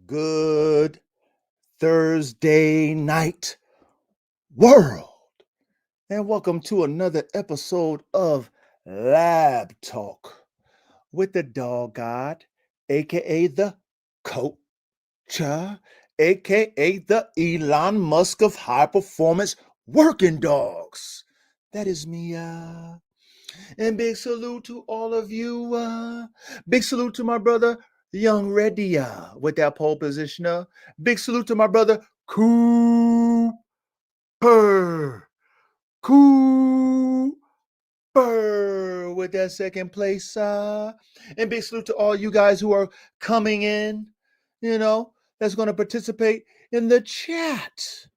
Good Thursday night, world, and welcome to another episode of Lab Talk with the Dog God, aka the Coach, aka the Elon Musk of high performance working dogs. That is me. And big salute to all of you. Big salute to my brother, Young Reddy, with that pole positioner. Big salute to my brother, Cooper. Cooper with that second place. And big salute to all you guys who are coming in, that's going to participate in the chat.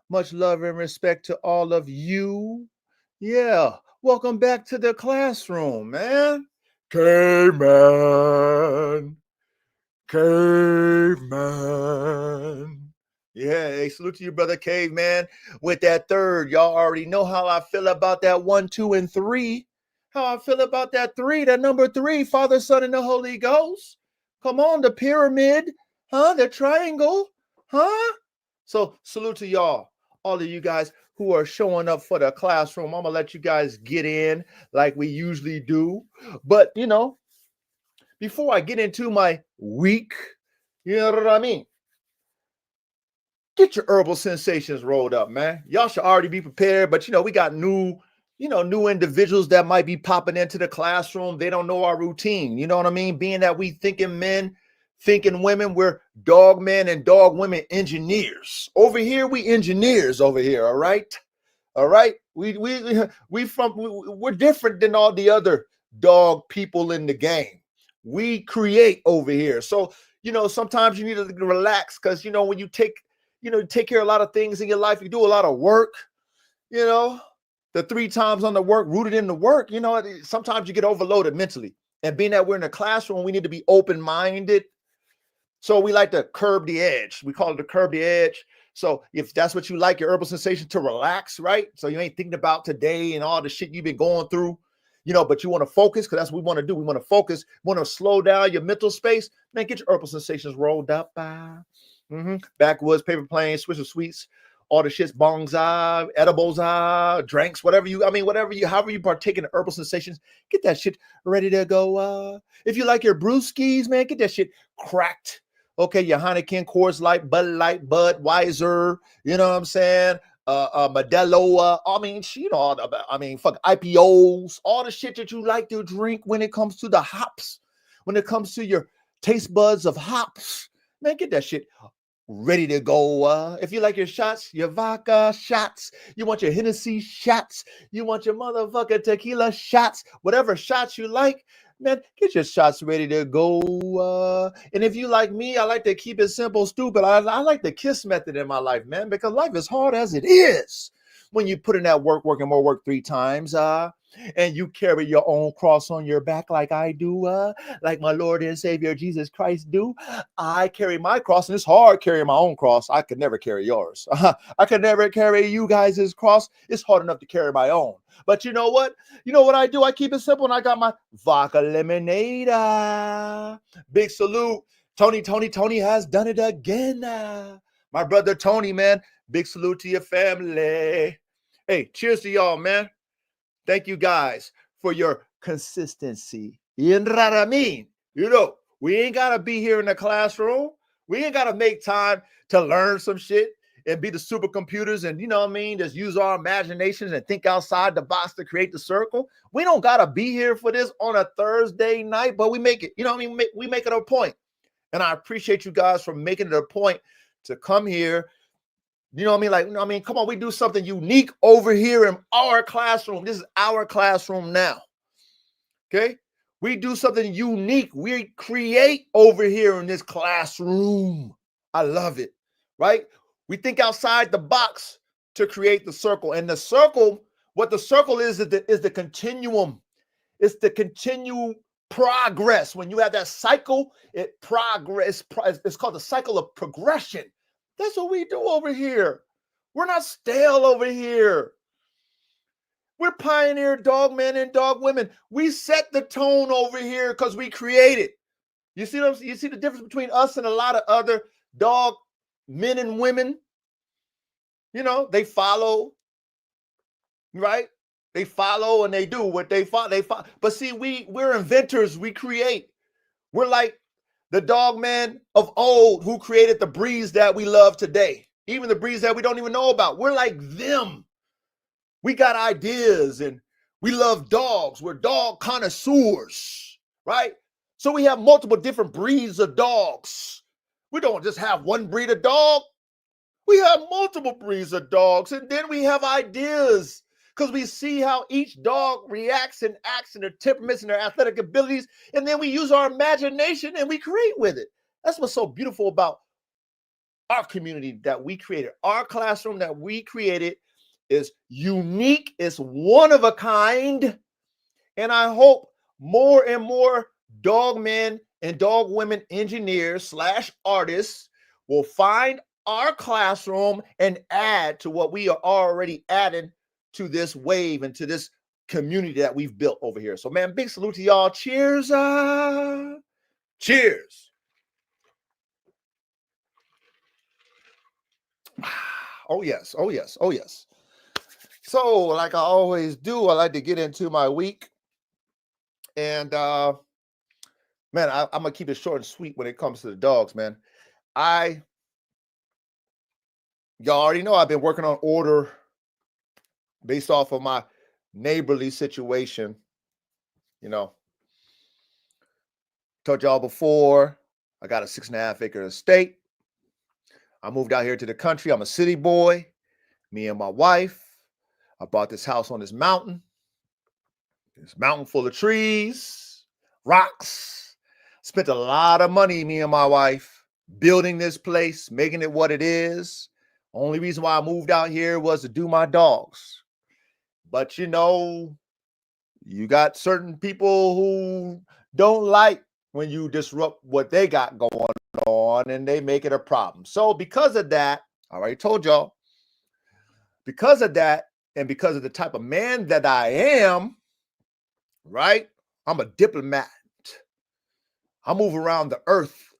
Much love and respect to all of you. Yeah, welcome back to the classroom, man. Caveman. Caveman. Yeah, hey, salute to you, brother Caveman. With that third, y'all already know how I feel about that 1, 2, and 3. How I feel about that 3, that number 3, Father, Son, and the Holy Ghost. Come on, the pyramid, the triangle, So salute to y'all, all of you guys who are showing up for the classroom. I'm gonna let you guys get in like we usually do. But before I get into my week, you know what I mean? Get your herbal sensations rolled up, man. Y'all should already be prepared, but we got new individuals that might be popping into the classroom. They don't know our routine. You know what I mean? Being that we thinking men, thinking women, we're dog men and dog women engineers. Over here, we engineers over here, all right? All right? We're different than all the other dog people in the game. We create over here. So, sometimes you need to relax because, when you take care of a lot of things in your life, you do a lot of work, the 3 times on the work, rooted in the work, sometimes you get overloaded mentally. And being that we're in a classroom, we need to be open-minded. So we like to curb the edge. We call it the curb the edge. So if that's what you like, your herbal sensation to relax, right? So you ain't thinking about today and all the shit you've been going through, but you want to focus because that's what we want to do. We want to focus, want to slow down your mental space. Man, get your herbal sensations rolled up. Backwoods, paper planes, Swiss of sweets, all the shits, bongs, edibles, drinks, however you partake in the herbal sensations, get that shit ready to go. If you like your brewskis, man, get that shit cracked. Okay, your Heineken, Coors Light, Bud Light, Budweiser, you know what I'm saying? Modelo, fuck IPOs, all the shit that you like to drink when it comes to the hops, when it comes to your taste buds of hops, man, get that shit ready to go. If you like your shots, your vodka shots, you want your Hennessy shots, you want your motherfucking tequila shots, whatever shots you like, man, get your shots ready to go. And if you like me, I like to keep it simple, stupid. I like the KISS method in my life, man, because life is hard as it is. When you put in that work, working more work 3 times, and you carry your own cross on your back like I do, like my Lord and Savior Jesus Christ do. I carry my cross, and it's hard carrying my own cross. I could never carry yours. I could never carry you guys' cross. It's hard enough to carry my own. But you know what? You know what I do? I keep it simple, and I got my vodka lemonade. Big salute. Tony has done it again. My brother Tony, man. Big salute to your family. Hey, cheers to y'all, man. Thank you guys for your consistency. You know what I mean? We ain't got to be here in the classroom. We ain't got to make time to learn some shit and be the supercomputers and, just use our imaginations and think outside the box to create the circle. We don't got to be here for this on a Thursday night, but we make it, we make it a point. And I appreciate you guys for making it a point to come here. Come on, we do something unique over here in our classroom. This is our classroom now. Okay? We do something unique. We create over here in this classroom. I love it, right? We think outside the box to create the circle. And the circle, what the circle is the continuum. It's the continual progress. When you have that cycle, it's called the cycle of progression. That's what we do over here. We're not stale over here. We're pioneer dog men and dog women. We set the tone over here because we create it. You see them? You see the difference between us and a lot of other dog men and women? You know, they follow, right? They follow and they do what they follow. But see, we're inventors. We create. We're like the dogman of old who created the breeds that we love today, even the breeds that we don't even know about. We're like them. We got ideas and we love dogs. We're dog connoisseurs, right? So we have multiple different breeds of dogs. We don't just have one breed of dog. We have multiple breeds of dogs, and then we have ideas because we see how each dog reacts and acts and their temperaments and their athletic abilities, and then we use our imagination and we create with it. That's what's so beautiful about our community that we created. Our classroom that we created is unique, it's one of a kind, and I hope more and more dog men and dog women engineers / artists will find our classroom and add to what we are already adding to this wave and to this community that we've built over here. So, man, big salute to y'all. Cheers. Cheers. Oh, yes. Oh, yes. Oh, yes. So, like I always do, I like to get into my week. And, man, I'm going to keep it short and sweet when it comes to the dogs, man. Y'all already know I've been working on order based off of my neighborly situation. You know, told y'all before, I got a 6.5 acre estate. I moved out here to the country. I'm a city boy. Me and my wife. I bought this house on this mountain. This mountain full of trees, rocks. Spent a lot of money, me and my wife, building this place, making it what it is. Only reason why I moved out here was to do my dogs. But you know, you got certain people who don't like when you disrupt what they got going on and they make it a problem. So because of that, I already told y'all, because of that, and because of the type of man that I am, right? I'm a diplomat. I move around the earth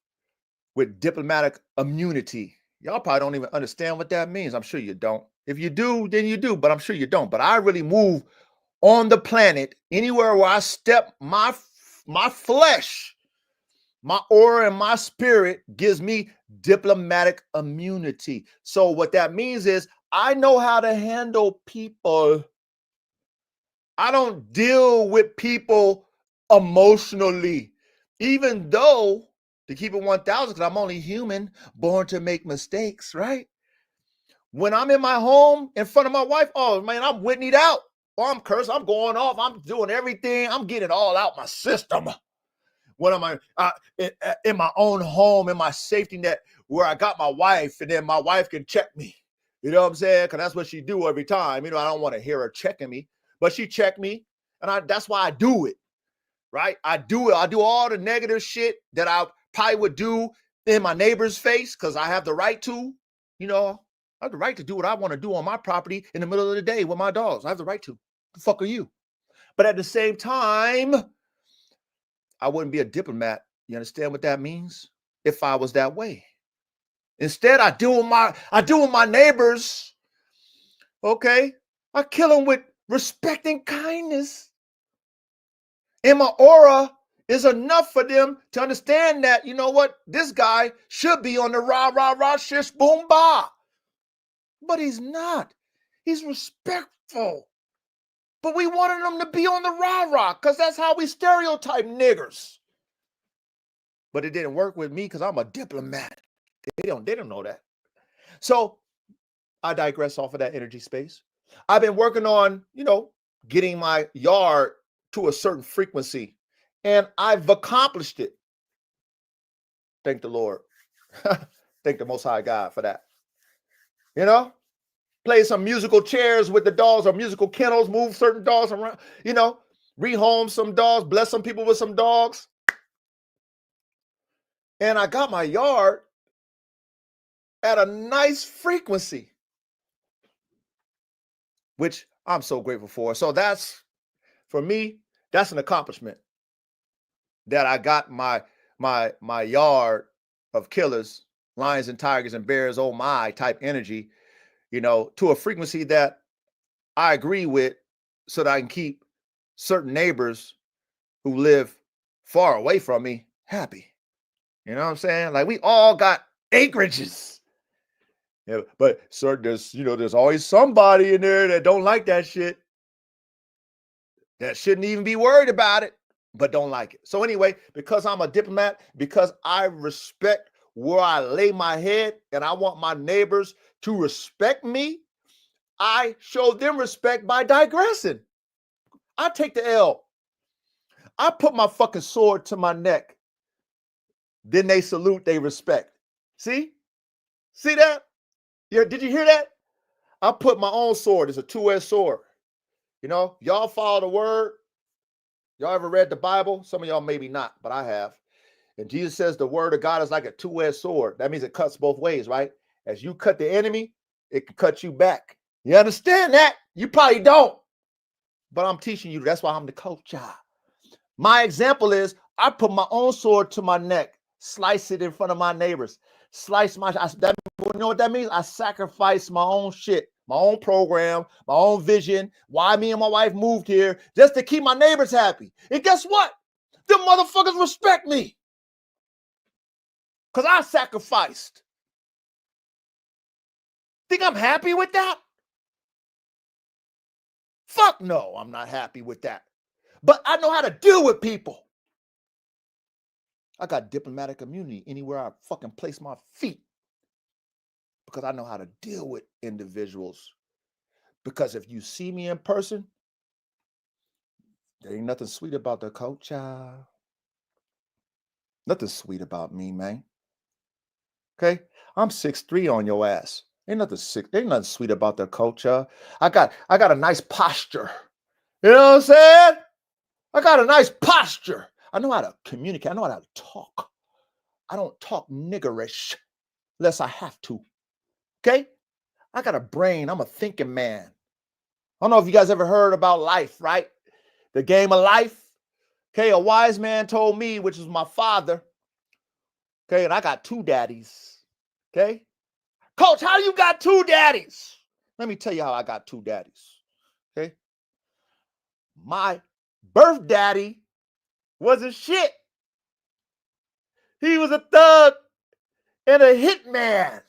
with diplomatic immunity. Y'all probably don't even understand what that means. I'm sure you don't. If you do, then you do, but I'm sure you don't. But I really move on the planet anywhere where I step, my flesh, my aura and my spirit gives me diplomatic immunity. So what that means is I know how to handle people. I don't deal with people emotionally, even though, to keep it 1,000, because I'm only human, born to make mistakes, right? When I'm in my home in front of my wife, oh man, I'm Whitneyed out. Oh, I'm cursed. I'm going off. I'm doing everything. I'm getting it all out my system. When I'm in my own home, in my safety net, where I got my wife, and then my wife can check me. You know what I'm saying? Because that's what she do every time. You know, I don't want to hear her checking me, but she checked me, and that's why I do it, right? I do it. I do all the negative shit that I probably would do in my neighbor's face because I have the right to. You know, I have the right to do what I want to do on my property in the middle of the day with my dogs. I have the right to. The fuck are you? But at the same time, I wouldn't be a diplomat. You understand what that means? If I was that way. Instead, I deal with my neighbors. Okay. I kill them with respect and kindness. And my aura is enough for them to understand that, you know what, this guy should be on the rah, rah, rah, shish, boom, bah. But he's not. He's respectful. But we wanted him to be on the rah, rah, because that's how we stereotype niggers. But it didn't work with me because I'm a diplomat. They don't know that. So I digress off of that energy space. I've been working on, getting my yard to a certain frequency, and I've accomplished it. Thank the Lord. Thank the Most High God for that. Play some musical chairs with the dogs or musical kennels, move certain dogs around, rehome some dogs, bless some people with some dogs. And I got my yard at a nice frequency, which I'm so grateful for. So for me, that's an accomplishment that I got my my yard of killers, lions and tigers and bears, oh my type energy, to a frequency that I agree with, so that I can keep certain neighbors who live far away from me happy. You know what I'm saying? Like, we all got acreages. Yeah, but sir, there's always somebody in there that don't like that shit, that shouldn't even be worried about it, but don't like it. So anyway, because I'm a diplomat, because I respect where I lay my head, and I want my neighbors to respect me, I show them respect by digressing. I take the L. I put my fucking sword to my neck. Then they salute, they respect. See? See that? Yeah, did you hear that? I put my own sword. It's a two-edged sword. Y'all follow the word. Y'all ever read the Bible? Some of y'all maybe not, but I have. And Jesus says the word of God is like a two-edged sword. That means it cuts both ways, right? As you cut the enemy, it can cut you back. You understand that? You probably don't. But I'm teaching you. That's why I'm the coach. My example is, I put my own sword to my neck, slice it in front of my neighbors. You know what that means? I sacrifice my own shit, my own program, my own vision, why me and my wife moved here, just to keep my neighbors happy. And guess what? Them motherfuckers respect me, because I sacrificed. Think I'm happy with that? Fuck no, I'm not happy with that. But I know how to deal with people. I got diplomatic immunity anywhere I fucking place my feet, because I know how to deal with individuals. Because if you see me in person, there ain't nothing sweet about the culture. Nothing sweet about me, man. Okay? I'm 6'3" on your ass. Ain't nothing sweet about the culture. I got a nice posture. You know what I'm saying? I got a nice posture. I know how to communicate. I know how to talk. I don't talk niggerish unless I have to. Okay? I got a brain. I'm a thinking man. I don't know if you guys ever heard about life, right? The game of life. Okay, a wise man told me, which is my father. Okay, and I got two daddies. Okay? Coach, how you got two daddies? Let me tell you how I got two daddies. Okay? My birth daddy was a shit. He was a thug and a hitman.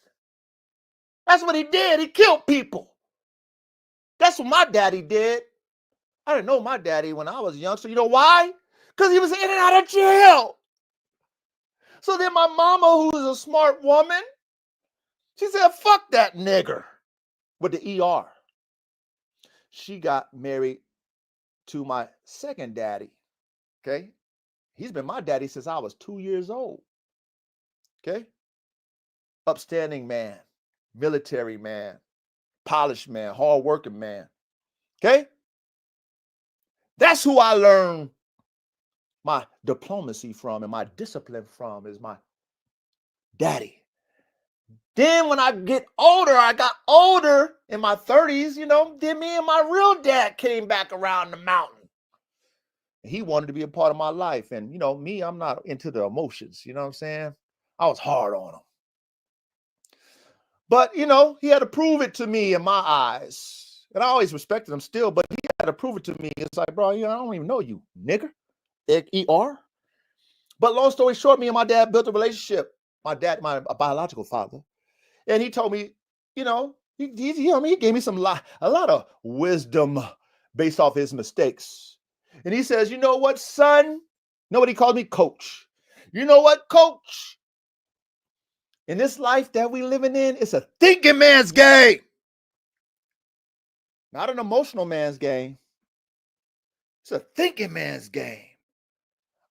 That's what he did. He killed people. That's what my daddy did. I didn't know my daddy when I was young. So you know why? Because he was in and out of jail. So then my mama, who was a smart woman, she said, fuck that nigger with the ER. She got married to my second daddy. Okay? He's been my daddy since I was 2 years old. Okay? Upstanding man, military man, polished man, hardworking man. Okay? That's who I learned my diplomacy from and my discipline from, is my daddy. Then when I got older in my 30s, then me and my real dad came back around the mountain. He wanted to be a part of my life. And, me, I'm not into the emotions. You know what I'm saying? I was hard on him. But, he had to prove it to me in my eyes. And I always respected him still, but he had to prove it to me. It's like, bro, I don't even know you, nigger. ER. But long story short, me and my dad built a relationship. My dad, my biological father. And he told me, he gave me a lot of wisdom based off his mistakes. And he says, you know what, son? Nobody called me coach. You know what, coach? In this life that we living in, it's a thinking man's game. Not an emotional man's game. It's a thinking man's game.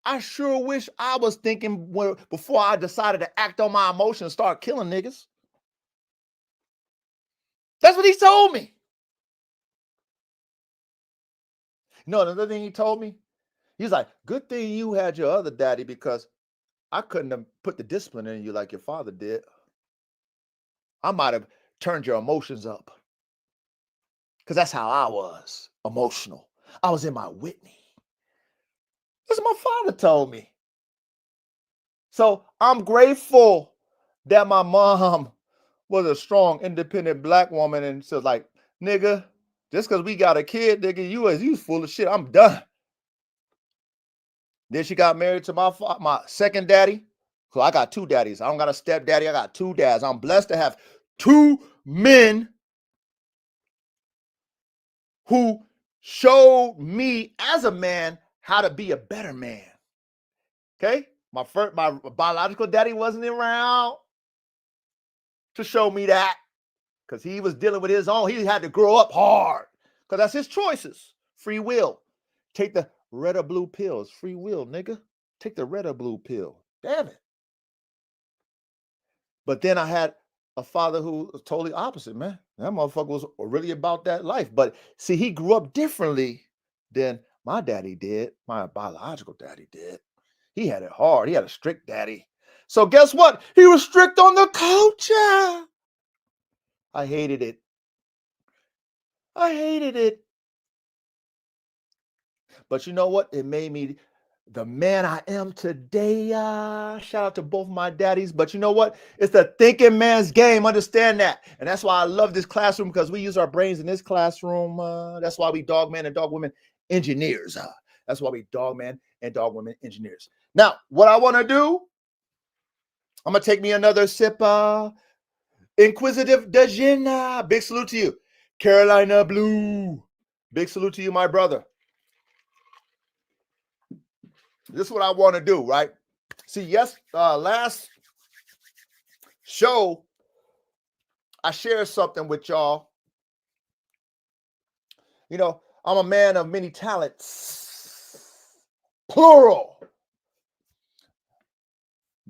I sure wish I was thinking before I decided to act on my emotions and start killing niggas. That's what he told me. Another thing he told me, he's like, good thing you had your other daddy, because I couldn't have put the discipline in you like your father did. I might have turned your emotions up, because that's how I was, emotional. I was in my Whitney. That's what my father told me. So I'm grateful that my mom was a strong, independent black woman and said, like, nigga, just because we got a kid, nigga, you full of shit. I'm done. Then she got married to my second daddy. So I got two daddies. I don't got a stepdaddy. I got two dads. I'm blessed to have two men who showed me as a man how to be a better man. Okay? My biological daddy wasn't around to show me that because he was dealing with his own. He had to grow up hard because that's his choices. Free will. Take the red or blue pills. Free will, nigga. Take the red or blue pill. Damn it. But then I had a father who was totally opposite, man. That motherfucker was really about that life. But see, he grew up differently than my daddy did. My biological daddy did. He had it hard. He had a strict daddy. So guess what? He was strict on the culture. I hated it. I hated it. But you know what? It made me the man I am today. Shout out to both my daddies. But you know what? It's the thinking man's game. Understand that. And that's why I love this classroom, because we use our brains in this classroom. That's why we dogman and dogwomen engineers. That's why we dogman and dogwomen engineers. Now, what I want to do, I'm going to take me another sip. Inquisitive Dejina. Big salute to you. Carolina Blue. Big salute to you, my brother. This is what I want to do, right? See, last show, I shared something with y'all. You know, I'm a man of many talents, plural.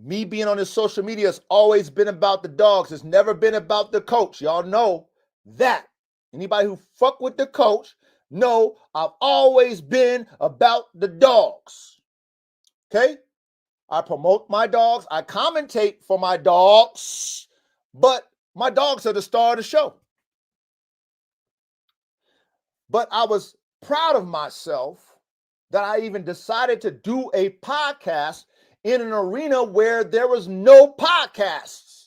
Me being on this social media has always been about the dogs. It's never been about the coach. Y'all know that. Anybody who fuck with the coach know I've always been about the dogs. Okay? I promote my dogs. I commentate for my dogs, but my dogs are the star of the show. But I was proud of myself that I even decided to do a podcast in an arena where there was no podcasts.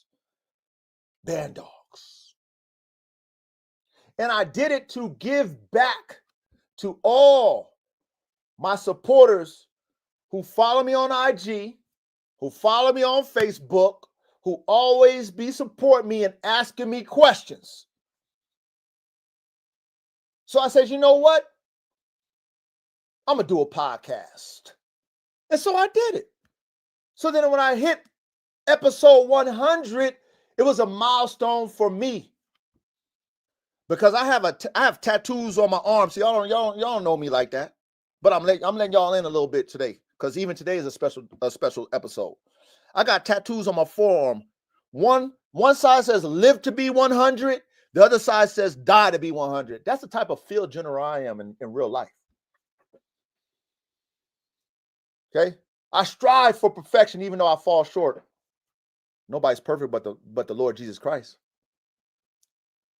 Band dogs. And I did it to give back to all my supporters who follow me on IG, who follow me on Facebook, who always be supporting me and asking me questions. So I said, you know what? I'm going to do a podcast. And so I did it. So then when I hit episode 100, it was a milestone for me. Because I have tattoos on my arms. See, y'all don't know me like that. But I'm letting y'all in a little bit today, because even today is a special episode. I got tattoos on my forearm. One side says live to be 100. The other side says die to be 100. That's the type of field general I am in real life. Okay? I strive for perfection even though I fall short. Nobody's perfect but the Lord Jesus Christ.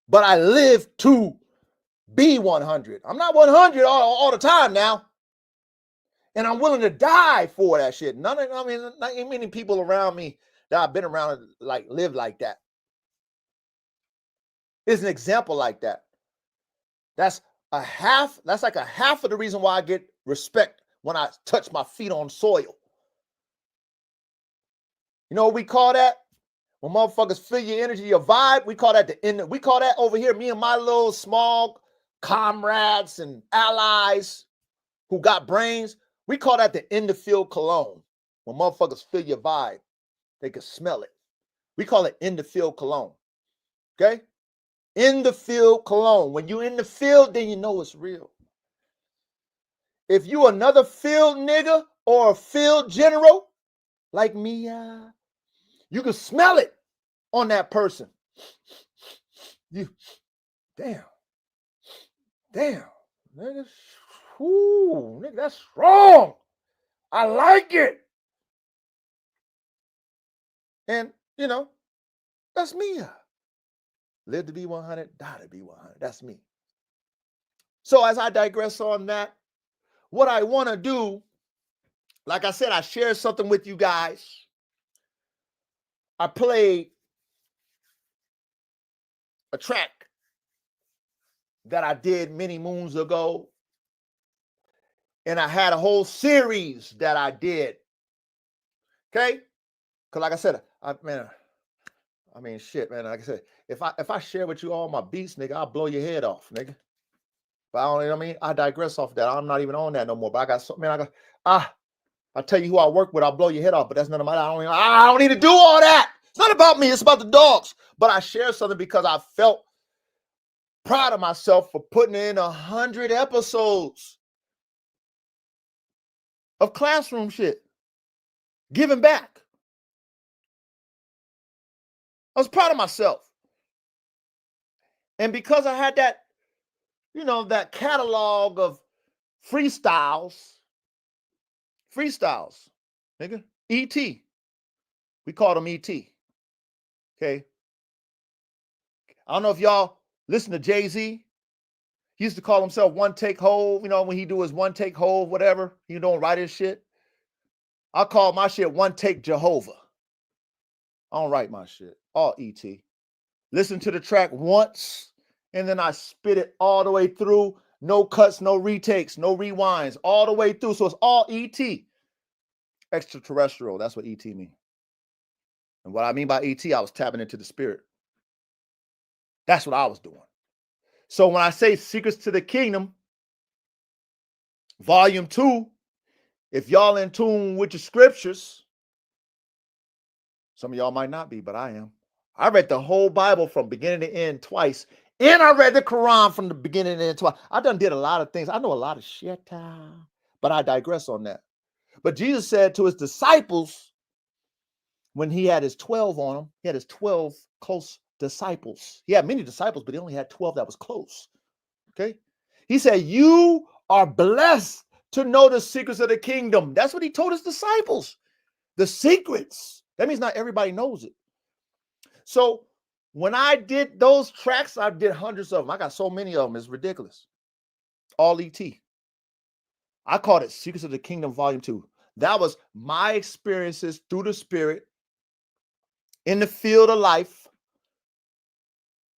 But I live to be 100. I'm not 100 all the time now. And I'm willing to die for that shit. Not many people around me that I've been around like live like that. Is an example like that. That's like a half of the reason why I get respect when I touch my feet on soil. You know what we call that? When motherfuckers feel your energy, your vibe, we call that we call that over here, me and my little small comrades and allies who got brains, we call that the in the field cologne. When motherfuckers feel your vibe, they can smell it. We call it in the field cologne. Okay? In the field cologne. When you're in the field, then you know it's real. If you another field nigga or a field general like me, you can smell it on that person. Damn, nigga, nigga, that's strong. I like it. And, you know, that's me. Live to be 100, die to be 100. That's me. So as I digress on that, what I want to do, like I said, I shared something with you guys. I played a track that I did many moons ago, and I had a whole series that I did. Okay, because like I said, shit, man. Like I said, if I share with you all my beats, nigga, I'll blow your head off, nigga. But I don't, you know what I mean? I digress off that. I'm not even on that no more. But I got so, man, I'll tell you who I work with. I'll blow your head off. But that's none of my. I don't need to do all that. It's not about me. It's about the dogs. But I share something because I felt proud of myself for putting in 100 episodes of classroom shit, giving back. I was proud of myself. And because I had that, that catalog of freestyles, nigga, E.T. We called him E.T. Okay. I don't know if y'all listen to Jay-Z. He used to call himself One Take Hove, when he do his One Take Hove, whatever. He don't write his shit. I call my shit One Take Jehovah. I don't write my shit. All E.T. Listen to the track once, and then I spit it all the way through. No cuts, no retakes, no rewinds, all the way through. So it's all E.T. Extraterrestrial. That's what E.T. means. And what I mean by E.T., I was tapping into the spirit. That's what I was doing. So when I say Secrets to the Kingdom, Volume 2, if y'all in tune with the scriptures, some of y'all might not be, but I am. I read the whole Bible from beginning to end twice. And I read the Quran from the beginning to end twice. I done did a lot of things. I know a lot of shit, but I digress on that. But Jesus said to his disciples, when he had his 12 on him, he had his 12 close disciples. He had many disciples, but he only had 12 that was close. Okay. He said, you are blessed to know the secrets of the kingdom. That's what he told his disciples. The secrets. That means not everybody knows it. So when I did those tracks, I did hundreds of them. I got so many of them. It's ridiculous. All E.T. I called it Secrets of the Kingdom Volume 2. That was my experiences through the spirit in the field of life,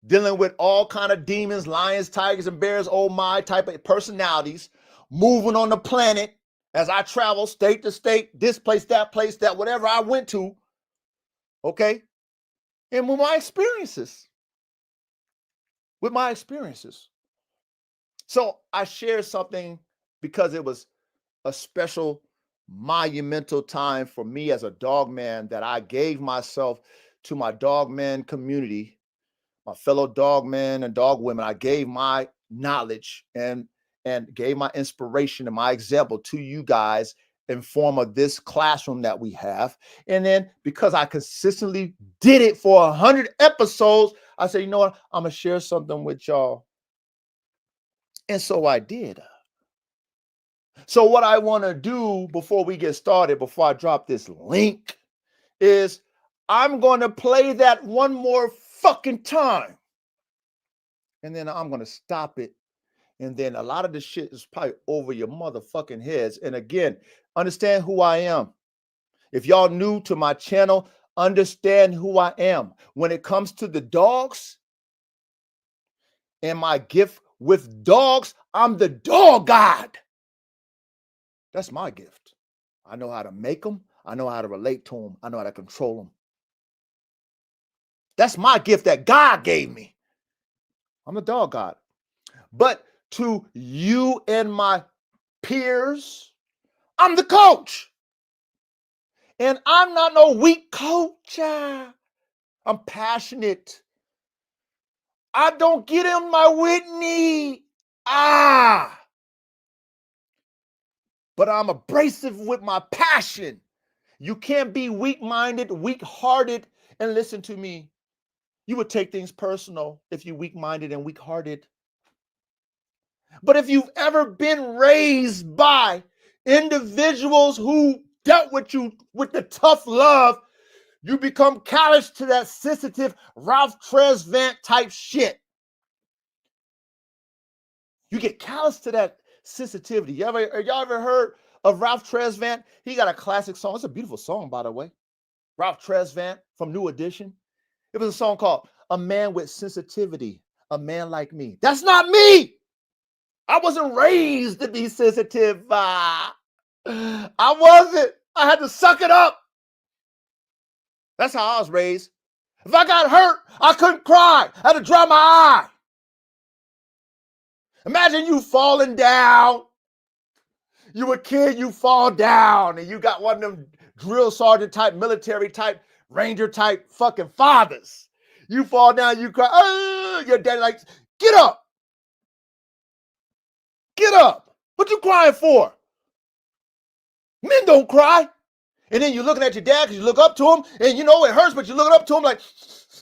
dealing with all kind of demons, lions, tigers, and bears, oh my, type of personalities, moving on the planet as I travel state to state, this place, that, whatever I went to, okay? And with my experiences. So I shared something because it was a special, monumental time for me as a dogman that I gave myself to my dogman community, my fellow dogmen and dog women. I gave my knowledge and gave my inspiration and my example to you guys in form of this classroom that we have. And then because I consistently did it for 100 episodes, I said, you know what? I'm going to share something with y'all. And so I did. So what I want to do before we get started, before I drop this link, is I'm going to play that one more fucking time. And then I'm going to stop it. And then a lot of the shit is probably over your motherfucking heads. And again, understand who I am. If y'all new to my channel, understand who I am. When it comes to the dogs and my gift with dogs, I'm the dog god. That's my gift. I know how to make them. I know how to relate to them. I know how to control them. That's my gift that God gave me. I'm the dog god. But to you and my peers, I'm the coach. And I'm not no weak coach. I'm passionate. I don't get in my Whitney. But I'm abrasive with my passion. You can't be weak-minded, weak-hearted, and listen to me. You would take things personal if you're weak-minded and weak-hearted. But if you've ever been raised by individuals who dealt with you with the tough love, you become callous to that sensitive Ralph Tresvant type shit. You get callous to that sensitivity. Y'all ever heard of Ralph Tresvant? He got a classic song. It's a beautiful song, by the way. Ralph Tresvant from New Edition. It was a song called A Man with Sensitivity, A Man Like Me. That's not me. I wasn't raised to be sensitive. I wasn't. I had to suck it up. That's how I was raised. If I got hurt, I couldn't cry. I had to dry my eye. Imagine you falling down. You a kid, you fall down, and you got one of them drill sergeant type, military type, ranger type fucking fathers. You fall down, you cry. Oh, your daddy like, get up. Get up. What you crying for? Men don't cry. And then you're looking at your dad because you look up to him, and you know it hurts, but you're looking up to him like,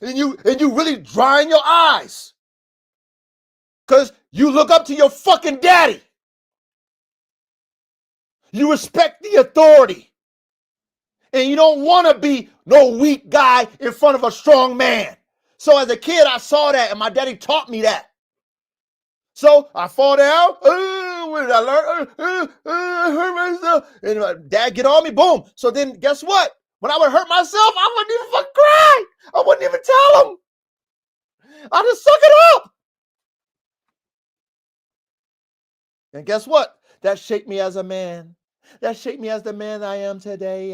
and you really drying your eyes. Because you look up to your fucking daddy. You respect the authority. And you don't want to be no weak guy in front of a strong man. So as a kid, I saw that, and my daddy taught me that. So I fall down. When did I learn? I hurt myself. And my dad get on me. Boom. So then guess what? When I would hurt myself, I wouldn't even fucking cry. I wouldn't even tell him. I just suck it up. And guess what? That shaped me as a man. That shaped me as the man I am today.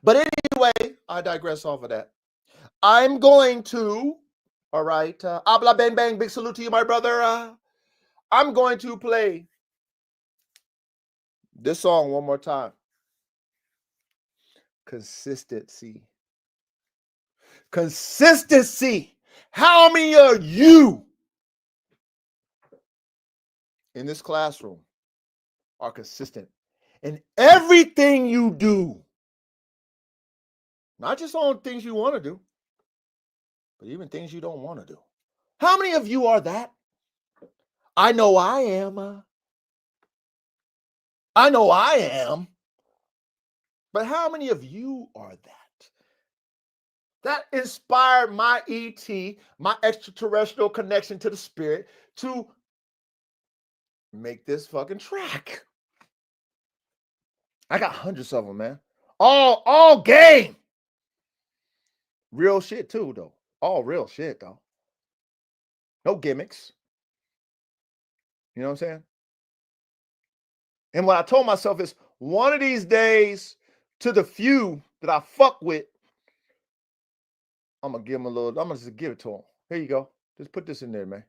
But anyway, I digress off of that. I'm going to, all right, Abla Bang Bang, big salute to you, my brother. I'm going to play this song one more time. Consistency. Consistency. How many of you in this classroom are consistent in everything you do? Not just on things you want to do, but even things you don't want to do. How many of you are that? I know I am. I know I am. But how many of you are that? That inspired my ET, my extraterrestrial connection to the spirit, to make this fucking track. I got hundreds of them, man. All game. Real shit too, though. All real shit, though. No gimmicks. You know what I'm saying? And what I told myself is, one of these days, to the few that I fuck with, I'm gonna give them a little, I'm gonna just give it to them. Here you go. Just put this in there, man.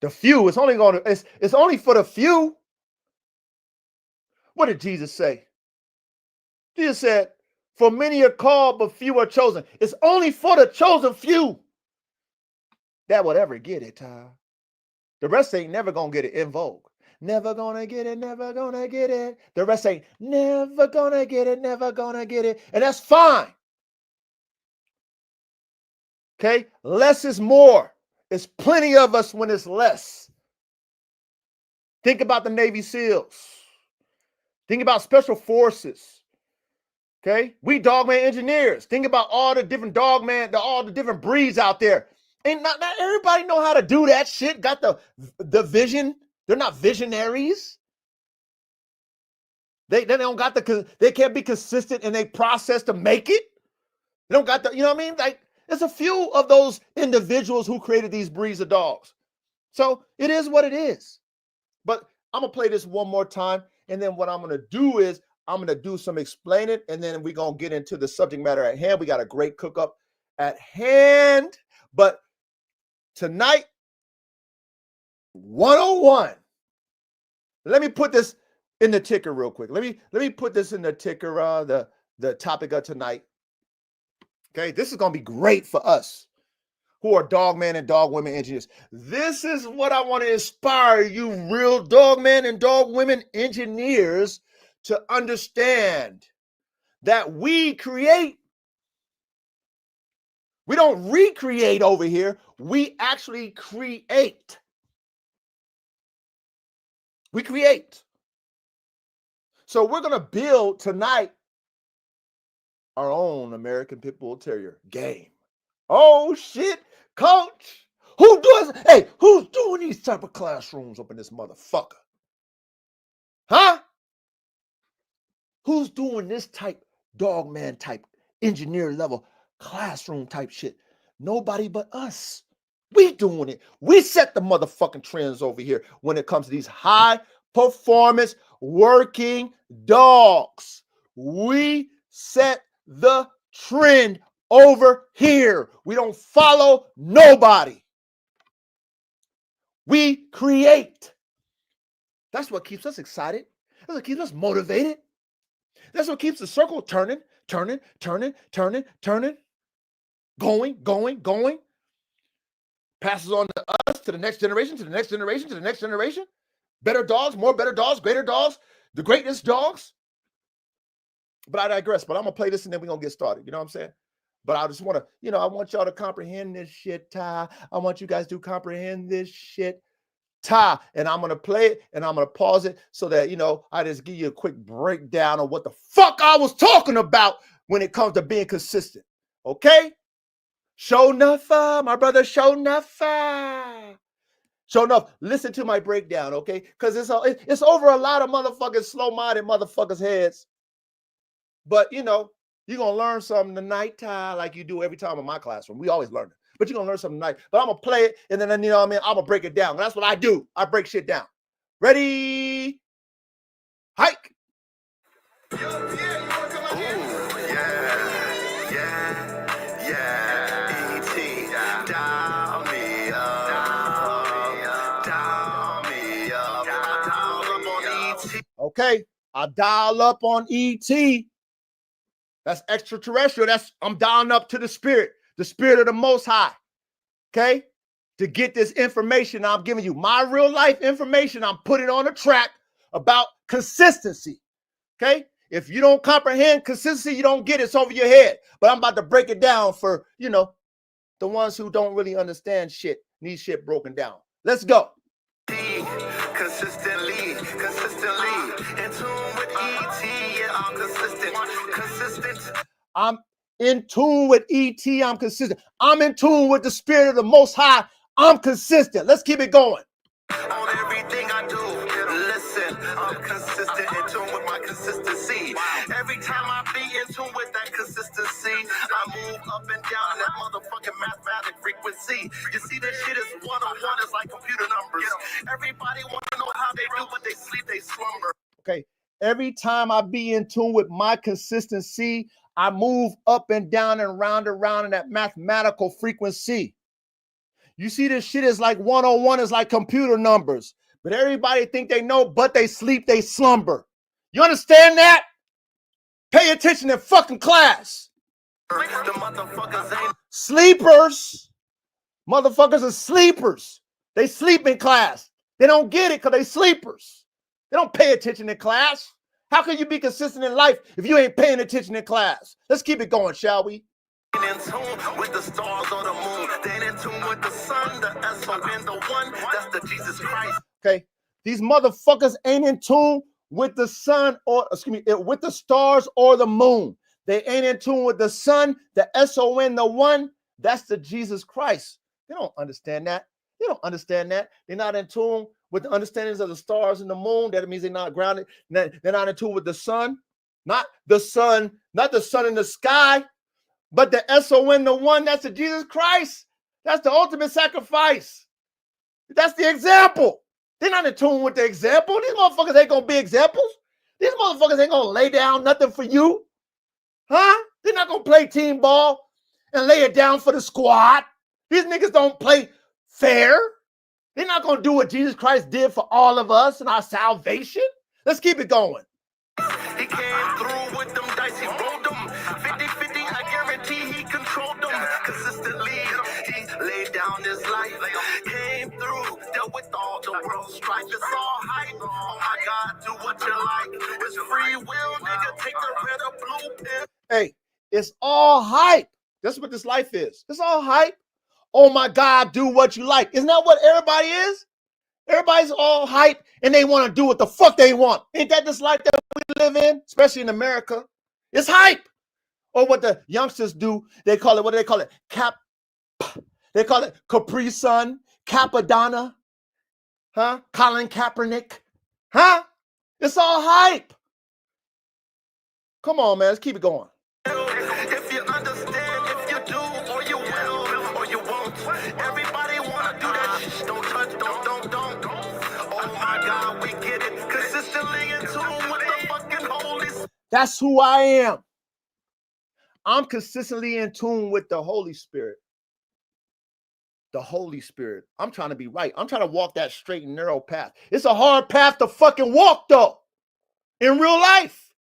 The few, it's only for the few. What did Jesus say? Jesus said, for many are called, but few are chosen. It's only for the chosen few that would ever get it, Ty. The rest ain't never gonna get it in vogue. Never gonna get it, never gonna get it. The rest ain't never gonna get it, never gonna get it. And that's fine. Okay? Less is more. There's plenty of us when it's less. Think about the Navy SEALs. Think about special forces. Okay? We Dogman engineers. Think about all the different Dogman, all the different breeds out there. And not everybody know how to do that shit. Got the vision. They're not visionaries. They don't got they can't be consistent in their process to make it. They don't got you know what I mean? Like, there's a few of those individuals who created these breeds of dogs. So it is what it is. But I'm gonna play this one more time, and then what I'm gonna do is I'm gonna do some explaining, and then we're gonna get into the subject matter at hand. We got a great cook up at hand, but tonight, 101. Let me put this in the ticker real quick. Let me put this in the ticker, the topic of tonight. Okay, this is gonna be great for us who are dogman and dogwomen engineers. This is what I want to inspire you real dogman and dogwomen engineers to understand, that we create. We don't recreate over here. We actually create. We create. So we're going to build tonight our own American Pit Bull Terrier game. Oh, shit, coach. Who's doing these type of classrooms up in this motherfucker? Huh? Who's doing this type, dogman type engineer level classroom type shit. Nobody but us. We doing it. We set the motherfucking trends over here when it comes to these high performance working dogs. We set the trend over here. We don't follow nobody. We create. That's what keeps us excited. That's what keeps us motivated. That's what keeps the circle turning, going. Passes on to us, to the next generation, to the next generation, to the next generation. Better dogs, more better dogs, greater dogs, the greatest dogs. But I digress. But I'm going to play this and then we're going to get started. You know what I'm saying? But I just want to, I want y'all to comprehend this shit, Ty. I want you guys to comprehend this shit, Ty. And I'm going to play it and I'm going to pause it so that, I just give you a quick breakdown of what the fuck I was talking about when it comes to being consistent. Okay? Show enough, my brother, show enough. Show enough. Listen to my breakdown, okay? Because it's over a lot of motherfucking slow-minded motherfuckers' heads. But, you're going to learn something tonight, Ty, like you do every time in my classroom. We always learn it. But you're going to learn something tonight. But I'm going to play it, and then, I'm going to break it down. That's what I do. I break shit down. Ready? Hike. Okay, I dial up on ET. That's extraterrestrial. I'm dialing up to the spirit of the Most High. Okay, to get this information I'm giving you, my real life information, I'm putting on a track about consistency. Okay, if you don't comprehend consistency, you don't get it. It's over your head. But I'm about to break it down for the ones who don't really understand shit, need shit broken down. Let's go. Consistently, in tune with ET, yeah, I'm consistent. I'm in tune with ET, I'm consistent. I'm in tune with the spirit of the Most High, I'm consistent. Let's keep it going. On everything I do, listen, I'm consistent, in tune with my consistency. Every time I be in tune with that consistency, I move up and down that motherfucking mathematic frequency. You see, this shit is 101, it's like computer numbers. Everybody want to know how they do, but they sleep, they slumber. Okay, every time I be in tune with my consistency, I move up and down and round in that mathematical frequency. You see, this shit is like 101, is like computer numbers. But everybody think they know, but they sleep, they slumber. You understand that? Pay attention in fucking class. The motherfuckers ain't sleepers. Motherfuckers are sleepers. They sleep in class. They don't get it because they sleepers. They don't pay attention in class. How can you be consistent in life if you ain't paying attention in class? Let's keep it going, shall we? In tune with the stars or the moon, then in tune with the sun, the S-O-N, the one, that's the Jesus Christ. Okay, these motherfuckers ain't in tune with the sun with the stars or the moon. They ain't in tune with the sun, the S-O-N, the one, that's the Jesus Christ. They don't understand that. They don't understand that. They're not in tune with the understandings of the stars and the moon. That means they're not grounded. They're not in tune with the sun, not the sun in the sky. But the S-O-N, the one, that's the Jesus Christ. That's the ultimate sacrifice. That's the example. They're not in tune with the example. These motherfuckers ain't going to be examples. These motherfuckers ain't going to lay down nothing for you. Huh? They're not going to play team ball and lay it down for the squad. These niggas don't play fair. They're not going to do what Jesus Christ did for all of us and our salvation. Let's keep it going. He came through with them dice. He rolled them. 50-50, I guarantee he controlled them. Consistently, he laid down his life. Came through, dealt with all the world's strife. It's all hype. Oh my God, do what you like. It's free will, nigga. Take the red or blue pill. Hey, it's all hype. That's what this life is. It's all hype. Oh my God, do what you like. Isn't that what everybody is? Everybody's all hype and they want to do what the fuck they want. Ain't that this life that we live in, especially in America? It's hype. Or what the youngsters do, they call it, what do they call it? They call it Capri Sun, Capadonna, huh? Colin Kaepernick, huh? It's all hype. Come on, man, let's keep it going. If you That's who I am. I'm consistently in tune with the Holy Spirit. The Holy Spirit. I'm trying to be right. I'm trying to walk that straight and narrow path. It's a hard path to fucking walk, though, in real life.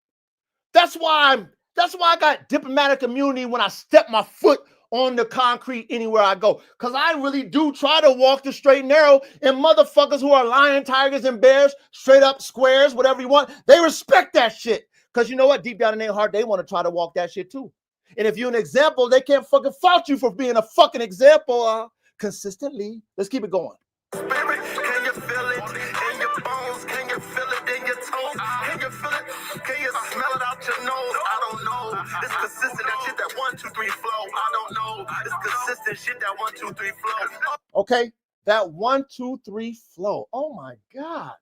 That's why I got diplomatic immunity when I step my foot on the concrete anywhere I go. Because I really do try to walk the straight and narrow, and motherfuckers who are lion, tigers, and bears, straight up squares, whatever you want, they respect that shit. Because you know what? Deep down in their heart, they want to try to walk that shit too. And if you're an example, they can't fucking fault you for being a fucking example consistently. Let's keep it going. Spirit, can you feel it in your bones? Can you feel it in your toes? Can you feel it? Can you smell it out your nose? I don't know. It's consistent, that shit, that 1, 2, 3 flow. I don't know. It's consistent shit, that 1, 2, 3 flow. Okay, that 1, 2, 3 flow. Oh my God.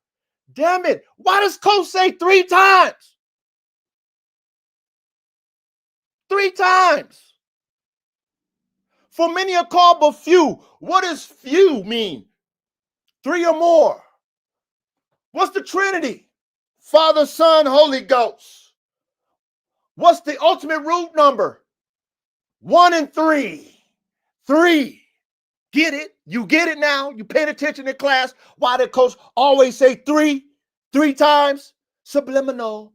Damn it. Why does Coach say 3 times? 3 times. For many are called, but few. What does few mean? 3 or more. What's the Trinity? Father, Son, Holy Ghost. What's the ultimate root number? 1 and 3. 3. Get it? You get it now? You paying attention in class? Why did Coach always say 3 times? Subliminal.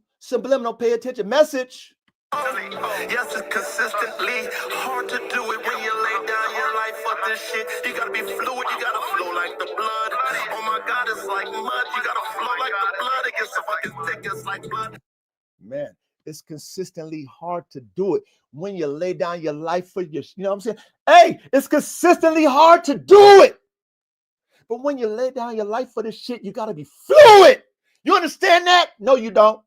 Pay attention. Message. Yes, it's consistently hard to do it when you lay down your life for this shit. You gotta be fluid, you gotta flow like the blood. Oh my God, it's like mud. You gotta flow like the blood. It gets so fucking thick, it's like blood. Man, it's consistently hard to do it when you lay down your life for your, you know what I'm saying? Hey, it's consistently hard to do it. But when you lay down your life for this shit, you gotta be fluid. You understand that? No, you don't.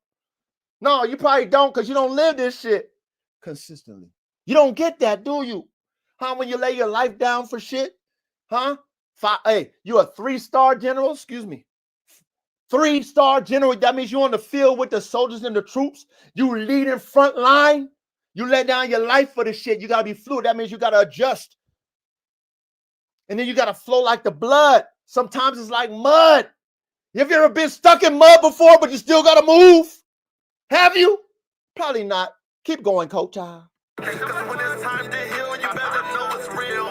No, you probably don't, because you don't live this shit consistently. You don't get that, do you? Huh? When you lay your life down for shit? Huh? Hey, you a 3-star general? Excuse me. 3-star general. That means you're on the field with the soldiers and the troops. You lead in front line. You lay down your life for this shit. You got to be fluid. That means you got to adjust. And then you got to flow like the blood. Sometimes it's like mud. Have you ever been stuck in mud before, but you still got to move? Have you? Probably not. Keep going, Coach. When it's time to heal, you better know it's real.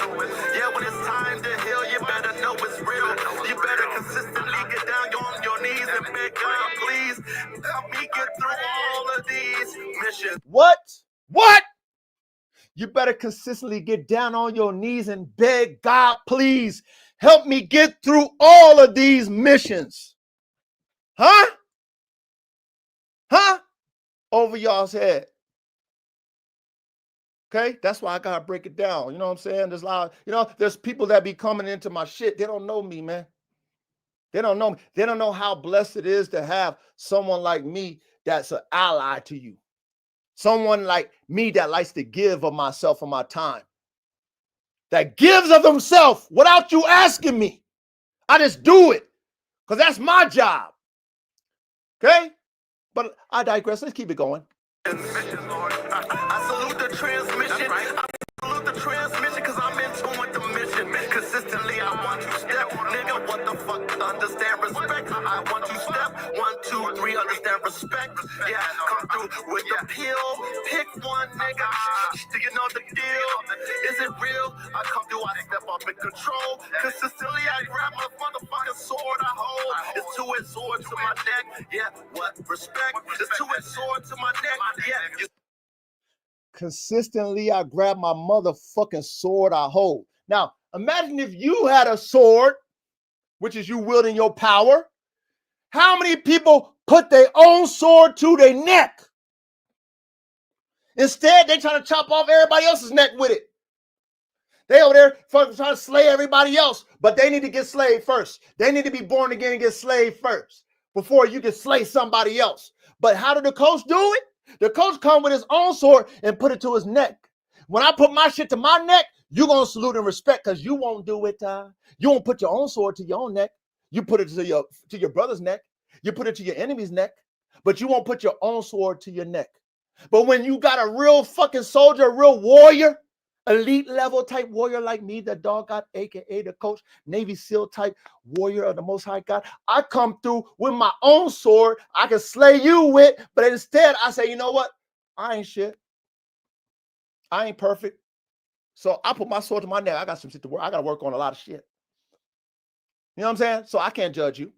Yeah, when it's time to heal, you better know it's real. You better consistently get down on your knees and beg God, please help me get through all of these missions. What? You better consistently get down on your knees and beg God, please help me get through all of these missions. Huh? Over y'all's head. Okay, that's why I gotta break it down. You know what I'm saying? There's a lot of, there's people that be coming into my shit. They don't know me, man. They don't know me. They don't know how blessed it is to have someone like me that's an ally to you. Someone like me that likes to give of myself and my time. That gives of themselves without you asking me. I just do it because that's my job. Okay? But I digress. Let's keep it going. I salute the transmission. I salute the transmission because I'm in tune with the mission. Consistently, I want to step. Nigga, what the fuck? Understand respect. I want to step. 1, 2, 3, understand respect. Yeah, come through with the pill. Pick one, nigga. Do you know the deal? Is it real? I come through, I step up in control. Consistently, I grab my motherfucking sword I hold. It's 2-edged sword to my neck. Yeah, what? Respect. It's 2-edged sword to my neck. Yeah. Consistently, I grab my motherfucking sword I hold. Now, imagine if you had a sword, which is you wielding your power. How many people put their own sword to their neck? Instead, they try to chop off everybody else's neck with it. They over there fucking trying to slay everybody else, but they need to get slayed first. They need to be born again and get slayed first before you can slay somebody else. But how did the coach do it? The coach come with his own sword and put it to his neck. When I put my shit to my neck, you're going to salute and respect because you won't do it. You won't put your own sword to your own neck. You put it to your brother's neck. You put it to your enemy's neck, but you won't put your own sword to your neck. But when you got a real fucking soldier, a real warrior, elite level type warrior like me, the dog got, aka the coach, Navy SEAL type warrior of the Most High God, I come through with my own sword I can slay you with, but instead I say, you know what? I ain't shit. I ain't perfect. So I put my sword to my neck. I got some shit to work. I got to work on a lot of shit. You know what I'm saying? So I can't judge you.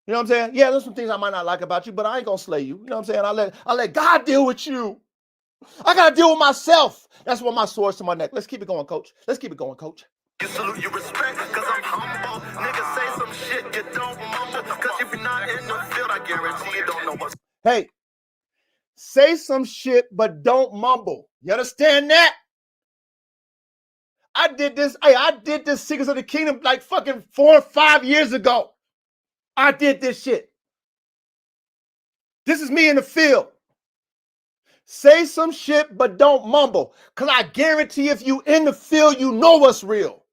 You know what I'm saying? Yeah, there's some things I might not like about you, but I ain't gonna slay you. You know what I'm saying? I let God deal with you. I gotta deal with myself. That's why my sword's to my neck. Let's keep it going, coach. Let's keep it going, coach. You salute, you respect, cause I'm humble. Niggas say some shit, you don't mumble. Cause if you're not in the field, I guarantee you don't know what's. Hey, say some shit, but don't mumble. You understand that? I did this Secrets of the Kingdom like fucking 4 or 5 years ago. I did this shit. This is me in the field. Say some shit, but don't mumble. Because I guarantee if you in the field, you know what's real.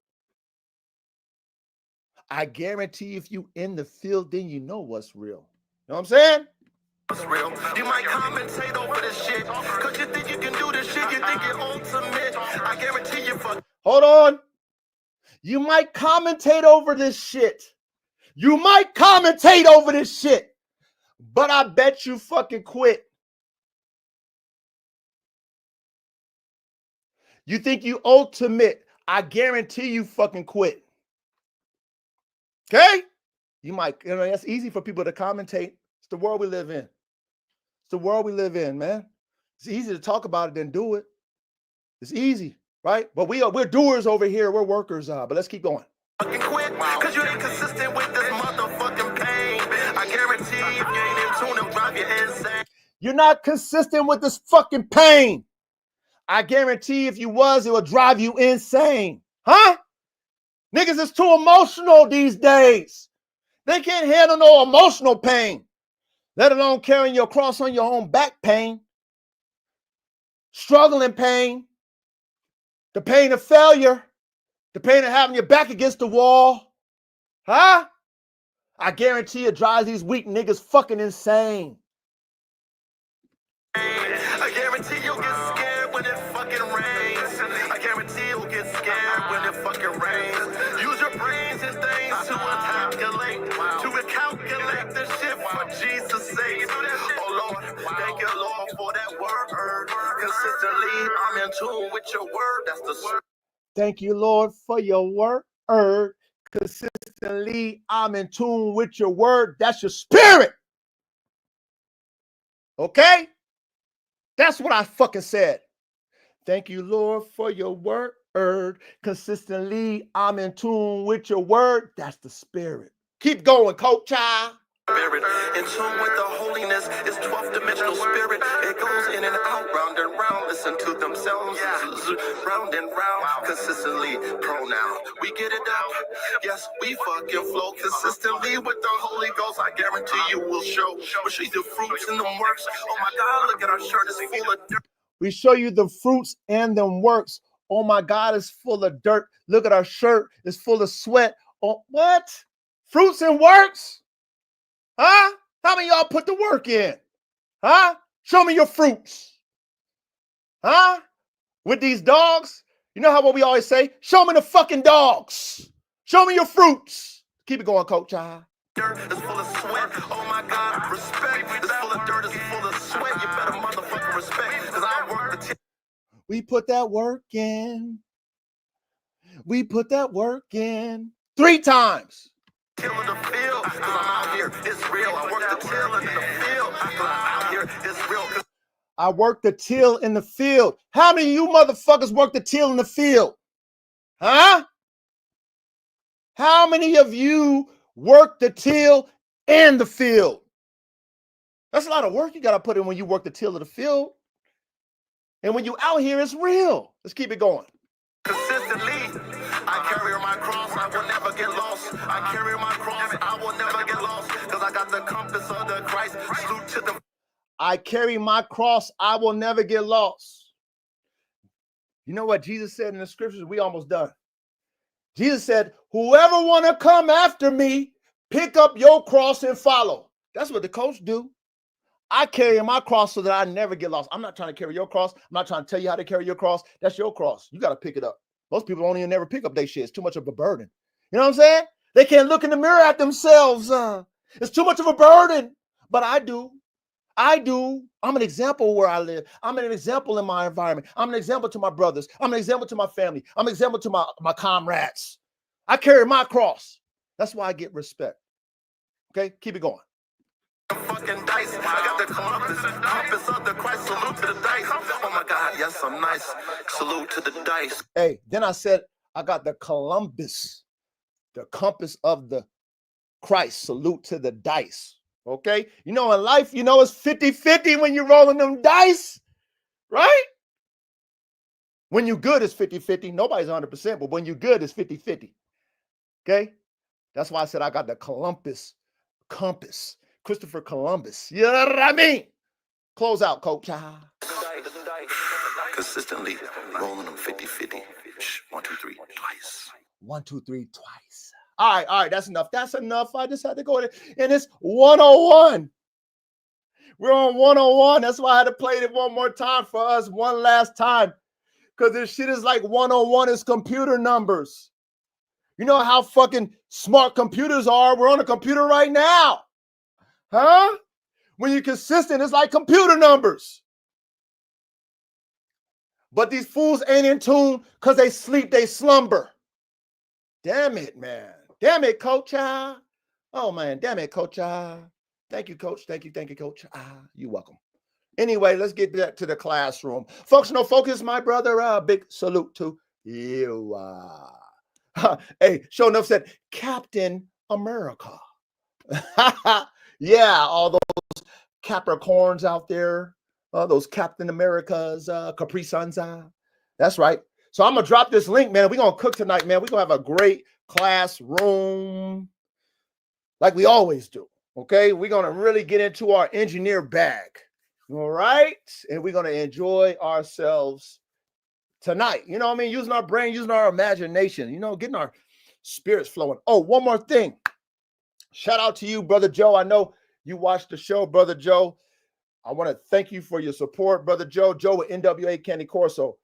I guarantee if you in the field, then you know what's real. You know what I'm saying? What's real? You might commentate over this shit. Because you think you can do this shit. You think you're ultimate. I guarantee you fuck. Hold on. You might commentate over this shit. You might commentate over this shit. But I bet you fucking quit. You think you ultimate. I guarantee you fucking quit. Okay? You might, that's easy for people to commentate. It's the world we live in. It's the world we live in, man. It's easy to talk about it than do it. It's easy, right? But we're doers over here. We're workers. But let's keep going. Fucking quit, because you ain't consistent with this motherfucking pain. I guarantee if you ain't in tune, it'll drive you insane. You're not consistent with this fucking pain. I guarantee if you was, it would drive you insane. Huh? Niggas is too emotional these days. They can't handle no emotional pain, let alone carrying your cross on your own back pain, struggling pain, the pain of failure, the pain of having your back against the wall. Huh? I guarantee it drives these weak niggas fucking insane. I guarantee you'll get scared when it fucking rains. I guarantee you'll get scared when it fucking rains. Use your brains and things to recalculate the shit for Jesus' sake. Oh Lord, thank you, Lord, for that word. Consistently, I'm in tune with your word. That's the. Thank you, Lord, for your word. Consistently, I'm in tune with your word. That's your spirit. Okay? That's what I fucking said. Thank you, Lord, for your word. Consistently, I'm in tune with your word. That's the spirit. Keep going, coach. Spirit. In tune with the holiness, it's 12th dimensional spirit. It goes in and out, round and round. Listen to themselves, round and round. Consistently, pronoun. We get it out. Yes, we fucking flow consistently with the Holy Ghost. I guarantee you will show. We'll show you the fruits and the works. Oh my God, look at our shirt. It's full of dirt. We show you the fruits and the works. Oh my God, it's full of dirt. Look at our shirt. It's full of sweat. Oh, what? Fruits and works? Huh? How many of y'all put the work in? Huh? Show me your fruits. Huh? With these dogs, you know how what we always say? Show me the fucking dogs. Show me your fruits. Keep it going, coach. Dirt is full of sweat. Oh my God, respect. It's full of dirt. It's full of sweat. You better motherfucking respect. Because I work the we put that work in. We put that work in 3 times. Till in the field, cause I'm out here, it's real. I work the till in the field, cause I'm out here, it's real. I work the till in the field. How many of you motherfuckers work the till in the field? Huh? How many of you work the till and the field? That's a lot of work you got to put in when you work the till of the field. And when you out here, it's real. Let's keep it going. Consistently, I carry my cross, I will never get lost. I carry my cross, I will never get lost. Because I got the compass of the Christ. Salute to the. I carry my cross, I will never get lost. You know what Jesus said in the scriptures? We almost done. Jesus said, whoever want to come after me, pick up your cross and follow. That's what the coach do. I carry my cross so that I never get lost. I'm not trying to carry your cross. I'm not trying to tell you how to carry your cross. That's your cross. You got to pick it up. Most people don't even never pick up their shit. It's too much of a burden. You know what I'm saying? They can't look in the mirror at themselves. It's too much of a burden. But I do. I'm an example where I live. I'm an example in my environment. I'm an example to my brothers. I'm an example to my family. I'm an example to my comrades. I carry my cross. That's why I get respect. Okay, keep it going. Fucking dice. I got the compass of the Christ. Salute to the dice. Oh my God, yes, I'm nice. Salute to the dice. Hey, then I said I got the compass of the Christ. Salute to the dice. Okay, you know, in life, you know, it's 50-50 when you're rolling them dice, right? When you're good, it's 50-50. Nobody's 100%, but when you're good, it's 50-50. Okay, that's why I said I got the compass. Christopher Columbus. You know what I mean? Close out, coach. Consistently rolling them 50-50. 1, 2, 3, twice. 1, 2, 3, twice. All right, that's enough. That's enough. I just had to go there. And it's 101. We're on 101. That's why I had to play it one more time for us, one last time. Because this shit is like 101 is computer numbers. You know how fucking smart computers are? We're on a computer right now. Huh? When you're consistent, it's like computer numbers. But these fools ain't in tune because they sleep, they slumber. Damn it, man. Damn it, coach. Oh, man. Damn it, coach. Thank you, coach. Thank you, coach. You're welcome. Anyway, let's get back to the classroom. Functional focus, my brother. Big salute to you. Hey, show enough said Captain America. Yeah, all those Capricorns out there, those Captain Americas, Capri Suns. That's right. So I'm going to drop this link, man. We're going to cook tonight, man. We're going to have a great classroom like we always do, okay? We're going to really get into our engineer bag, all right? And we're going to enjoy ourselves tonight. You know what I mean? Using our brain, using our imagination, you know, getting our spirits flowing. Oh, one more thing. Shout out to you, Brother Joe. I know you watched the show, Brother Joe. I want to thank you for your support, Brother Joe. Joe with NWA Candy Corso.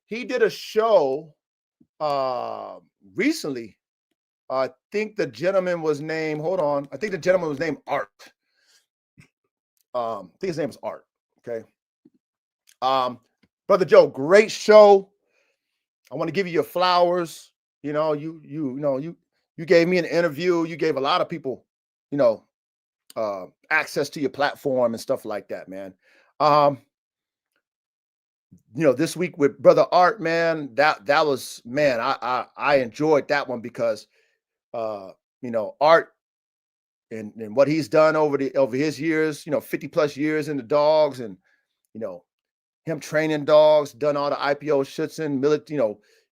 He did a show recently. I think the gentleman was named, hold on. I think the gentleman was named Art. I think his name is Art. Okay. Brother Joe, great show. I want to give you your flowers. You know, you gave me an interview. You gave a lot of people, you know, access to your platform and stuff like that, man. You know, this week with Brother Art, man, that was, man, I enjoyed that one because you know, Art and what he's done over his years, you know, 50 plus years in the dogs, and you know, him training dogs, done all the IPO Schutzen, military,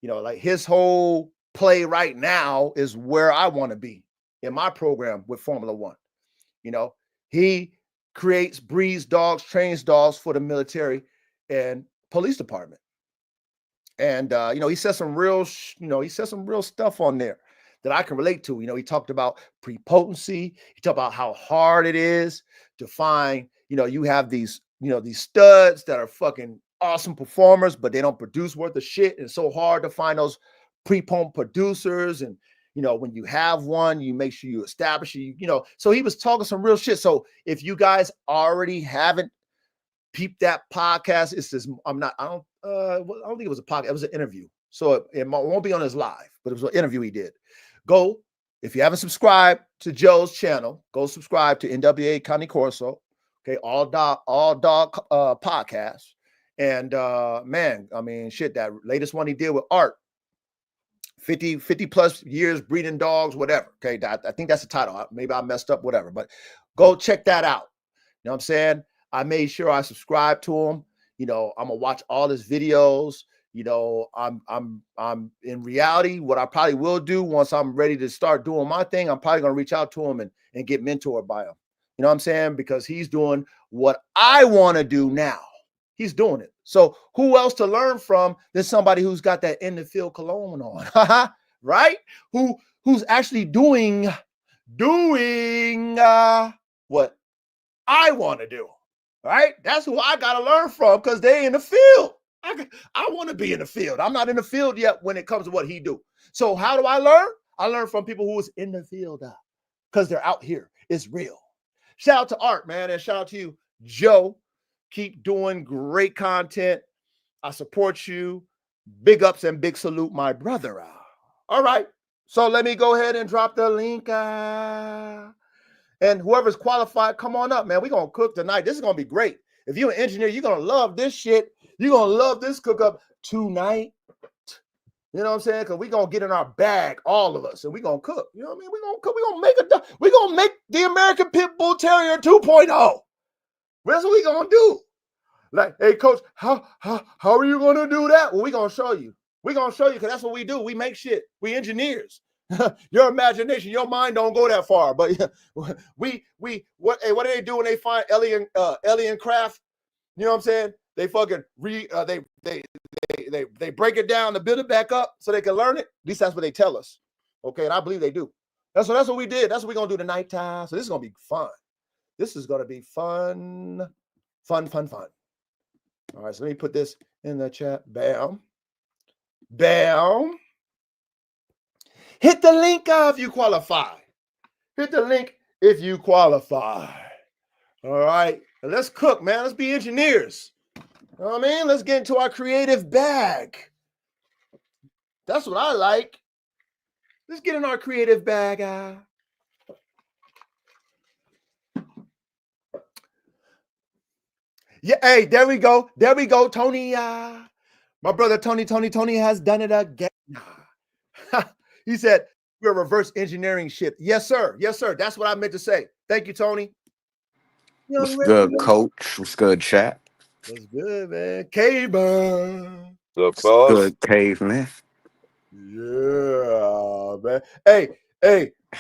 you know, like his whole play right now is where I want to be in my program with Formula One. You know, he creates, breeds dogs, trains dogs for the military and police department. And, you know, he said some real stuff on there that I can relate to. You know, he talked about prepotency. He talked about how hard it is to find, you know, you have these, you know, these studs that are fucking awesome performers, but they don't produce worth of shit. And it's so hard to find those pre-pump producers. And, you know, when you have one, you make sure you establish it, you know. So he was talking some real shit. So if you guys already haven't peeped that podcast, it's this, I don't think it was a podcast. It was an interview. So it won't be on his live, but it was an interview he did. Go, if you haven't subscribed to Joe's channel, go subscribe to NWA County Corso. Okay, all dog podcast. And man, I mean, shit, that latest one he did with Art, 50 plus years breeding dogs, whatever. Okay, I think that's the title. Maybe I messed up, whatever. But go check that out. You know what I'm saying? I made sure I subscribed to him. You know, I'm gonna watch all his videos. You know, I'm in reality, what I probably will do once I'm ready to start doing my thing, I'm probably gonna reach out to him and get mentored by him. You know what I'm saying? Because he's doing what I want to do now. He's doing it. So who else to learn from than somebody who's got that in the field cologne on, right? Who's actually doing what I want to do. right? That's who I got to learn from because they in the field. I want to be in the field. I'm not in the field yet when it comes to what he do. So how do I learn? I learn from people who is in the field because they're out here. It's real. Shout out to Art, man, and shout out to you, Joe. Keep doing great content. I support you. Big ups and big salute, my brother. All right. So let me go ahead and drop the link. And whoever's qualified, come on up, man. We're going to cook tonight. This is going to be great. If you're an engineer, you're going to love this shit. You're going to love this cook up tonight. You know what I'm saying? Because we're going to get in our bag, all of us, and we're going to cook. You know what I mean? We're going to cook. We're going to make the American Pit Bull Terrier 2.0. That's what we're going to do. Like, hey, coach, how are you going to do that? Well, we're going to show you. We're going to show you because that's what we do. We make shit. We engineers. Your imagination, your mind don't go that far. But what do they do when they find alien craft? You know what I'm saying? They fucking they break it down to build it back up so they can learn it. At least that's what they tell us. Okay, and I believe they do. That's what we did. That's what we're gonna do tonight, time. So this is gonna be fun. This is gonna be fun. All right, so let me put this in the chat. Bam. Hit the link if you qualify. Hit the link if you qualify. All right, let's cook, man. Let's be engineers. You know what I mean? Let's get into our creative bag. That's what I like. Let's get in our creative bag. Yeah, hey, there we go. Tony. My brother Tony has done it again. He said, we're reverse engineering shit. Yes, sir. That's what I meant to say. Thank you, Tony. What's good, coach? What's good, chat? What's good, man? Caveman. What's good, caveman? Yeah, man. Hey,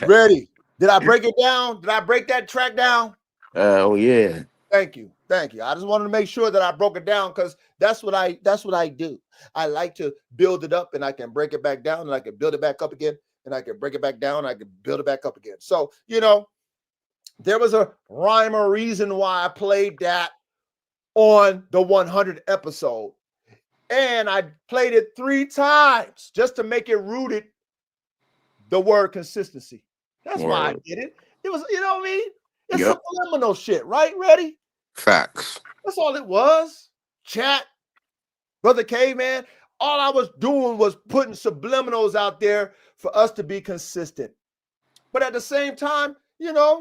ready? Did I break it down? Did I break that track down? Oh yeah. Thank you. I just wanted to make sure that I broke it down because that's what I do. I like to build it up and I can break it back down and I can build it back up again and I can break it back down and I can build it back up again. So, there was a rhyme or reason why I played that on the 100 episode. And I played it 3 times just to make it rooted the word consistency. That's why I did it. It was, you know what I mean? It's subliminal shit, right? Ready? Facts. That's all it was. Chat, Brother Caveman. All I was doing was putting subliminals out there for us to be consistent. But at the same time,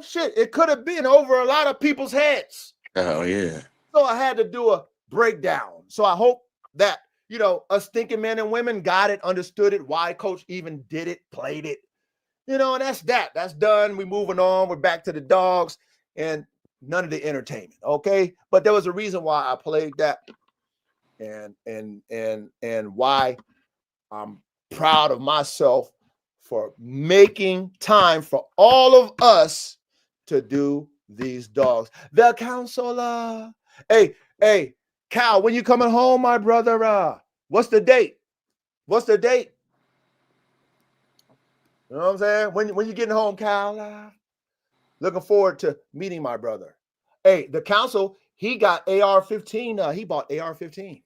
shit, it could have been over a lot of people's heads. Oh, yeah. So I had to do a breakdown. So I hope that, us thinking men and women got it, understood it, why Coach even did it, played it. And that's that. That's done. We're moving on. We're back to the dogs and none of the entertainment. Okay. But there was a reason why I played that and why I'm proud of myself for making time for all of us to do these dogs. The counselor. Hey, Cal, when you coming home, my brother? What's the date? You know what I'm saying? When you getting home, Cal? Looking forward to meeting my brother. Hey, the council, he got AR-15. He bought AR-15.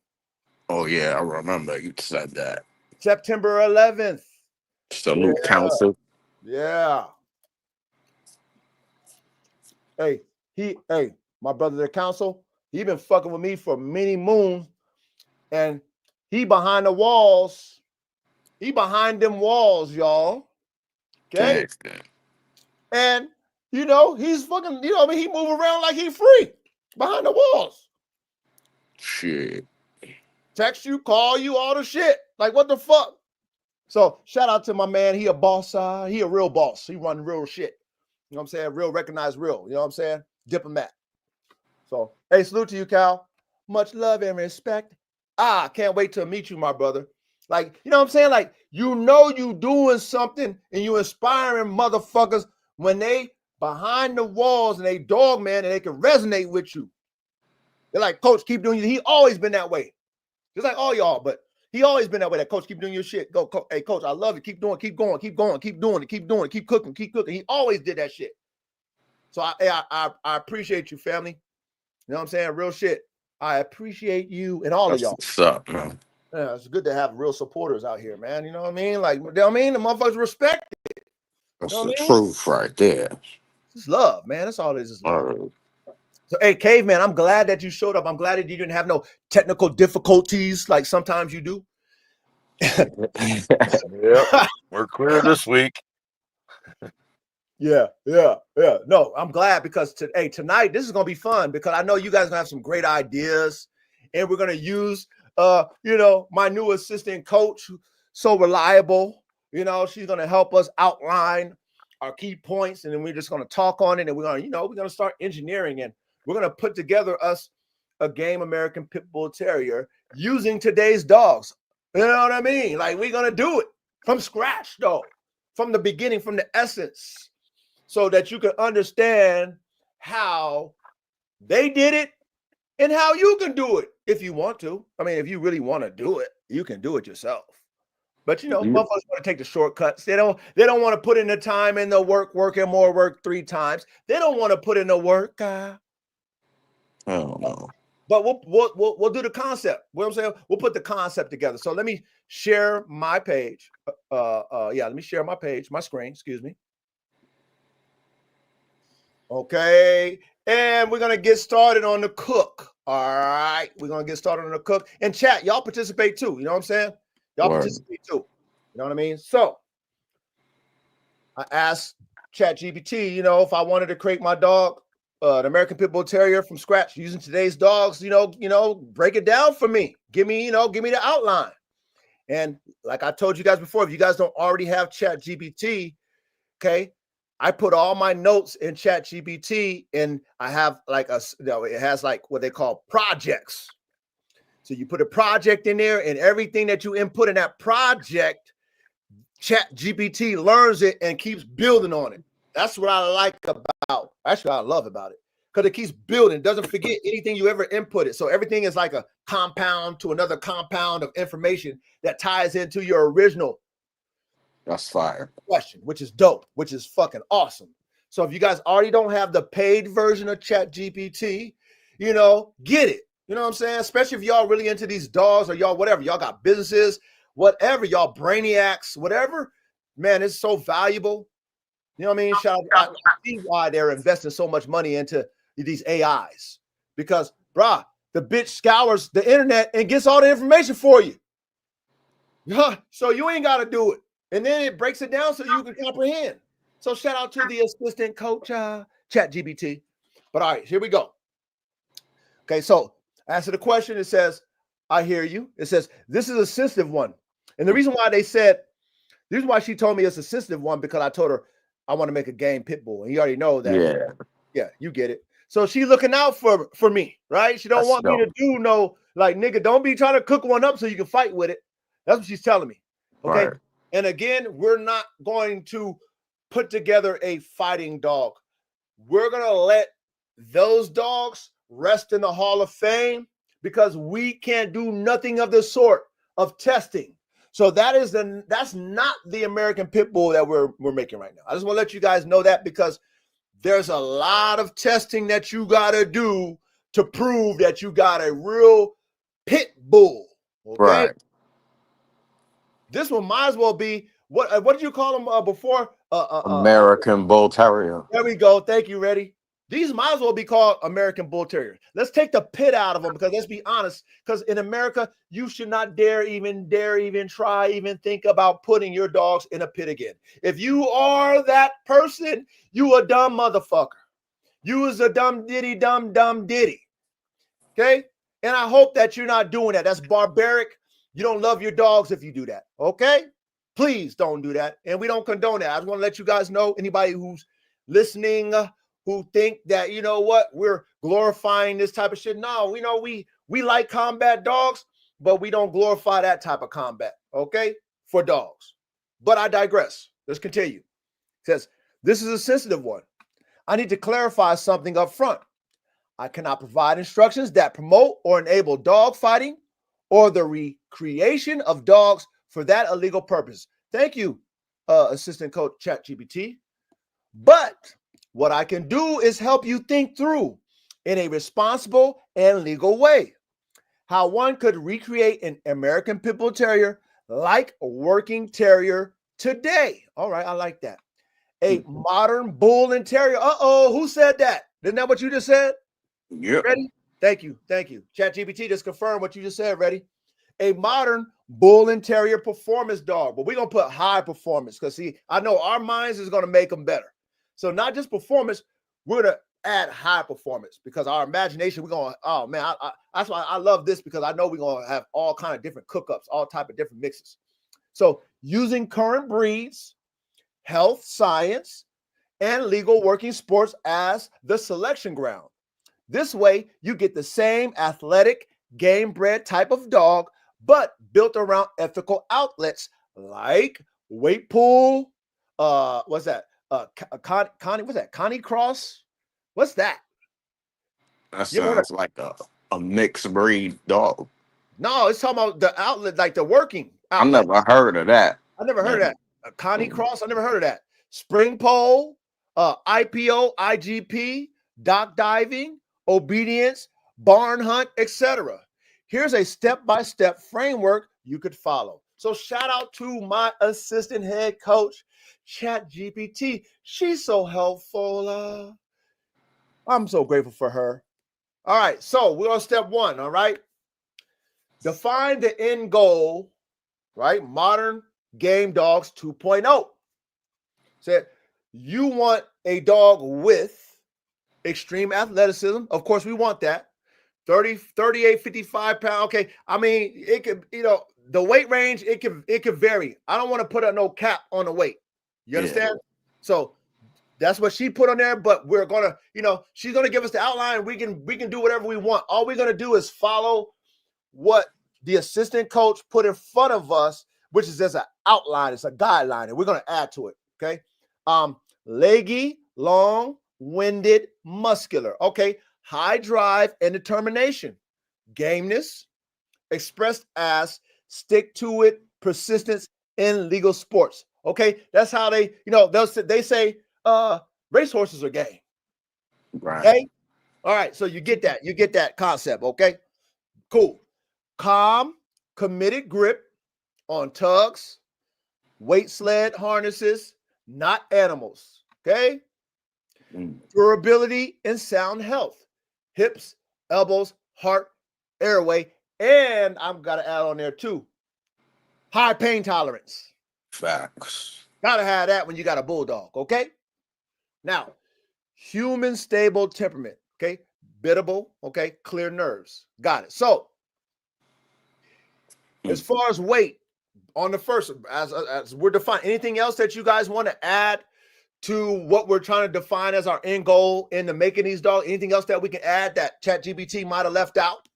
Oh, yeah, I remember you said that. September 11th. Salute, council. Yeah. Hey, my brother, the council, he been fucking with me for many moons, and he behind the walls. He behind them walls, y'all. Okay. And he's fucking, he move around like he free behind the walls. Shit. Text you, call you, all the shit. Like, what the fuck? So shout out to my man. He a boss. He a real boss. He run real shit. You know what I'm saying? Real, recognized real. You know what I'm saying? Diplomat. So, hey, salute to you, Cal. Much love and respect. Can't wait to meet you, my brother. Like, you know what I'm saying? Like, you doing something and you inspiring motherfuckers when they behind the walls and they Dogman and they can resonate with you. They're like, Coach, keep doing it. He always been that way. Just like all y'all, but he always been that way. That Coach, keep doing your shit. Go, hey, Coach, I love it. Keep doing, keep going, keep doing it, keep cooking. He always did that shit. So I appreciate you, family. You know what I'm saying? Real shit. I appreciate you and all of y'all. What's up, man? Yeah, it's good to have real supporters out here, man. You know what I mean? Like, you know what I mean? The motherfuckers respect it. That's You know the what I mean? truth right there. It's love, man. That's all it is love. Word. So, hey, Caveman, I'm glad that you showed up. I'm glad that you didn't have no technical difficulties like sometimes you do. Yep, we're clear this week. Yeah. No, I'm glad because tonight this is gonna be fun because I know you guys are gonna have some great ideas, and we're gonna use my new assistant coach, so reliable. You know, she's gonna help us outline our key points, and then we're just gonna talk on it, and we're gonna start engineering, and we're gonna put together us a game American Pit Bull Terrier using today's dogs. You know what I mean? Like, we're gonna do it from scratch, though, from the beginning, from the essence, so that you can understand how they did it and how you can do it if you want to. I mean, if you really want to do it, you can do it yourself. But motherfuckers want to take the shortcuts. They don't want to put in the time and the work and more work 3 times. They don't want to put in the work. I don't know. But we'll do the concept. What I'm saying, we'll put the concept together. So let me share my page. Let me share my page, my screen. Excuse me. Okay, and we're gonna get started on the cook. All right, we're gonna get started on the cook. And chat, y'all participate too. You know what I'm saying? Y'all participate too. You know what I mean? So I asked ChatGPT, if I wanted to create my dog, the American Pit Bull Terrier from scratch using today's dogs, break it down for me. Give me the outline. And like I told you guys before, if you guys don't already have ChatGPT, okay, I put all my notes in ChatGPT, and I have it has like what they call projects. So you put a project in there, and everything that you input in that project, ChatGPT learns it and keeps building on it. That's what I like about, actually, I love about it, because it keeps building. It doesn't forget anything you ever input it. So everything is like a compound to another compound of information that ties into your original. That's fire. Question, which is dope, which is fucking awesome. So if you guys already don't have the paid version of ChatGPT, get it. You know what I'm saying? Especially if y'all really into these dogs, or y'all whatever, y'all got businesses, whatever, y'all brainiacs, whatever. Man, it's so valuable. You know what I mean? I see why they're investing so much money into these AIs, because the bitch scours the internet and gets all the information for you. So you ain't got to do it. And then it breaks it down so you can comprehend. So shout out to the assistant coach, ChatGPT. But all right, here we go. Okay, so answer the question. It says, I hear you. It says, this is a sensitive one. And the reason why she told me it's a sensitive one, because I told her I want to make a game pit bull. And you already know that. Yeah, you get it. So she looking out for me, right? She don't want me to do no, like, nigga, don't be trying to cook one up so you can fight with it. That's what she's telling me. Okay. Right. And again, we're not going to put together a fighting dog. We're going to let those dogs rest in the Hall of Fame, because we can't do nothing of the sort of testing. So that's not the American Pit Bull that we're making right now. I just want to let you guys know that, because there's a lot of testing that you got to do to prove that you got a real pit bull. Okay. Right. This one might as well be, what did you call them before? American Bull Terrier. There we go. Thank you. Ready? These might as well be called American Bull Terrier. Let's take the pit out of them, because let's be honest, because in America, you should not dare even think about putting your dogs in a pit again. If you are that person, you a dumb motherfucker. You is a dumb diddy. Okay? And I hope that you're not doing that. That's barbaric. You don't love your dogs if you do that. Okay? Please don't do that. And we don't condone that. I just want to let you guys know, anybody who's listening, who think that, we're glorifying this type of shit. No, we like combat dogs, but we don't glorify that type of combat, okay, for dogs. But I digress. Let's continue. It says, this is a sensitive one. I need to clarify something up front. I cannot provide instructions that promote or enable dog fighting or the recreation of dogs for that illegal purpose. Thank you, assistant coach ChatGPT. But what I can do is help you think through in a responsible and legal way. How one could recreate an American Pit Bull Terrier like a working terrier today. All right, I like that. A modern bull and terrier. Uh-oh, who said that? Isn't that what you just said? Yep. Ready? Thank you. ChatGPT just confirmed what you just said. Ready? A modern bull and terrier performance dog. But we're going to put high performance because, see, I know our minds is going to make them better. So not just performance, we're going to add high performance because our imagination, we're going to, oh, man, that's why I love this because I know we're going to have all kind of different cookups, all type of different mixes. So using current breeds, health, science, and legal working sports as the selection ground. This way, you get the same athletic, game-bred type of dog, but built around ethical outlets like weight pool. What's that? Connie, what's that? Connie Cross? What's that? That sounds like a mixed breed dog. No, it's talking about the outlet, like the working outlet. I never heard of that. I never heard of that. Connie Cross, I never heard of that. Spring pole, IPO, IGP, dock diving, obedience, barn hunt, etc. Here's a step-by-step framework you could follow. So shout out to my assistant head coach, ChatGPT. She's so helpful. I'm so grateful for her. All right, so we're on step one, all right? Define the end goal, right? Modern game dogs 2.0. Said you want a dog with extreme athleticism. Of course, we want that. 38, 55 pounds. Okay. I mean, it could, the weight range, it could vary. I don't want to put no cap on the weight. You understand? Yeah. So that's what she put on there, but we're gonna, she's gonna give us the outline. We can do whatever we want. All we're gonna do is follow what the assistant coach put in front of us, which is just an outline, it's a guideline, and we're gonna add to it. Okay. Leggy, long-winded, muscular. Okay. High drive and determination. Gameness, expressed as stick to it, persistence in legal sports. Okay. That's how they, they say racehorses are game. Right. Okay. All right. So you get that. You get that concept. Okay. Cool. Calm, committed grip on tugs, weight sled harnesses, not animals. Okay. Durability and sound health. Hips, elbows, heart, airway, and I've got to add on there too. High pain tolerance. Facts. Gotta have that when you got a bulldog. Okay. Now, human stable temperament. Okay. Biddable. Okay. Clear nerves. Got it. So, as far as weight on the first, as we're defining, anything else that you guys want to add to what we're trying to define as our end goal in the making these dogs? Anything else that we can add that ChatGPT might have left out?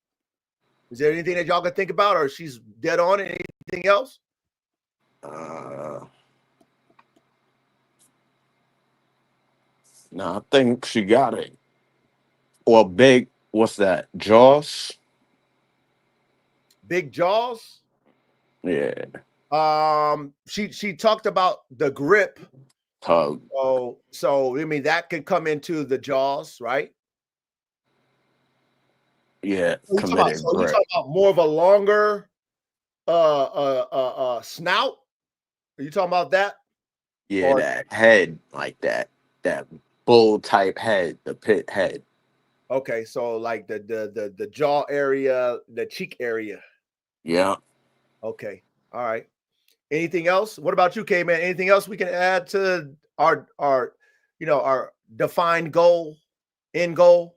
Is there anything that y'all can think about, or she's dead on? Anything else? No, I think she got it. Or big, what's that? Jaws? Big jaws? Yeah. She talked about the grip. Tug. So I mean that can come into the jaws, right? Yeah. You're talking about more of a longer snout? Are you talking about that? Yeah, that head, like that bull type head, the pit head. Okay, so like the jaw area, the cheek area. Yeah. Okay. All right. Anything else? What about you, K-Man? Anything else we can add to our our defined goal, end goal?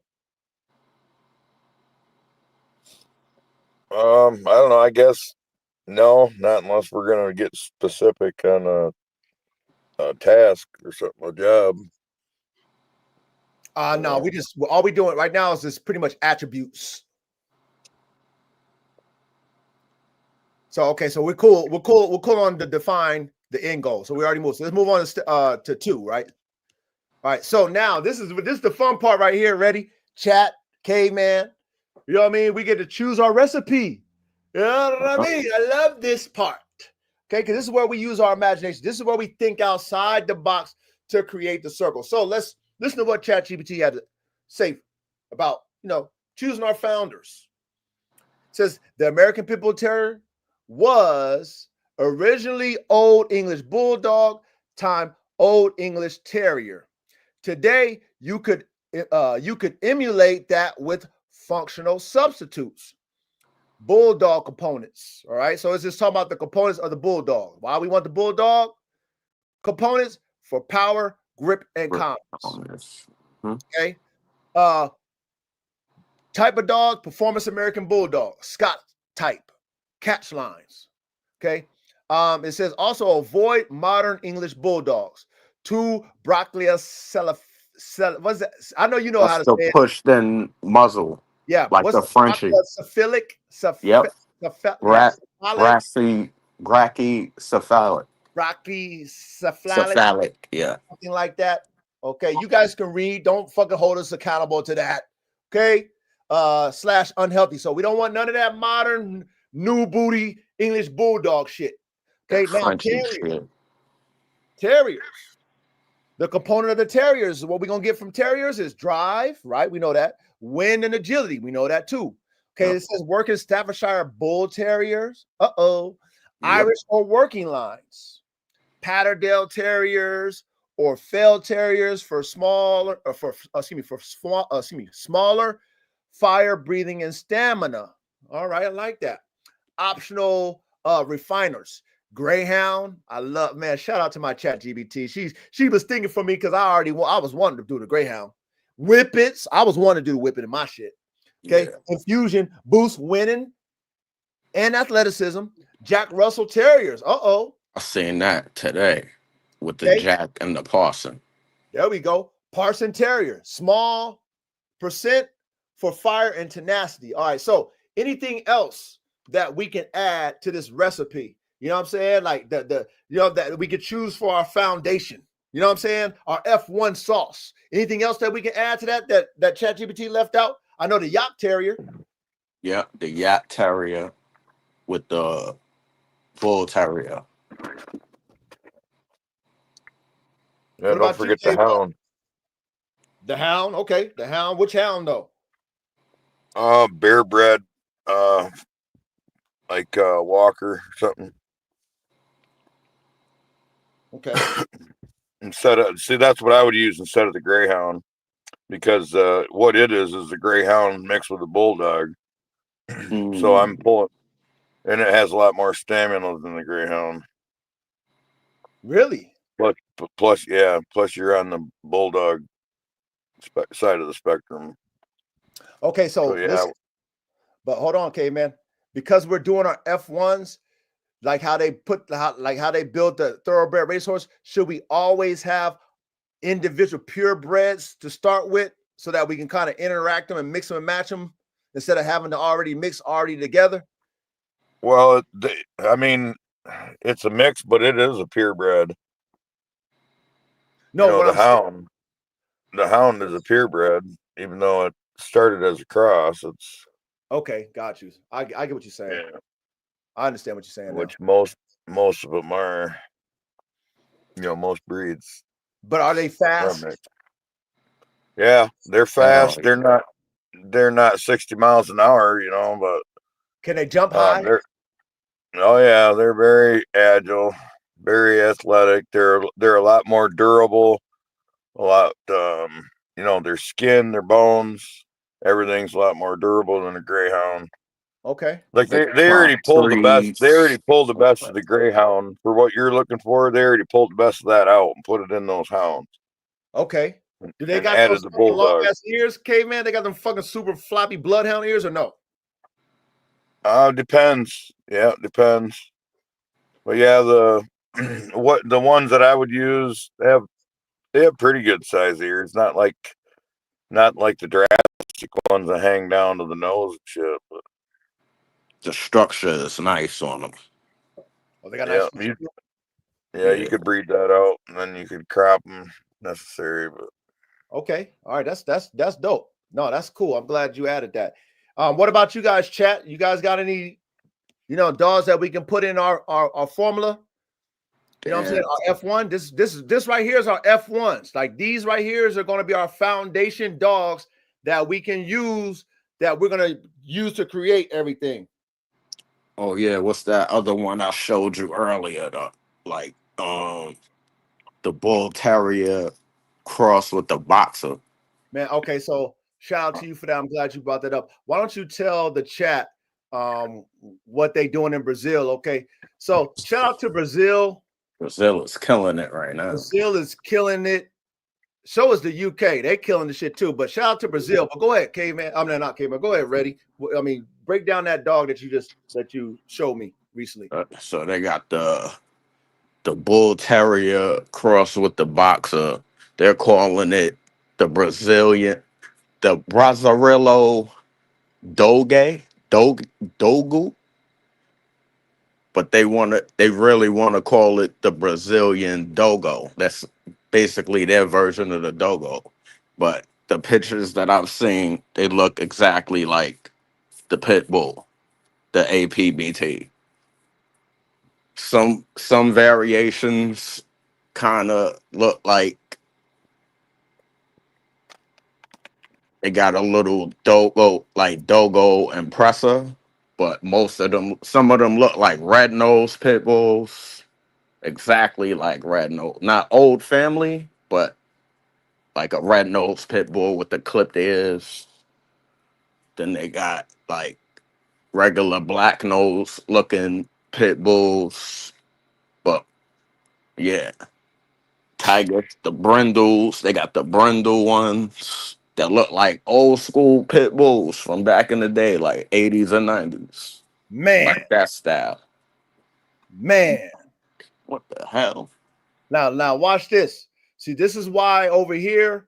I don't know. I guess no, not unless we're gonna get specific on a task or something, a job. No, all we doing right now is just pretty much attributes. So okay, so we're cool. We're cool on to define the end goal. So we already moved. So let's move on to 2, right? All right. So now this is the fun part right here. Ready? Chat, Caveman. You know what I mean? We get to choose our recipe. You know what I mean? I love this part. Okay, because this is where we use our imagination. This is where we think outside the box to create the circle. So let's listen to what ChatGPT had to say about choosing our founders. It says the American Pit Bull Terrier was originally Old English Bulldog time Old English Terrier. Today, you could emulate that with functional substitutes. Bulldog components. All right. So it's just talking about the components of the Bulldog. Why we want the Bulldog components? For power, grip, and confidence. Okay. Type of dog, Performance American Bulldog, Scott type, catch lines. Okay. It says also avoid modern English Bulldogs. 2 Broclia what's that? I know you know how to the say it. Push then muzzle. Yeah, like the Frenchie. Cephalic. Yep. Brachycephalic. Cephalic. Yeah. Something like that. Okay, you guys can read. Don't fucking hold us accountable to that. Okay. / unhealthy. So we don't want none of that modern new booty English Bulldog shit. Okay, now terriers. The component of the terriers, what we're gonna get from terriers is drive, right? We know that. Wind and agility, we know that too. Okay, It says working Staffordshire Bull Terriers. Irish or working lines, Patterdale Terriers or Fell Terriers for smaller, smaller fire breathing and stamina. All right, I like that. Optional refiners. Greyhound, I love, man. Shout out to my chat GBT. She was thinking for me because I was wanting to do the Greyhound. Whippets, I was wanting to do the whippet in my shit. Okay, Infusion, boost winning and athleticism. Jack Russell Terriers. I seen that today with the Jack and the Parson. There we go. Parson Terrier, small percent for fire and tenacity. All right, so anything else that we can add to this recipe? You know what I'm saying? Like that we could choose for our foundation. You know what I'm saying? Our F1 sauce. Anything else that we can add to that ChatGPT left out? I know the Yacht Terrier. Yeah, the Yacht Terrier with the Bull Terrier. Yeah, don't forget the Hound. The Hound, okay. The Hound. Which Hound though? Bear bred, like Walker or something. Okay. That's what I would use instead of the Greyhound, because what it is a Greyhound mixed with a Bulldog. So I'm pulling, and it has a lot more stamina than the Greyhound. Really? Plus you're on the Bulldog side of the spectrum. Okay, so but hold on, Caveman, because we're doing our F1s. Like how they built the thoroughbred racehorse, should we always have individual purebreds to start with so that we can kind of interact them and mix them and match them instead of having to already mix together? Well, I mean, it's a mix, but it is a purebred. No, the Hound is a purebred, even though it started as a cross. It's okay. Got you. I get what you're saying. Yeah. I understand what you're saying. Which most of them are, most breeds. But are they fast? Yeah, they're fast. They're not 60 miles an hour, but can they jump high? They're very agile, very athletic. They're a lot more durable. A lot, their skin, their bones, everything's a lot more durable than a Greyhound. Okay. Like they already pulled the best. They already pulled the best of the Greyhound for what you're looking for. They already pulled the best of that out and put it in those hounds. Okay. Do they got added those long ass ears, Caveman? They got them fucking super floppy bloodhound ears or no? Depends. Yeah, it depends. But yeah, the ones that I would use, they have pretty good size ears. Not like the drastic ones that hang down to the nose and shit, but the structure is nice on them. Oh, they got nice. You could breed that out, and then you could crop them necessary. But okay, all right, that's dope. No, that's cool. I'm glad you added that. What about you guys, chat? You guys got any, dogs that we can put in our formula? You know what I'm saying? Our F1. This right here is our F1s. Like these right here are going to be our foundation dogs that we can use that we're gonna use to create everything? Oh yeah, what's that other one I showed you earlier? Like the bull terrier cross with the boxer. Man, okay, so shout out to you for that. I'm glad you brought that up. Why don't you tell the chat what they doing in Brazil? Okay, so shout out to Brazil. Brazil is killing it right now. Brazil is killing it. So is the UK. They're killing the shit too. But shout out to Brazil. But go ahead, caveman. I mean, not caveman. Go ahead, Reddy. I mean, break down that dog that you showed me recently. So they got the bull terrier cross with the boxer. They're calling it the Brasileiro Dogu, but they really want to call it the Brazilian Dogo. That's basically their version of the Dogo. But the pictures that I've seen, they look exactly like the pit bull, the Apbt. Some variations kind of look like they got a little Dogo impressor, but some of them look like red nose pit bulls, exactly like red nose, not old family, but like a red nose pit bull with the clipped ears. Then they got like regular black nose looking pit bulls, but yeah, tigers, the brindles, they got the brindle ones that look like old school pit bulls from back in the day, like 80s and 90s. Man, Like that style. man. What the hell? Now watch this. See, this is why over here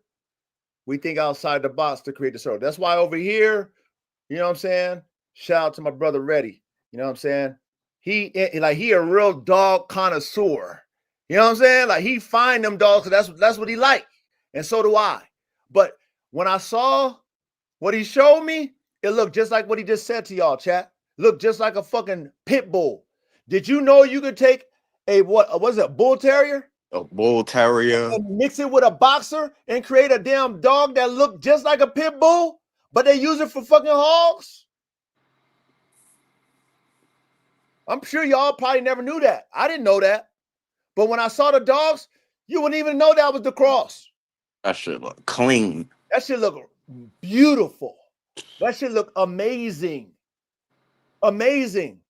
we think outside the box to create the story. That's why over here, you know what I'm saying? Shout out to my brother Reddy. You know what I'm saying? He a real dog connoisseur. You know what I'm saying? Like he find them dogs, so that's what he like. And so do I. But when I saw what he showed me, it looked just like what he just said to y'all, chat. Looked just like a fucking pit bull. Did you know you could take a bull terrier? A bull terrier. And mix it with a boxer and create a damn dog that looked just like a pit bull, but they use it for fucking hogs? I'm sure y'all probably never knew that. I didn't know that. But when I saw the dogs, you wouldn't even know that was the cross. That shit look clean. That shit look beautiful. That shit look amazing. Amazing.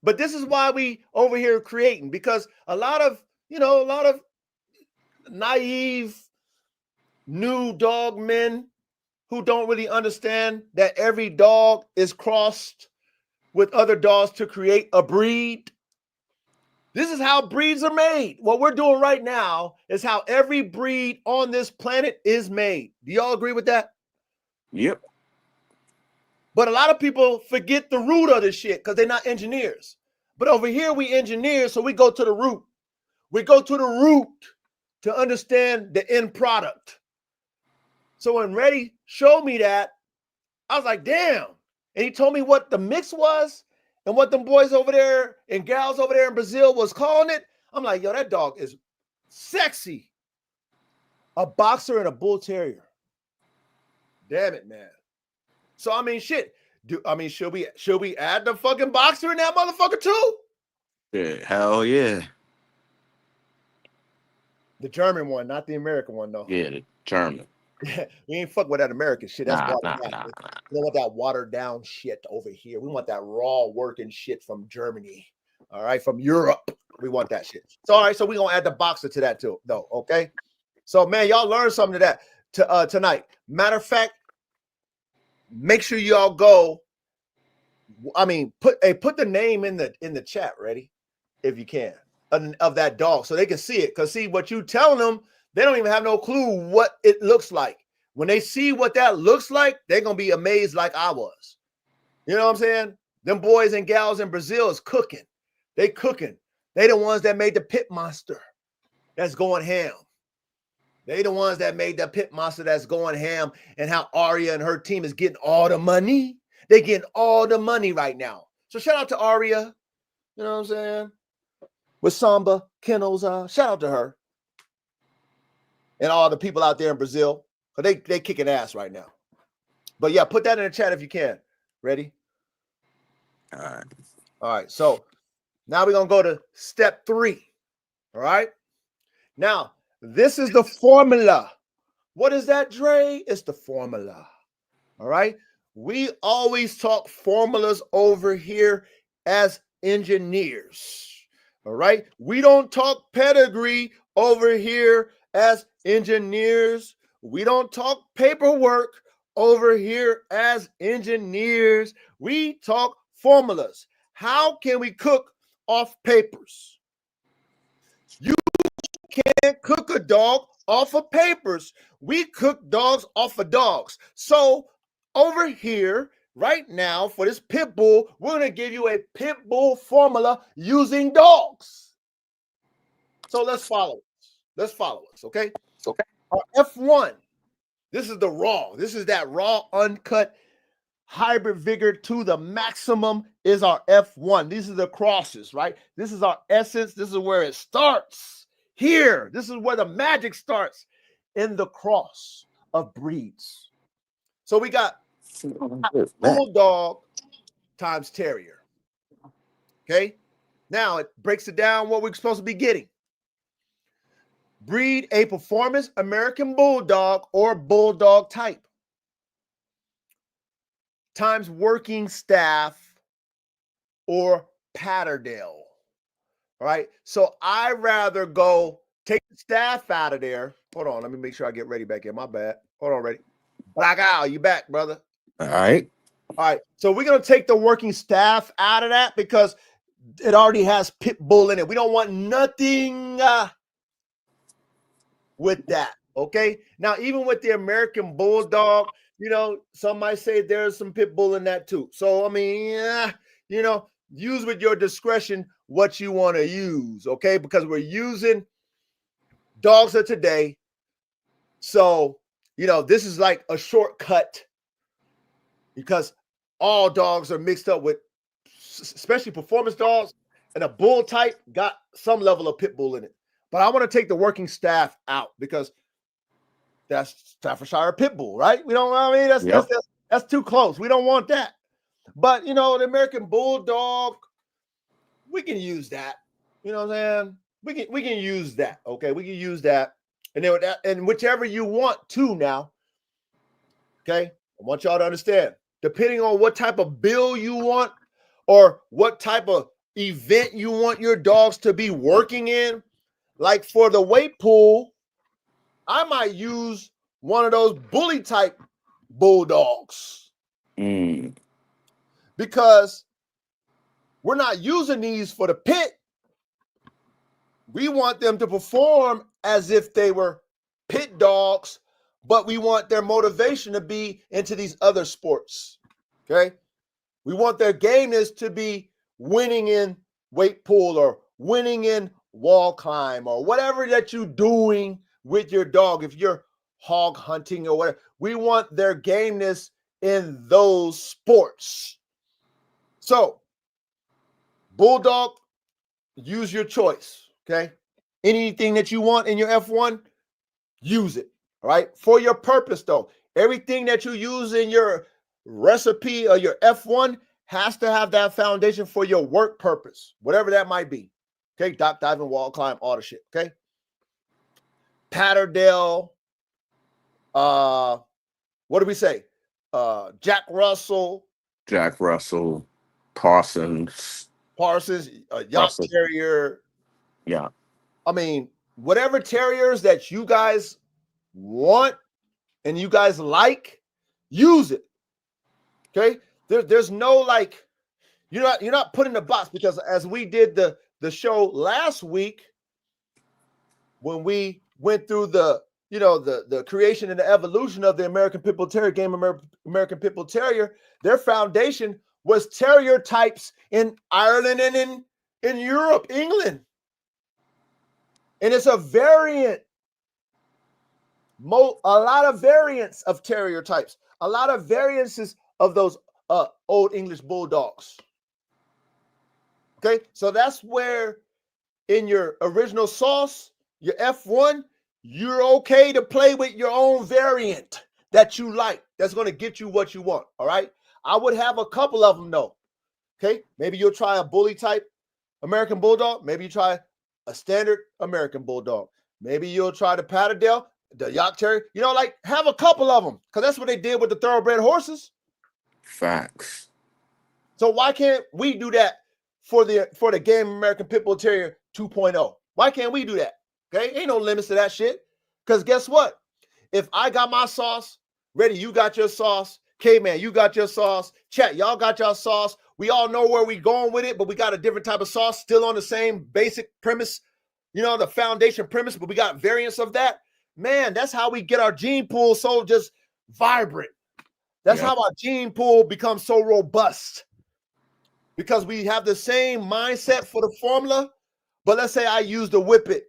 But this is why we over here creating, because a lot of naive new dog men who don't really understand that every dog is crossed with other dogs to create a breed. This is how breeds are made. What we're doing right now is how every breed on this planet is made. Do y'all agree with that? Yep. But a lot of people forget the root of this shit because they're not engineers. But over here, we engineers, so we go to the root. We go to the root to understand the end product. So when Reddy showed me that, I was like, damn. And he told me what the mix was and what them boys over there and gals over there in Brazil was calling it. I'm like, yo, that dog is sexy. A boxer and a bull terrier. Damn it, man. So I mean, shit. Should we add the fucking boxer in that motherfucker too? Yeah, hell yeah. The German one, not the American one, though. Yeah, the German. We ain't fuck with that American shit. That's Nah. We don't want that watered down shit over here. We want that raw working shit from Germany. All right, from Europe. We want that shit. So all right, so we're gonna add the boxer to that too, though. Okay. So man, y'all learned something to that tonight. Matter of fact, make sure y'all go. I mean, put the name in the chat, ready, if you can, of that dog, so they can see it. Because see what you telling them, they don't even have no clue what it looks like. When they see what that looks like, they're gonna be amazed like I was. You know what I'm saying? Them boys and gals in Brazil is cooking. They cooking. They the ones that made the pit monster that's going ham. They the ones that made the pit monster that's going ham, and how Aria and her team is getting all the money. They getting all the money right now. So shout out to Aria. You know what I'm saying? With Samba, Kennels, shout out to her. And all the people out there in Brazil. Because they kicking ass right now. But yeah, put that in the chat if you can. Ready? All right. All right. So now we're going to go to step 3. All right. Now, this is the formula. What is that, Dre? It's the formula. All right. We always talk formulas over here as engineers. All right. We don't talk pedigree over here as engineers. We don't talk paperwork over here as engineers. We talk formulas. How can we cook off papers? You can't cook a dog off of papers. We cook dogs off of dogs. So over here, right now, for this pit bull, we're going to give you a pit bull formula using dogs. So let's follow us. Let's follow us, okay? Okay. Our F1, this is the raw. This is that raw, uncut, hybrid vigor to the maximum is our F1. These are the crosses, right? This is our essence. This is where it starts. Here, this is where the magic starts in the cross of breeds. So we got bulldog times terrier. Okay. Now it breaks it down what we're supposed to be getting. Breed a performance American bulldog or bulldog type times working staff or Patterdale. All right. So I rather go take the staff out of there. Hold on. Let me make sure I get ready back here. My bad. Hold on, ready. Black out. You back, brother. All right. All right. So we're going to take the working staff out of that because it already has pit bull in it. We don't want nothing with that. Okay. Now, even with the American bulldog, you know, some might say there's some pit bull in that too. So, I mean, you know, use with your discretion what you want to use, okay? Because we're using dogs of today. So, you know, this is like a shortcut because all dogs are mixed up with, especially performance dogs, and a bull type got some level of pit bull in it. But I want to take the working staff out because that's Staffordshire pit bull, right? We don't, I mean, that's too close. We don't want that. But, you know, the American bulldog, we can use that. You know what I'm saying? We can use that. Okay, we can use that. And then with that, and whichever you want to now. Okay, I want y'all to understand. Depending on what type of bill you want or what type of event you want your dogs to be working in, like for the weight pool, I might use one of those bully type bulldogs. Because we're not using these for the pit. We want them to perform as if they were pit dogs, but we want their motivation to be into these other sports. Okay. We want their gameness to be winning in weight pool or winning in wall climb or whatever that you're doing with your dog. If you're hog hunting or whatever, we want their gameness in those sports. So, bulldog, use your choice, okay? Anything that you want in your F1, use it, all right? For your purpose, though. Everything that you use in your recipe or your F1 has to have that foundation for your work purpose, whatever that might be, okay? Dock, diving, wall climb, all the shit, okay? Patterdale, what do we say? Jack Russell, Parsons, Yacht Terrier. Yeah. I mean, whatever terriers that you guys want and you guys like, use it. Okay? There's no like, you're not put in the box because as we did the show last week, when we went through the creation and the evolution of the American Pit Bull Terrier game, American Pit Bull Terrier, their foundation was terrier types in Ireland and in Europe, England. And it's a variant, a lot of variants of terrier types, a lot of variances of those old English bulldogs. Okay, so that's where in your original sauce, your F1, you're okay to play with your own variant. that you like that's going to get you what you want. All right. I would have a couple of them though. Okay. Maybe you'll try a bully type American Bulldog. Maybe you try a standard American Bulldog. Maybe you'll try the Patterdale, the York Terrier. You know, like have a couple of them because that's what they did with the thoroughbred horses. Facts. So why can't we do that for the Game American Pit Bull Terrier 2.0? Why can't we do that? Okay, ain't no limits to that shit. Because guess what? If I got my sauce, Ready, you got your sauce. K-Man, you got your sauce. Chat, y'all got your sauce. We all know where we going with it, but we got a different type of sauce still on the same basic premise, you know, the foundation premise, but we got variants of that. Man, that's how we get our gene pool so just vibrant. That's how our gene pool becomes so robust. Because we have the same mindset for the formula, but let's say I use the Whippet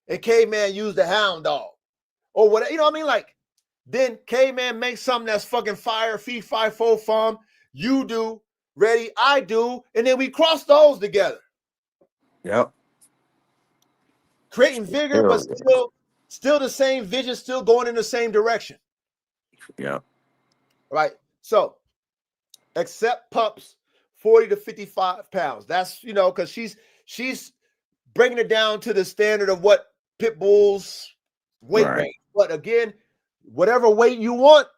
and K-Man used the Hound Dog or whatever, you know what I mean? Like, then K-Man makes something that's fucking fire, fee, fi, fo, fum. You do, Ready, I do, and then we cross those together. Yep. Creating vigor, but still the same vision, still going in the same direction. Yep. Right. So, accept pups 40 to 55 pounds. That's, you know, because she's bringing it down to the standard of what pit bulls weight range. But again, whatever weight you want,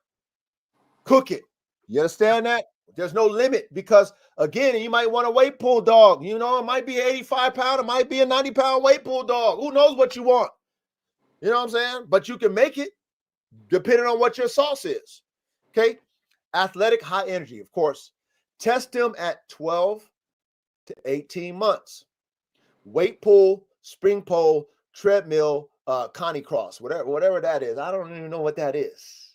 cook it. You understand that? There's no limit because, again, you might want a weight pull dog. You know, it might be 85 pound. It might be a 90-pound weight pull dog. Who knows what you want? You know what I'm saying? But you can make it depending on what your sauce is. Okay? Athletic, high energy, of course. Test them at 12 to 18 months. Weight pull, spring pole, treadmill, Connie cross, whatever that is. I don't even know what that is.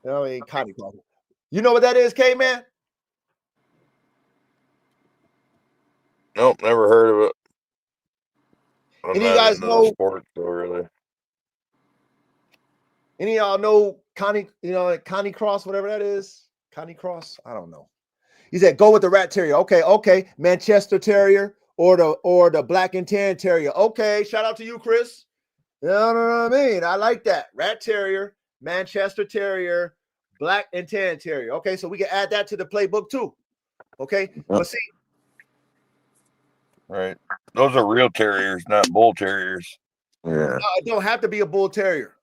You know what I mean? Connie cross. You know what that is, K-Man? Nope, never heard of it. I'm Any of you not guys into know the sport, so really. Any of y'all know Connie, you know, Connie cross, whatever that is? Connie cross? I don't know. He said, go with the rat terrier. Okay. Manchester Terrier or the black and tan terrier. Okay, shout out to you, Chris. You know what I mean? I like that. Rat terrier, Manchester Terrier, black and tan terrier. Okay, so we can add that to the playbook too. Okay, but see, right, those are real terriers, not bull terriers. Yeah, it don't have to be a bull terrier.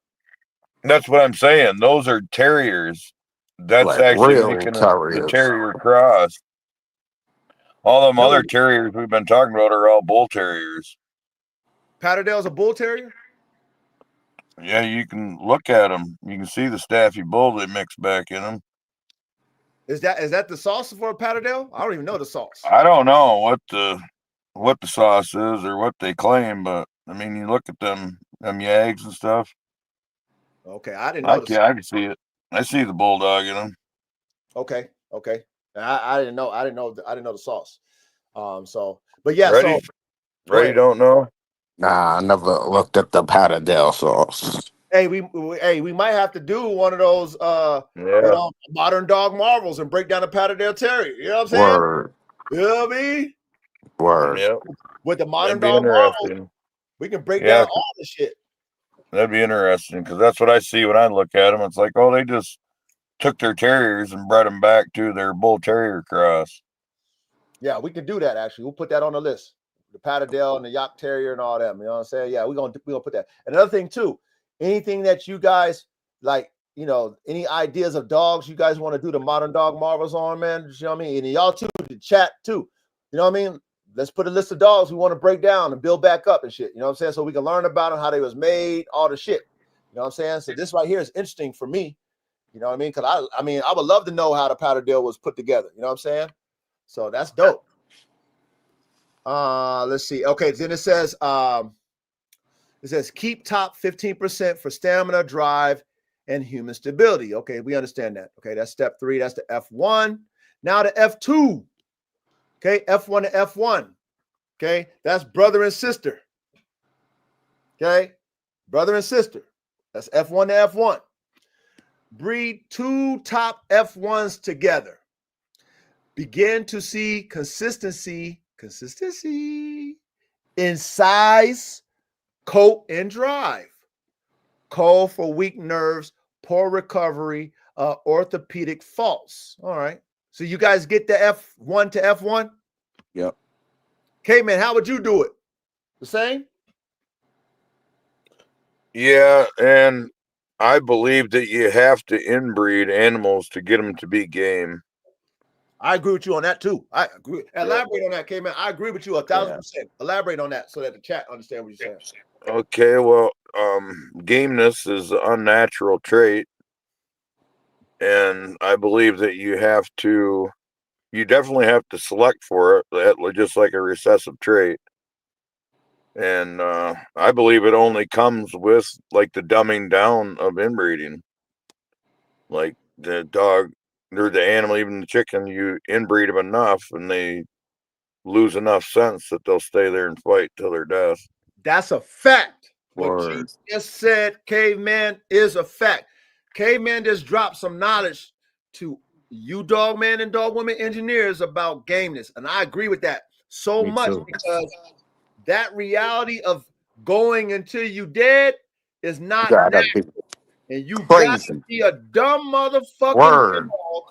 That's what I'm saying. Those are terriers. That's like actually real making the terriers. terrier cross. All them other terriers we've been talking about are all bull terriers. Patterdale's a bull terrier? Yeah, you can look at them. You can see the Staffy bull they mix back in them. Is that the sauce for a Patterdale? I don't even know the sauce. I don't know what the sauce is or what they claim, but I mean, you look at them yags and stuff. Okay, I didn't know. I can see it. I see the bulldog in them. Okay. I didn't know. I didn't know the sauce. So, but yeah. Ready? Don't know. Nah, I never looked at the Patterdale sauce. Hey, we might have to do one of those you know, modern dog marvels and break down the Patterdale Terrier. You know what I'm saying? Word. You know what I mean? Word. Yeah. With the modern dog marvels, we can break down all the shit. That'd be interesting because that's what I see when I look at them. It's like, oh, they just took their terriers and brought them back to their bull terrier cross. Yeah, we can do that actually. We'll put that on the list. The Patterdale and the York Terrier and all them. You know what I'm saying? Yeah, we're gonna put that. Another thing too, anything that you guys like, you know, any ideas of dogs you guys want to do the modern dog marvels on, man. You know what I mean? And y'all too, the chat too. You know what I mean? Let's put a list of dogs we want to break down and build back up and shit. You know what I'm saying? So we can learn about them, how they was made, all the shit. You know what I'm saying? So this right here is interesting for me. You know what I mean? Because I mean, I would love to know how the Patterdale was put together. You know what I'm saying? So that's dope. Let's see. Okay, then it says keep top 15% for stamina, drive, and human stability. Okay, we understand that. Okay, that's step 3. That's the F1. Now the F2. Okay, F1 to F1. Okay, that's brother and sister. Okay, brother and sister. That's F1 to F1. Breed 2 top F1s together. Begin to see consistency in size, coat, and drive. Call for weak nerves, poor recovery, orthopedic faults. All right. So you guys get the F1 to F1? Yep. Okay, man, how would you do it? The same? Yeah, and I believe that you have to inbreed animals to get them to be game. I agree with you on that too. I agree. Elaborate on that, K-Man. I agree with you 1,000%. Elaborate on that so that the chat understand what you're saying. Okay, well, gameness is an unnatural trait, and I believe that you definitely have to select for it, just like a recessive trait. And I believe it only comes with like the dumbing down of inbreeding. Like the dog or the animal, even the chicken, you inbreed them enough and they lose enough sense that they'll stay there and fight till their death. That's a fact. What you Word. just said, Caveman, is a fact. Caveman just dropped some knowledge to you Dogman and Dogwoman engineers about gameness. And I agree with that so Me much too. because that reality of going until you dead is not Gotta natural. be And you got to crazy. be a dumb motherfucking Word. dog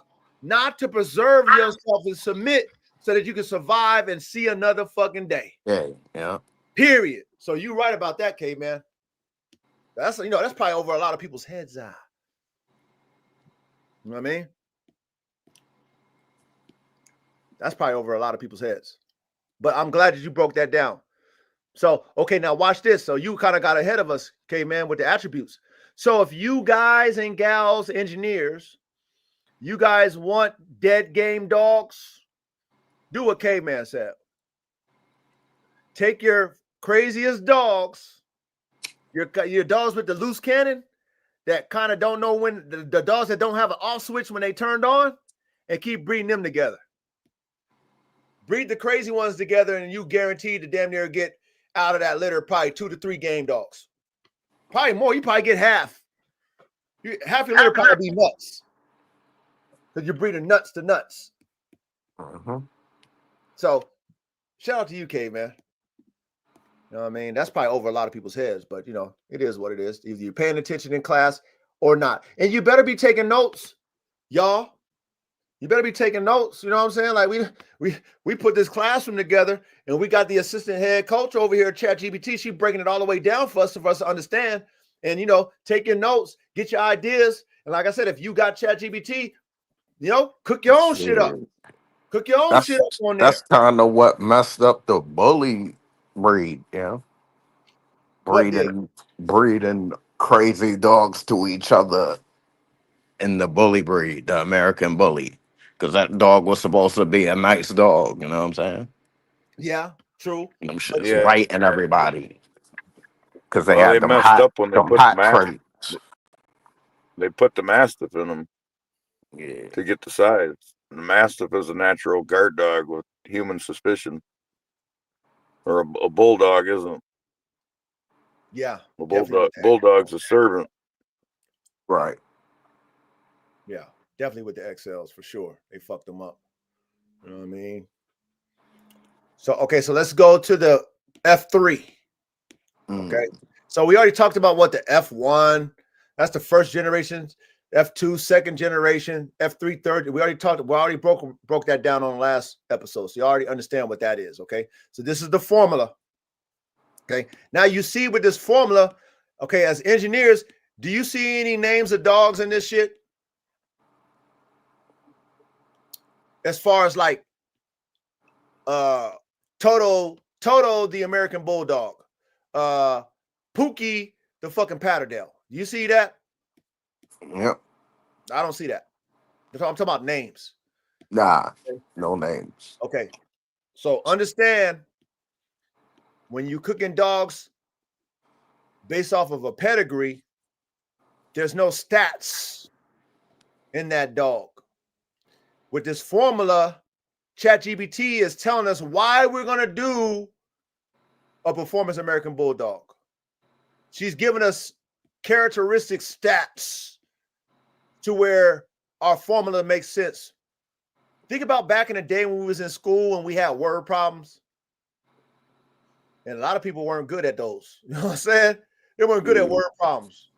not to preserve yourself and submit so that you can survive and see another fucking day. Yeah. Period. So you right about that, K-Man. That's that's probably over a lot of people's heads. You know what I mean? That's probably over a lot of people's heads. But I'm glad that you broke that down. So, okay, now watch this. So you kind of got ahead of us, K-Man, with the attributes. So if you guys and gals, engineers, you guys want dead game dogs, do what K-Man said. Take your craziest dogs, your dogs with the loose cannon that kind of don't know when, the dogs that don't have an off switch when they turned on, and keep breeding them together. Breed the crazy ones together, and you guaranteed to damn near get out of that litter probably 2 to 3 game dogs. Probably more. You probably get half. Half your litter probably be nuts. Because you're breeding nuts to nuts. So, shout out to you, K, man. You know what I mean? That's probably over a lot of people's heads, but it is what it is. Either you're paying attention in class or not. And you better be taking notes, y'all. You better be taking notes. You know what I'm saying? Like we put this classroom together, and we got the assistant head coach over here at ChatGPT. She's breaking it all the way down for us to understand. And take your notes, get your ideas. And like I said, if you got ChatGPT, cook your own shit up. Cook your own shit up on there. That's kind of what messed up the bully breed, breeding crazy dogs to each other in the bully breed, the American bully, because that dog was supposed to be a nice dog. You know what I'm saying? Yeah, true. Them shit's Yeah. biting everybody because they Well, had they them messed up when they put hot the traits. they put the Mastiff in them Yeah, to get the size. The Mastiff is a natural guard dog with human suspicion, or a bulldog isn't. Yeah, A bulldog's a servant. right. Yeah, definitely with the XLs for sure. They fucked them up. You know what I mean? So, okay, so let's go to the F3. Okay. So we already talked about what the F1, that's the first generation, F2, second generation, F3, third. We already broke that down on the last episode. So you already understand what that is. Okay. So this is the formula. Okay. Now you see with this formula, okay, as engineers, do you see any names of dogs in this shit? As far as like Toto the American Bulldog, Pookie the fucking Patterdale. You see that? Yep. I don't see that. I'm talking about names. Nah, no names. Okay. So understand, when you cooking dogs based off of a pedigree, there's no stats in that dog. With this formula, ChatGPT is telling us why we're going to do a performance American Bulldog. She's giving us characteristic stats to where our formula makes sense. Think about back in the day when we was in school and we had word problems. And a lot of people weren't good at those. You know what I'm saying? They weren't good at word problems.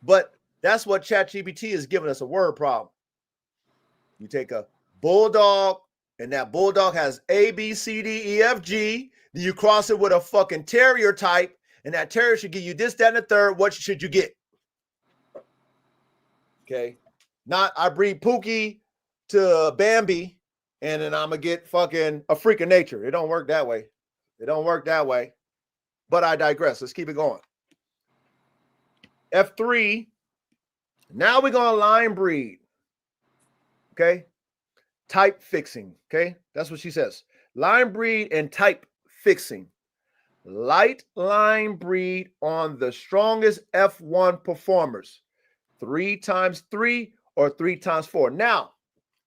But That's what ChatGPT is giving us, a word problem. You take a bulldog, and that bulldog has A, B, C, D, E, F, G. Then you cross it with a fucking terrier type, and that terrier should give you this, that, and the third. What should you get? Okay. Not I breed Pookie to Bambi, and then I'm gonna get fucking a freak of nature. It don't work that way. It don't work that way. But I digress. Let's keep it going. F3. Now we're gonna line breed. Okay. Type fixing. Okay. That's what she says. Line breed and type fixing. Light line breed on the strongest F1 performers. 3 times 3 or 3 times 4. Now,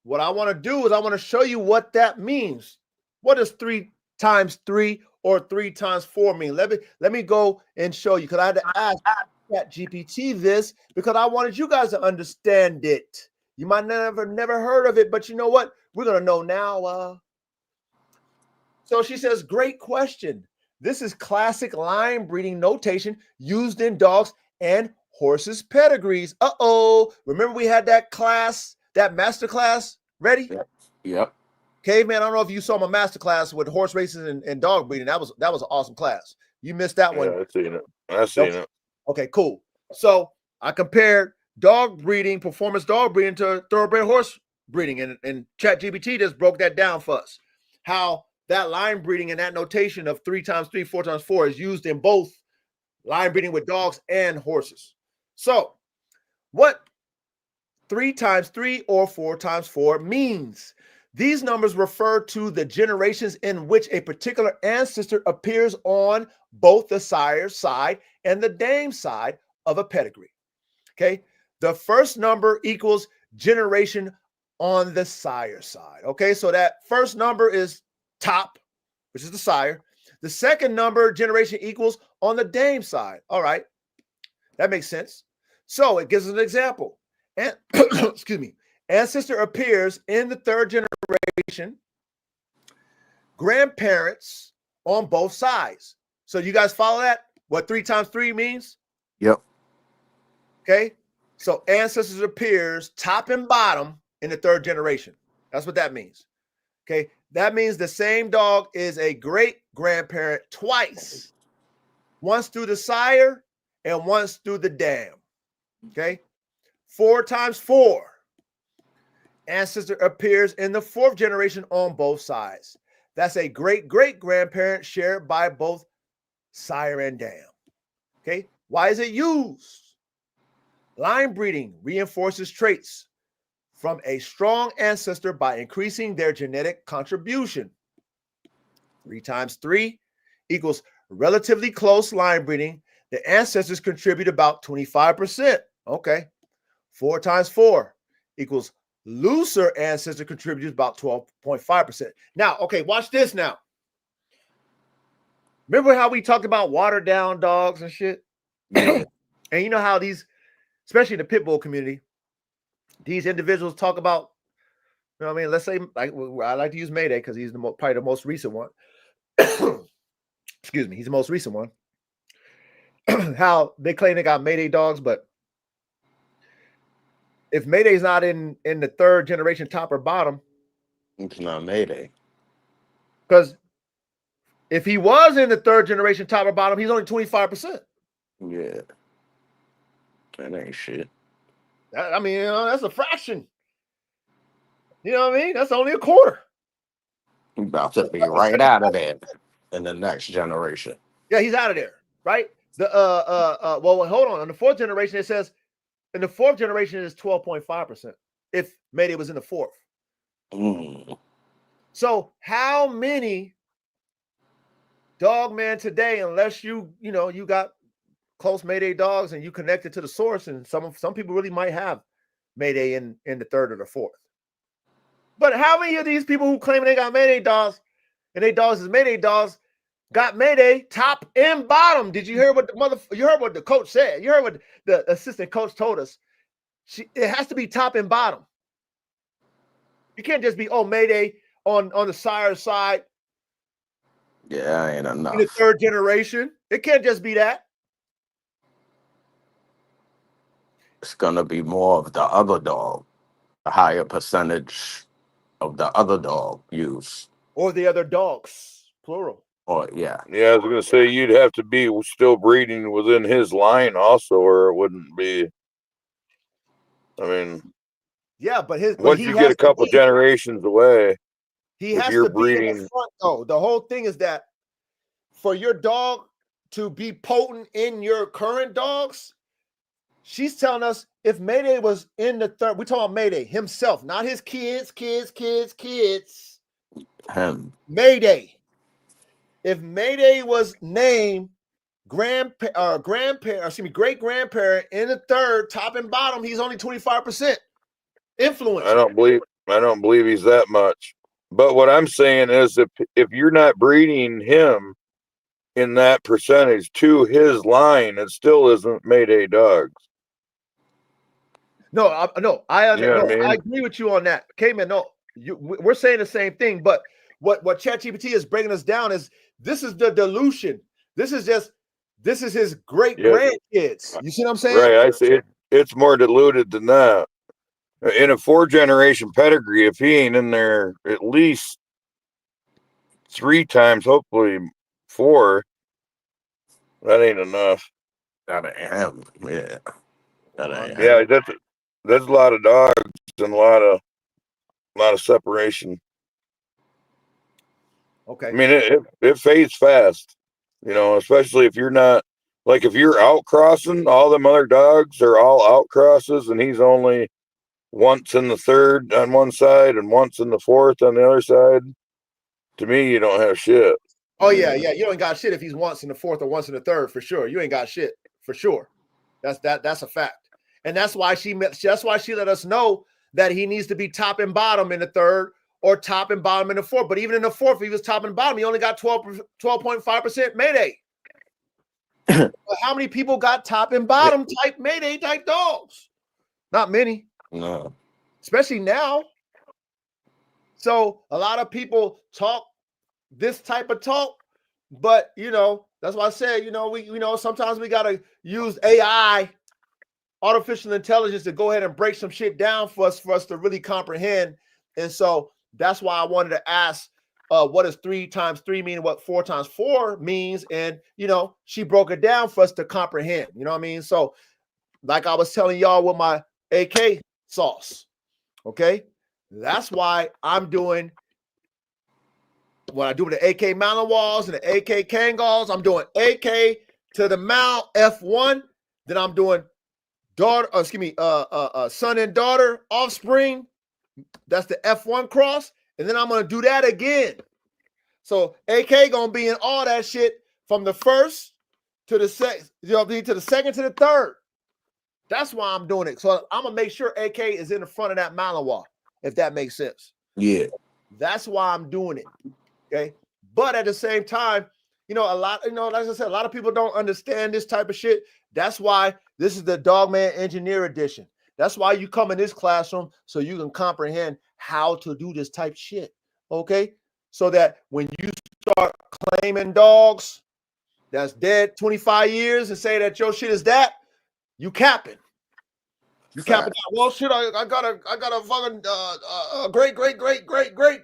what I want to do is I want to show you what that means. What does 3 times 3 or 3 times 4 mean? Let me go and show you, because I had to ask ChatGPT this because I wanted you guys to understand it. You might never heard of it, but you know what? We're gonna know now. So she says, great question. This is classic line breeding notation used in dogs and horses' pedigrees. Remember we had that class, that master class? Ready? Yep. Caveman, I don't know if you saw my master class with horse racing and dog breeding. That was an awesome class. You missed that one. Yeah, I've seen it. Okay, cool. So I compared dog breeding, performance dog breeding, to thoroughbred horse breeding, and ChatGPT just broke that down for us. How that line breeding and that notation of 3 times 3, 4 times 4 is used in both line breeding with dogs and horses. So what 3 times 3 or 4 times 4 means? These numbers refer to the generations in which a particular ancestor appears on both the sire side and the dame side of a pedigree. Okay. The first number equals generation on the sire side. Okay. So that first number is top, which is the sire. The second number, generation, equals on the dame side. All right. That makes sense. So it gives us an example. And excuse me. Ancestor appears in the third generation. Grandparents on both sides. So you guys follow that? What 3 times 3 means? Yep. Okay. So ancestors appears top and bottom in the third generation. That's what that means. Okay. That means the same dog is a great grandparent twice. Once through the sire and once through the dam. Okay. 4 times 4. Ancestor appears in the fourth generation on both sides. That's a great grandparent shared by both sire and dam. Okay. Why is it used? Line breeding reinforces traits from a strong ancestor by increasing their genetic contribution. 3 times 3 equals relatively close line breeding. The ancestors contribute about 25%. Okay. 4 times 4 equals looser ancestor contributes about 12.5%. Now, okay, watch this now. Remember how we talked about watered down dogs and shit? Yeah. And you know how these, especially in the pit bull community, these individuals talk about, you know what I mean? Let's say, like, I like to use Mayday because he's probably the most recent one. Excuse me, he's the most recent one. How they claim they got Mayday dogs, but if Mayday's not in the third generation top or bottom, It's not Mayday. because if he was in the third generation top or bottom, he's only 25%. Yeah. That ain't shit. I mean, you know, that's a fraction. You know what I mean? That's only a quarter. You about to be right out of there in the next generation. Yeah, he's out of there, right? The well, hold on. In the fourth generation, it says in the fourth generation it is 12.5%. If Mayday was in the fourth. Mm. So how many Dogman today, unless you got close Mayday dogs and you connected to the source, and some people really might have Mayday in the third or the fourth. But how many of these people who claim they got Mayday dogs and they dogs is Mayday dogs got Mayday top and bottom? Did you hear what you heard what the coach said? You heard what the assistant coach told us. It has to be top and bottom. You can't just be Mayday on the sire side. Yeah, ain't enough. In the third generation. It can't just be that. it's gonna be more of the other dog, a higher percentage of the other dog use. Or the other dogs, plural. Or yeah, Yeah, I was gonna say you'd have to be still breeding within his line also, or it wouldn't be. I mean, Yeah, but once he you get has a to couple be, generations away, he if has you're to be in the breeding, front though. The whole thing is that for your dog to be potent in your current dogs, she's telling us if Mayday was in the third, we're talking about Mayday himself, not his kids. him. Mayday. If Mayday was named great grandparent in the third, top and bottom, he's only 25% influence. I don't believe he's that much. But what I'm saying is, if you're not breeding him in that percentage to his line, it still isn't Mayday dogs. No, I You know what I mean? agree with you on that. Cayman, no, we're saying the same thing, but what ChatGPT is breaking us down is this is the dilution. This is his great Yeah, grandkids. You see what I'm saying? right. I see it's more diluted than that. In a 4-generation pedigree, if he ain't in there at least 3 times, hopefully 4, that ain't enough. That ain't him. Yeah, that ain't him. Yeah, that's a lot of dogs and a lot of separation. Okay. I mean, it fades fast, especially if you're not, like, if you're out crossing, all them other dogs are all out crosses, and he's only once in the third on one side and once in the fourth on the other side. To me, you don't have shit. Oh yeah. You ain't got shit if he's once in the fourth or once in the third for sure. You ain't got shit for sure. That's a fact, and that's why she let us know that he needs to be top and bottom in the third or top and bottom in the fourth. But even in the fourth, if he was top and bottom, he only got 12.5% Mayday. But how many people got top and bottom type Mayday type dogs? Not many. No. Especially now. So a lot of people talk this type of talk, but that's why I said, sometimes we gotta use AI, artificial intelligence, to go ahead and break some shit down for us to really comprehend. And so that's why I wanted to ask, what does 3 times 3 mean, what 4 times 4 means, and she broke it down for us to comprehend. You know what I mean? So, like I was telling y'all with my AK sauce, okay, that's why I'm doing what I do with the AK Malinois and the AK Kangals. I'm doing AK to the Mal F1. Then I'm doing son and daughter offspring. That's the F1 cross. And then I'm going to do that again. So AK going to be in all that shit from the first to the second, to the second to the third. That's why I'm doing it. So I'm going to make sure AK is in the front of that Malinois, if that makes sense. Yeah. That's why I'm doing it. Okay. But at the same time, like I said, a lot of people don't understand this type of shit. That's why this is the Dogman Engineer Edition. That's why you come in this classroom so you can comprehend how to do this type shit. Okay. So that when you start claiming dogs that's dead 25 years and say that your shit is that, you capping. You capping out. Well, shit, I got a fucking great.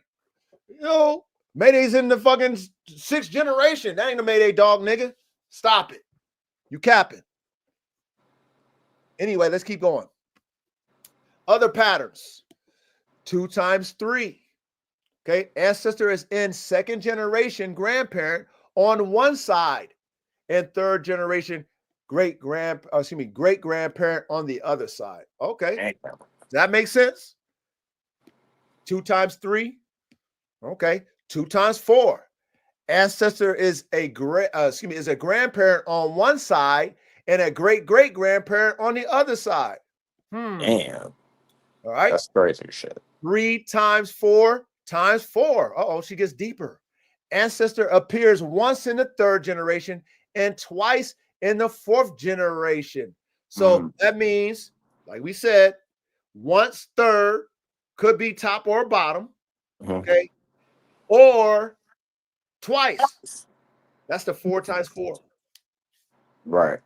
Mayday's in the fucking 6th generation. That ain't a Mayday dog, nigga. Stop it. You capping. Anyway, let's keep going. Other patterns. 2 times 3. Okay. Ancestor is in 2nd generation grandparent on one side and 3rd generation great grandparent on the other side. Okay. Does that make sense? 2 times 3. Okay. 2 times 4. Ancestor is a grandparent on one side and a great grandparent on the other side. Damn. All right. That's crazy shit. 3 times 4 times 4. She gets deeper. Ancestor appears once in the 3rd generation and twice in the 4th generation. So that means, like we said, once third could be top or bottom. Okay. Or twice. That's the 4 times 4. Right.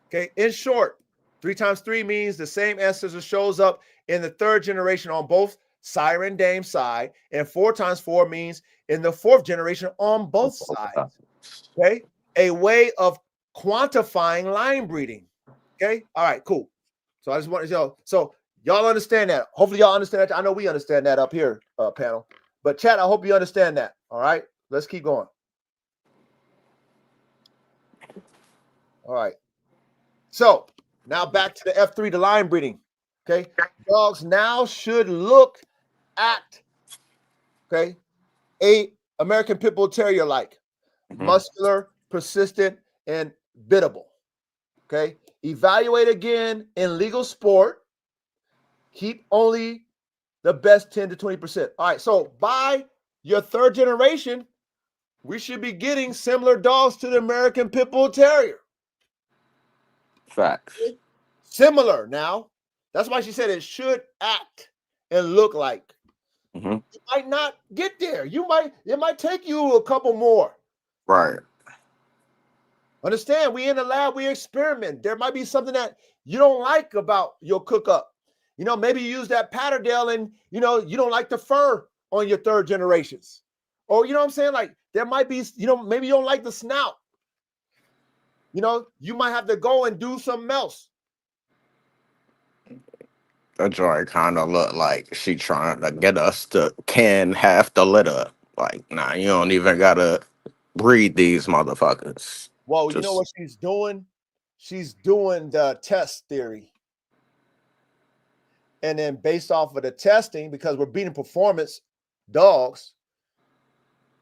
Okay. In short, 3 times 3 means the same ancestor shows up in the 3rd generation on both sire and dame side, and 4 times 4 means in the 4th generation on both sides. Okay, a way of quantifying line breeding. Okay, all right, cool. So I just want to know. So y'all understand that. Hopefully y'all understand that. I know we understand that up here, panel. But chat, I hope you understand that. All right, let's keep going. All right. So now back to the F3, the line breeding. Okay, dogs now should look, act, okay, a American Pit Bull Terrier like, muscular, persistent, and biddable. Okay, evaluate again in legal sport. Keep only the best 10 to 20%. All right, so by your 3rd generation, we should be getting similar dogs to the American Pit Bull Terrier. Facts. Similar now. That's why she said it should act and look like. You might not get there. It might take you a couple more. Right. Understand, we in the lab, we experiment. There might be something that you don't like about your cook up. You know, maybe you use that Patterdale and, you know, you don't like the fur on your 3rd generations. Or, you know what I'm saying? Like, there might be, you know, maybe you don't like the snout. You know, you might have to go and do something else. That joint kind of look like she trying to get us to can half the litter. Like, nah, you don't even gotta breed these motherfuckers. Well, you know what she's doing? She's doing the test theory. And then based off of the testing, because we're beating performance dogs,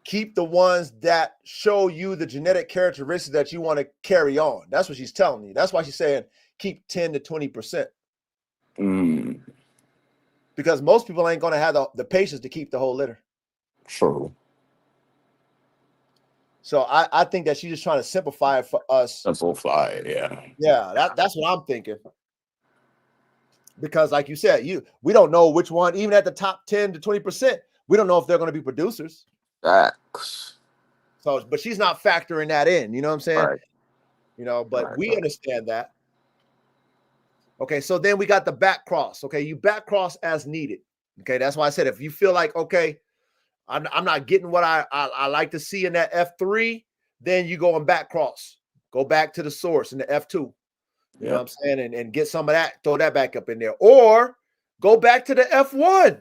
keep the ones that show you the genetic characteristics that you want to carry on. That's what she's telling you. That's why she's saying keep 10 to 20%. Because most people ain't going to have the patience to keep the whole litter. True. So I think that she's just trying to simplify it for us. Simplify it, yeah. Yeah, that's what I'm thinking. Because like you said, we don't know which one, even at the top 10 to 20%, we don't know if they're going to be producers. Facts. So, but she's not factoring that in, you know what I'm saying? Right. You know, but we understand that. Okay, so then we got the back cross. Okay, you back cross as needed. Okay, that's why I said if you feel like, okay, I'm not getting what I like to see in that F3, then you go and back cross. Go back to the source in the F2. You know what I'm saying? And get some of that, throw that back up in there. Or go back to the F1.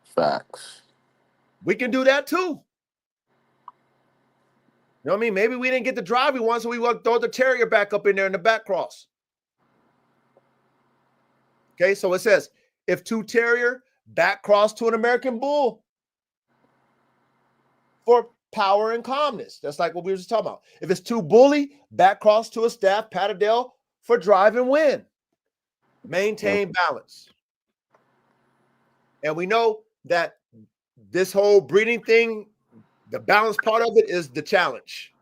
Facts. We can do that too. You know what I mean? Maybe we didn't get the drive we want, so we want to throw the Terrier back up in there in the back cross. Okay, so it says, if 2 Terrier, back cross to an American Bull for power and calmness. That's like what we were just talking about. If it's 2 Bully, back cross to a Staff Patterdale for drive and win. Maintain balance. And we know that this whole breeding thing, the balance part of it is the challenge.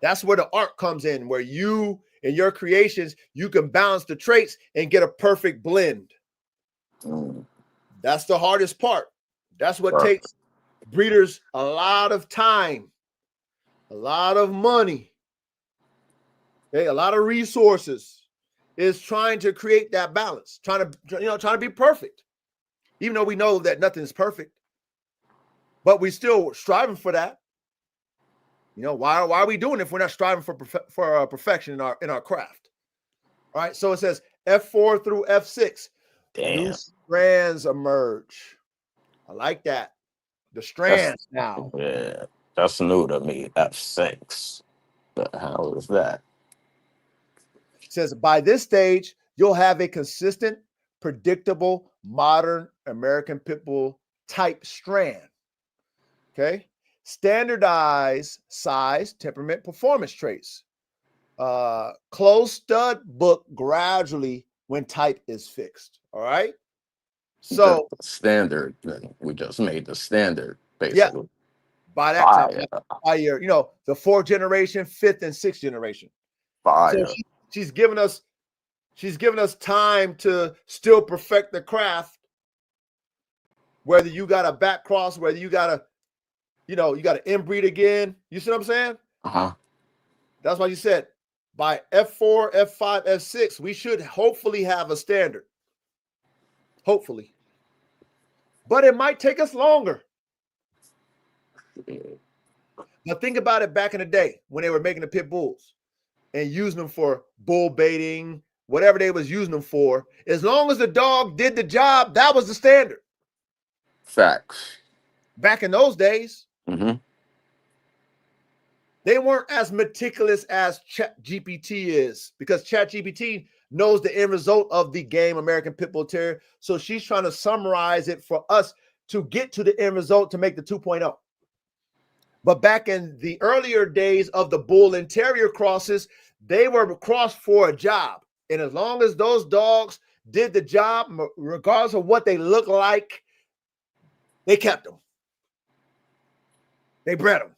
That's where the art comes in, where you, in your creations, you can balance the traits and get a perfect blend. That's the hardest part. That's what takes breeders a lot of time, a lot of money, okay, a lot of resources, is trying to create that balance, trying to be perfect. Even though we know that nothing is perfect, but we still striving for that. You know, why are we doing it if we're not striving for perfection in our craft? All right, so it says F4 through F6. New strands emerge. I like that. The strands now. Yeah, that's new to me. F6. The hell is that? It says by this stage, you'll have a consistent, predictable, modern American Pit Bull type strand. Okay. Standardized size, temperament, performance traits. Closed stud book gradually when type is fixed. All right. So standard, we just made the standard basically. Yeah, by that time, by your, the 4th generation, 5th, and 6th generation. Fire. So she's given us time to still perfect the craft. Whether you got a back cross, whether you got to, you got to inbreed again. You see what I'm saying? Uh-huh. That's why you said by F4, F5, F6, we should hopefully have a standard. Hopefully. But it might take us longer. Now think about it back in the day when they were making the pit bulls and using them for bull baiting, whatever they was using them for. As long as the dog did the job, that was the standard. Facts. Back in those days, Mm-hmm. they weren't as meticulous as ChatGPT is, because ChatGPT knows the end result of the game American Pit Bull Terrier. So she's trying to summarize it for us to get to the end result to make the 2.0. But back in the earlier days of the bull and terrier crosses, they were crossed for a job. And as long as those dogs did the job, regardless of what they look like, they kept them. They bred them.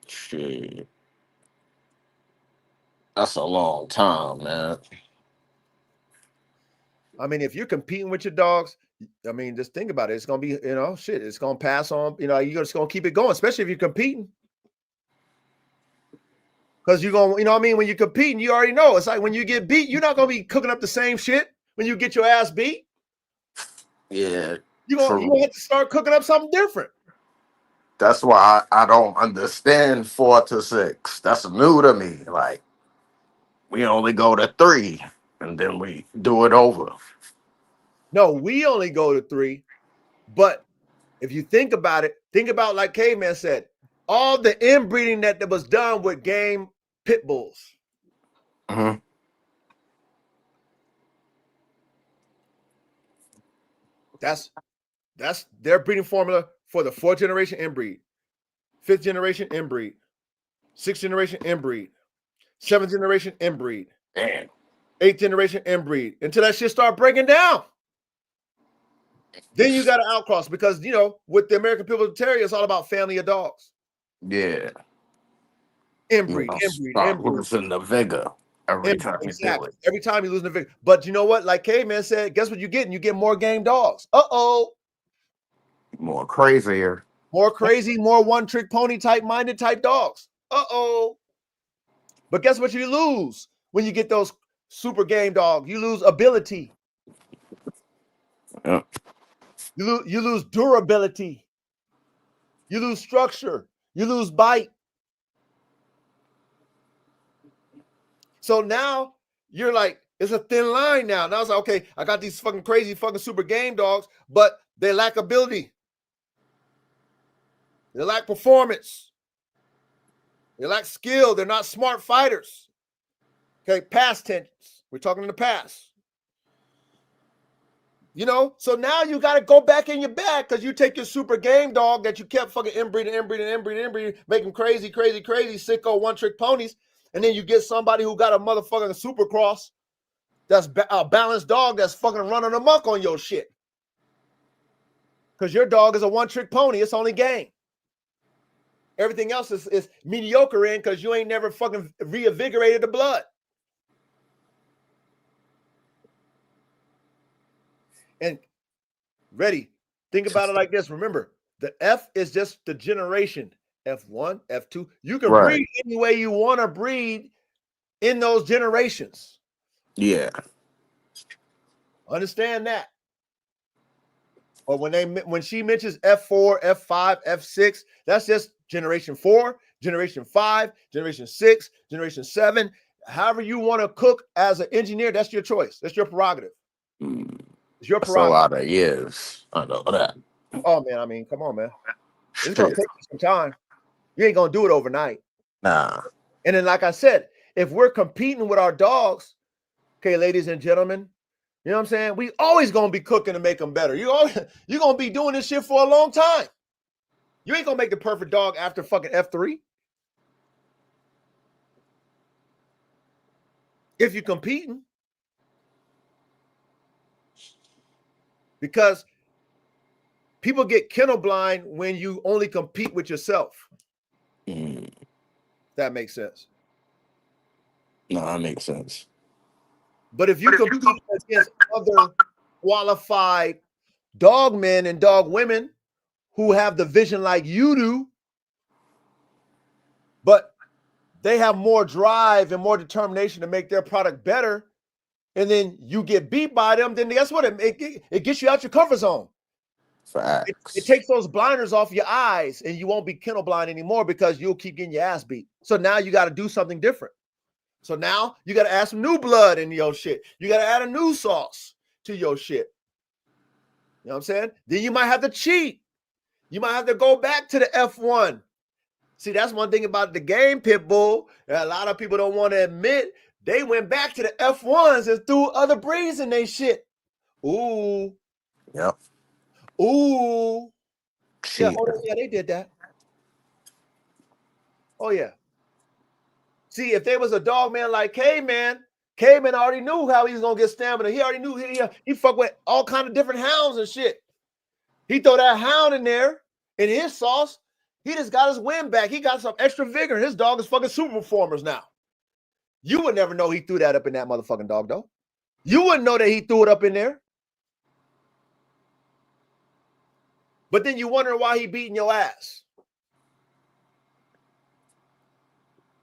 Shit. That's a long time, man. I mean, if you're competing with your dogs, I mean, just think about it. It's going to be, shit, it's going to pass on. You're just going to keep it going, especially if you're competing. Because you're going to, when you're competing, you already know. It's like when you get beat, you're not going to be cooking up the same shit when you get your ass beat. Yeah. You're going to have to start cooking up something different. That's why I don't understand 4 to 6. That's new to me. Like, we only go to 3 and then we do it over. No, we only go to 3. But if you think about it, think about, like Caveman said, all the inbreeding that was done with game pit bulls. Mm-hmm. That's their breeding formula for the 4th generation inbreed, 5th generation inbreed, 6th generation inbreed, 7th generation inbreed, Damn. 8th generation inbreed, until that shit start breaking down. Then you got to outcross, because with the American Pit Bull Terrier, it's all about family of dogs. Yeah. Inbreed. Losing the vigor every time you do it. Every time you lose the vigor. But you know what? Like Caveman said, guess what you're getting? You get more game dogs. Uh-oh. More crazier. More crazy, more one-trick pony type-minded type dogs. Uh-oh. But guess what you lose when you get those super game dogs? You lose ability. Yeah. You lose durability. You lose structure. You lose bite. So now you're like, it's a thin line now. Now it's like, okay, I got these fucking crazy fucking super game dogs, but they lack ability. They lack performance. They lack skill. They're not smart fighters. Okay, past tense. We're talking in the past. So now you got to go back in your bag, because you take your super game dog that you kept fucking inbreeding, making crazy, sicko one-trick ponies, and then you get somebody who got a motherfucking super cross that's a balanced dog that's fucking running amok on your shit. Because your dog is a one-trick pony. It's only game. Everything else is mediocre in, because you ain't never fucking reinvigorated the blood. And ready, think about it like this. Remember, the F is just the generation. F1, F2. You can breed any way you want to breed in those generations. Yeah. Understand that. Or when she mentions F4, F5, F6, that's just generation 4, generation 5, generation 6, generation 7. However you want to cook as an engineer, that's your choice. That's your prerogative. It's your prerogative. That's a lot of years. I know that. Oh, man. I mean, come on, man. It's going to take you some time. You ain't going to do it overnight. Nah. And then, like I said, if we're competing with our dogs, okay, ladies and gentlemen, you know what I'm saying? We always going to be cooking to make them better. You're going to be doing this shit for a long time. You ain't going to make the perfect dog after fucking F3. If you're competing. Because people get kennel blind when you only compete with yourself. That makes sense. No, that makes sense. But if you compete against other qualified dog men and dog women who have the vision like you do, but they have more drive and more determination to make their product better, and then you get beat by them, then guess what? It gets you out your comfort zone. Facts. It takes those blinders off your eyes, and you won't be kennel blind anymore because you'll keep getting your ass beat. So now you got to do something different. So now you got to add some new blood in your shit. You got to add a new sauce to your shit. You know what I'm saying? Then you might have to cheat. You might have to go back to the F1. See, that's one thing about the game, Pitbull, that a lot of people don't want to admit. They went back to the F1s and threw other breeds in their shit. Ooh. Yep. Ooh. Yeah, Cheating. yeah, they did that. Oh, yeah. See, if there was a dog man like Caveman already knew how he was going to get stamina. He already knew he fuck with all kind of different hounds and shit. He throw that hound in there in his sauce. He just got his wind back. He got some extra vigor, and his dog is fucking super performers now. You would never know he threw that up in that motherfucking dog, though. You wouldn't know that he threw it up in there. But then you wonder why he beating your ass.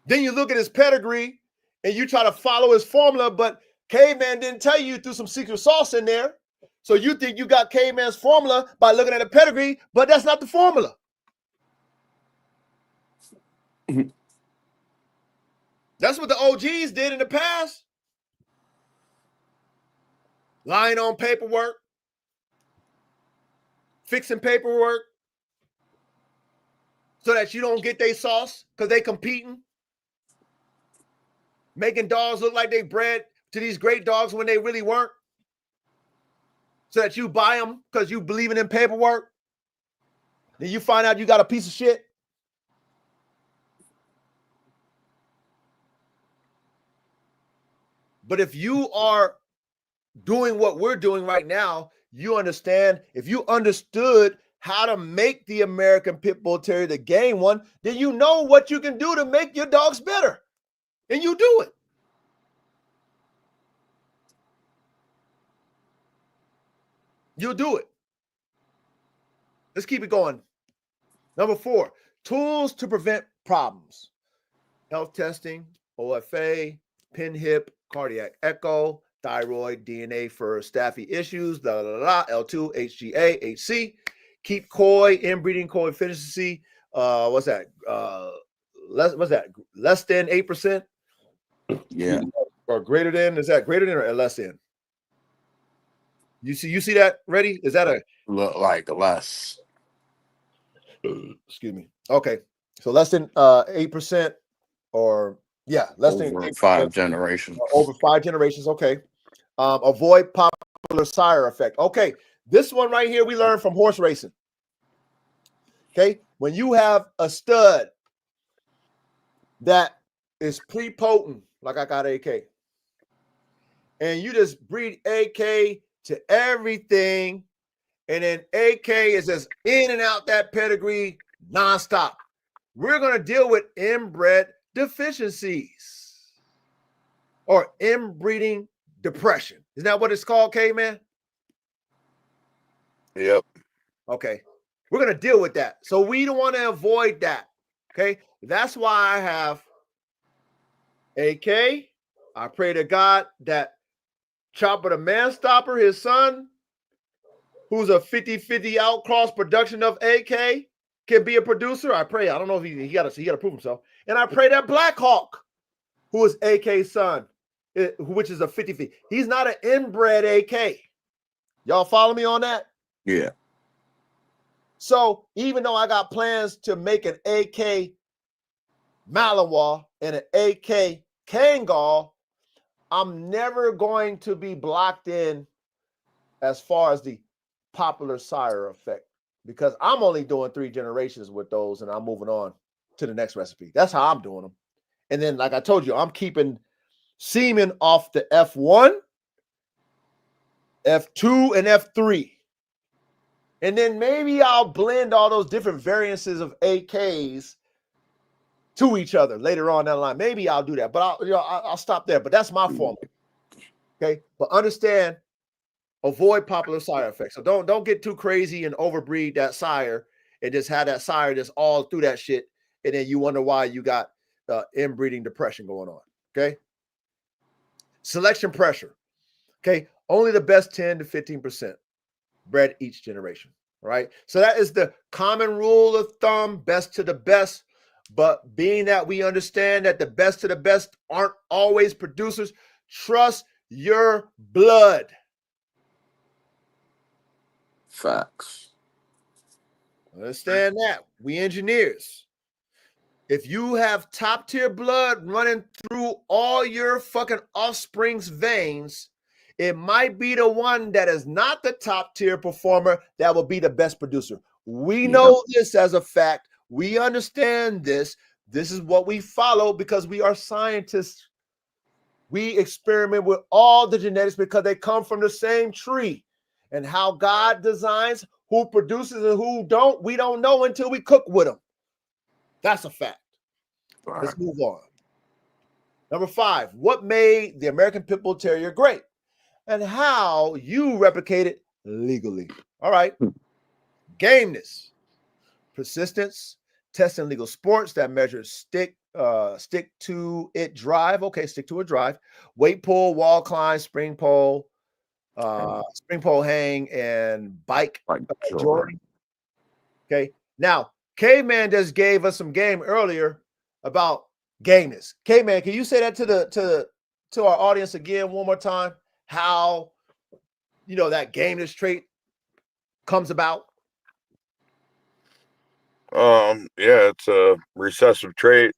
Then you look at his pedigree and you try to follow his formula, but Caveman didn't tell you threw some secret sauce in there. So you think you got Caveman's formula by looking at the pedigree, but that's not the formula. That's what the OGs did in the past. Lying on paperwork, fixing paperwork so that you don't get their sauce because they competing. Making dogs look like they bred to these great dogs when they really weren't. So that you buy them because you believing in paperwork. Then you find out you got a piece of shit. But if you are doing what we're doing right now, you understand, if you understood how to make the American Pit Bull Terrier the game one, then you know what you can do to make your dogs better. And you do it. You'll do it. Let's keep it going. Number 4, tools to prevent problems. Health testing, OFA, pin hip, cardiac echo, thyroid, DNA for staffy issues, L2, HGA, HC, keep koi, inbreeding coefficient, what's that? Less than 8%? Yeah. Or greater than? Is that greater than or less than? You see that, Ready? Is that a Look like less. excuse me. Okay. So less than 8%, or yeah, less over than 8%, 5 generations. over 5 generations. Okay. Avoid popular sire effect. Okay. This one right here we learned from horse racing. Okay. When you have a stud that is prepotent, like I got AK, and you just breed AK to everything, and then AK is just in and out that pedigree nonstop, we're going to deal with inbred deficiencies or inbreeding depression. Isn't that what it's called, K-Man? Yep. Okay. We're going to deal with that. So we don't want to avoid that. Okay. That's why I have AK. I pray to God that Chopper the Man Stopper, his son, who's a 50-50 outcross production of AK, can be a producer. I pray. I don't know if he got to prove himself. And I pray that Black Hawk, who is AK's son, which is a 50-50. He's not an inbred AK. Y'all follow me on that? Yeah. So even though I got plans to make an AK Malinois and an AK Kangal, I'm never going to be blocked in as far as the popular sire effect, because I'm only doing 3 generations with those and I'm moving on to the next recipe. That's how I'm doing them. And then, like I told you, I'm keeping semen off the F1, F2, and F3. And then maybe I'll blend all those different variances of AKs to each other later on down the line. Maybe I'll do that, but I'll stop there. But that's my formula. Okay. But understand, avoid popular sire effects. So don't get too crazy and overbreed that sire and just have that sire just all through that shit. And then you wonder why you got inbreeding depression going on. Okay. Selection pressure. Okay. Only the best 10 to 15% bred each generation. Right. So that is the common rule of thumb, best to the best. But being that we understand that the best to the best aren't always producers, trust your blood. Facts. Understand that. We engineers. If you have top tier blood running through all your fucking offspring's veins, it might be the one that is not the top tier performer that will be the best producer. We know this as a fact. We understand this. This is what we follow because we are scientists. We experiment with all the genetics because they come from the same tree. And how God designs who produces and who don't, we don't know until we cook with them. That's a fact. Right. Let's move on. Number 5, what made the American Pit Bull Terrier great and how you replicate it legally. All right. Gameness, persistence, testing legal sports that measures stick to it drive. Okay, stick to a drive. Weight pull, wall climb, spring pole hang, and bike Jordan. Okay. Now, Caveman just gave us some game earlier about gameness. Caveman, can you say that to our audience again one more time? How that gameness trait comes about? Yeah, it's a recessive trait.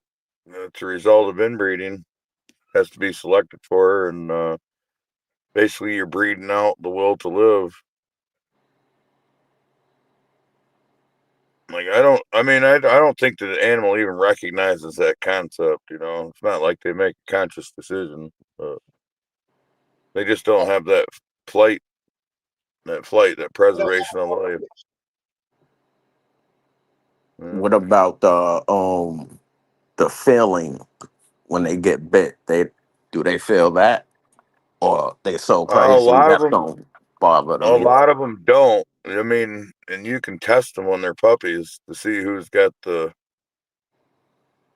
It's a result of inbreeding. Has to be selected for, and basically you're breeding out the will to live. Like I don't think that the animal even recognizes that concept. It's not like they make a conscious decision. They just don't have that flight, that preservation of life. What about the feeling when they get bit? Do they feel that, or they so crazy A lot of that them don't bother them? A lot of them don't. I mean, and you can test them when they're puppies to see who's got the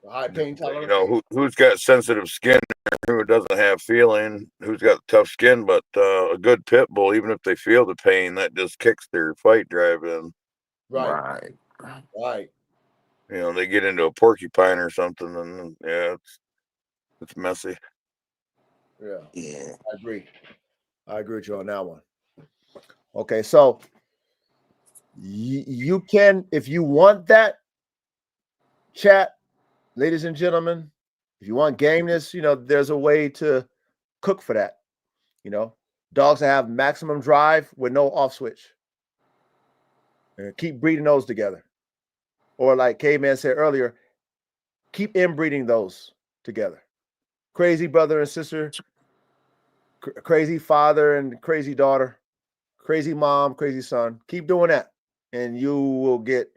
high pain tolerance. Who's got sensitive skin, or who doesn't have feeling, who's got tough skin. But a good pit bull, even if they feel the pain, that just kicks their fight drive in. Right. They get into a porcupine or something, and yeah, it's messy. Yeah. I agree with you on that one. Okay, so you can, if you want that, chat, ladies and gentlemen, if you want gameness, there's a way to cook for that. Dogs that have maximum drive with no off switch. And keep breeding those together. Or like Caveman said earlier, keep inbreeding those together. Crazy brother and sister, crazy father and crazy daughter, crazy mom, crazy son. Keep doing that. And you will get,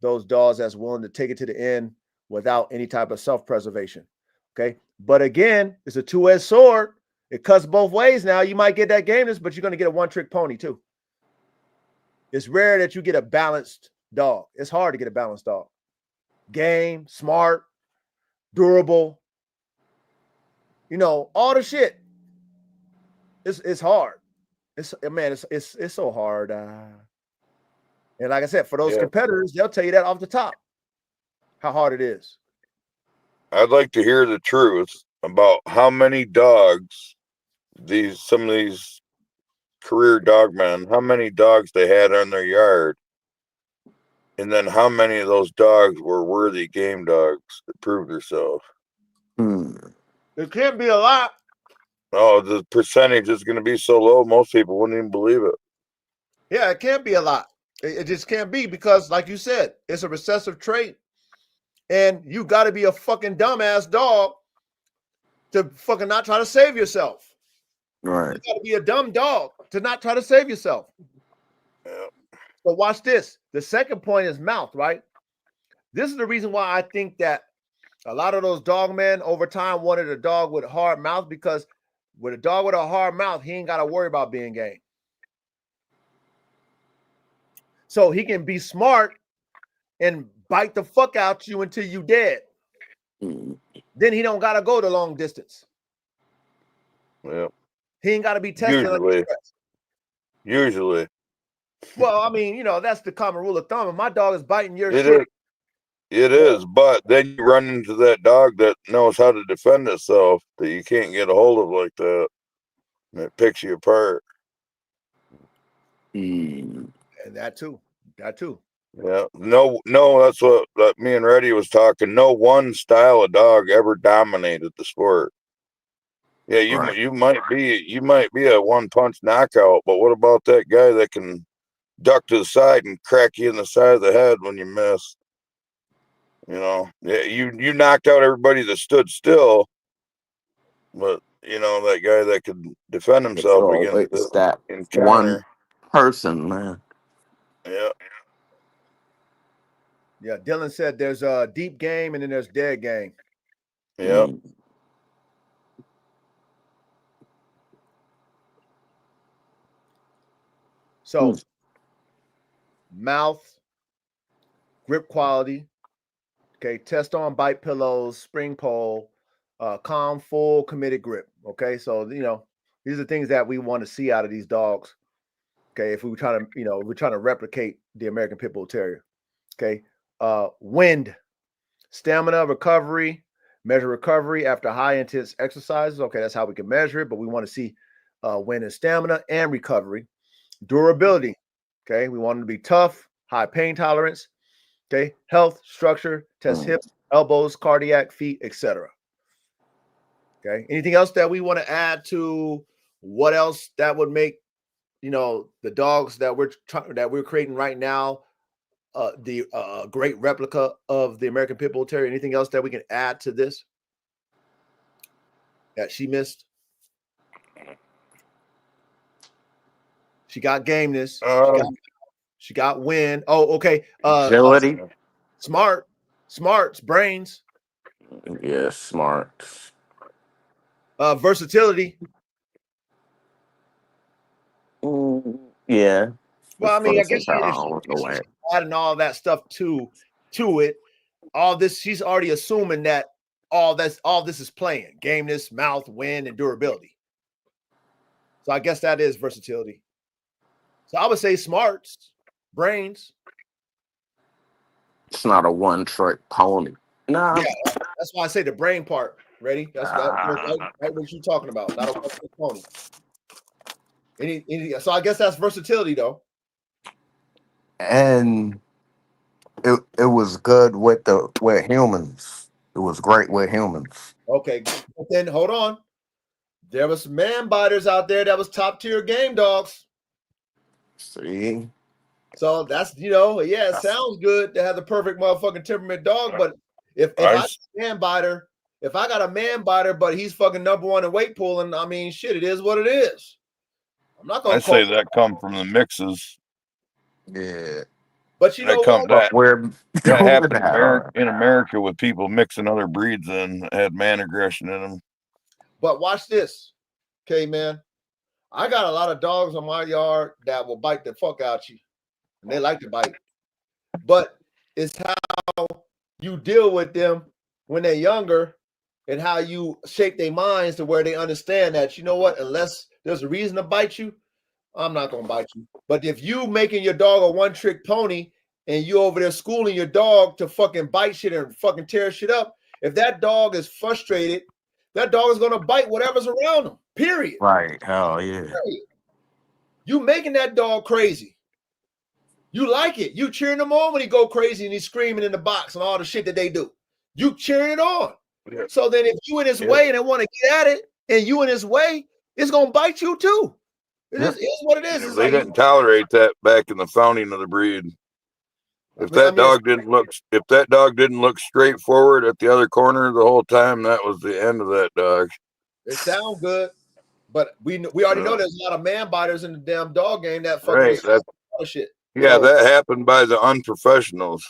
those dogs that's willing to take it to the end without any type of self-preservation. Okay. But again, it's a two-edged sword. It cuts both ways now. You might get that gameness, but you're going to get a one-trick pony too. It's rare that you get a balanced dog. It's hard to get a balanced dog. Game, smart, durable, all the shit. It's hard. It's so hard. And like I said, for those competitors, they'll tell you that off the top, how hard it is. I'd like to hear the truth about how many dogs some of these career dogmen, how many dogs they had on their yard, and then how many of those dogs were worthy game dogs that proved themselves. It can't be a lot. Oh, the percentage is going to be so low, most people wouldn't even believe it. Yeah, it can't be a lot. It just can't be because, like you said, it's a recessive trait. And you got to be a fucking dumbass dog to fucking not try to save yourself. Right. You got to be a dumb dog to not try to save yourself. Yeah. So watch this. The second point is mouth, right? This is the reason why I think that a lot of those dog men over time wanted a dog with a hard mouth, because with a dog with a hard mouth, he ain't got to worry about being game. So he can be smart and bite the fuck out you until you dead. Mm. Then he don't gotta go the long distance. Yeah. He ain't gotta be tested under stress. Usually. Well, I mean, that's the common rule of thumb. If my dog is biting your It shit. is, but then you run into that dog that knows how to defend itself that you can't get a hold of like that. And it picks you apart. Mm. And that too. Yeah. No, that's what me and Reddy was talking. No one style of dog ever dominated the sport. Yeah, you might be a one punch knockout, but what about that guy that can duck to the side and crack you in the side of the head when you miss? Yeah, you knocked out everybody that stood still, but that guy that could defend It's himself against always that the one encounter. person, man. Yeah. Yeah, Dylan said there's a deep game and then there's dead game. Yeah. Mm. So mouth, grip quality, okay, test on bite pillows, spring pole, calm, full, committed grip. Okay, so these are things that we want to see out of these dogs. Okay, if we were trying to replicate the American Pit Bull Terrier. Okay, wind, stamina, recovery, measure recovery after high intense exercises. Okay, that's how we can measure it, but we want to see wind and stamina and recovery. Durability. Okay, we want them to be tough, high pain tolerance. Okay, health, structure, test hips, elbows, cardiac, feet, etc. Okay, anything else that we want to add to what else that would make the dogs that we're creating right now the great replica of the American Pit Bull Terrier? Anything else that we can add to this that she missed? She got gameness. She got win. Oh, okay. Agility. Smarts, brains. Yeah, smart. Versatility. Yeah. Well, I mean, I guess if Versatile. she's adding all that stuff to it, all this, she's already assuming that all this is playing gameness, mouth, win, and durability. So I guess that is versatility. So I would say smarts, brains. It's not a one-trick pony. Nah. Yeah, that's why I say the brain part. Ready? That's right what you're talking about. Not a one-trick pony. So I guess that's versatility, though. And it was good with humans. It was great with humans. Okay, but then hold on. There was man biters out there that was top tier game dogs. See? So that's it sounds good to have the perfect motherfucking temperament dog, but if I got a man biter, but he's fucking number one in weight pulling, I mean, shit, it is what it is. I'm not gonna say that come from the mixes. Yeah. But that happened in America with people mixing other breeds and had man aggression in them. But watch this, okay, man. I got a lot of dogs in my yard that will bite the fuck out you, and they like to bite. But it's how you deal with them when they're younger, and how you shape their minds to where they understand that unless there's a reason to bite you, I'm not gonna bite you. But if you making your dog a one-trick pony and you over there schooling your dog to fucking bite shit and fucking tear shit up, if that dog is frustrated, that dog is gonna bite whatever's around him. Period. Right. Hell yeah. Period. You making that dog crazy. You like it. You cheering him on when he go crazy and he's screaming in the box and all the shit that they do. You cheering it on. Yeah. So then if you in his way and they want to get at it and you in his way, it's gonna bite you too. It is what it is. They didn't tolerate that back in the founding of the breed. If that dog didn't look straight forward at the other corner the whole time, that was the end of that dog. It sounds good, but we already know there's a lot of man biters in the damn dog game that fucking shit. Yeah, that happened by the unprofessionals.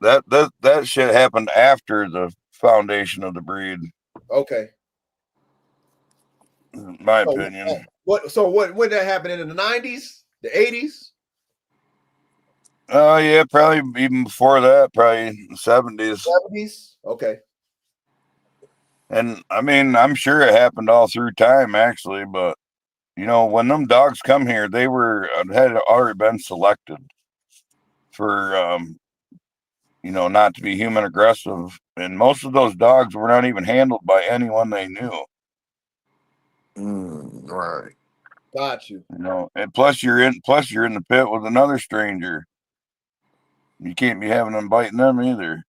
That shit happened after the foundation of the breed. Okay. In my opinion. When did that happen? In the 90s? The 80s? Oh yeah, probably even before that, probably in the 70s. 70s? Okay. And I mean, I'm sure it happened all through time, actually. But when them dogs come here, they had already been selected for not to be human aggressive, and most of those dogs were not even handled by anyone they knew. Right. Got you. And plus you're in the pit with another stranger. You can't be having them biting them either.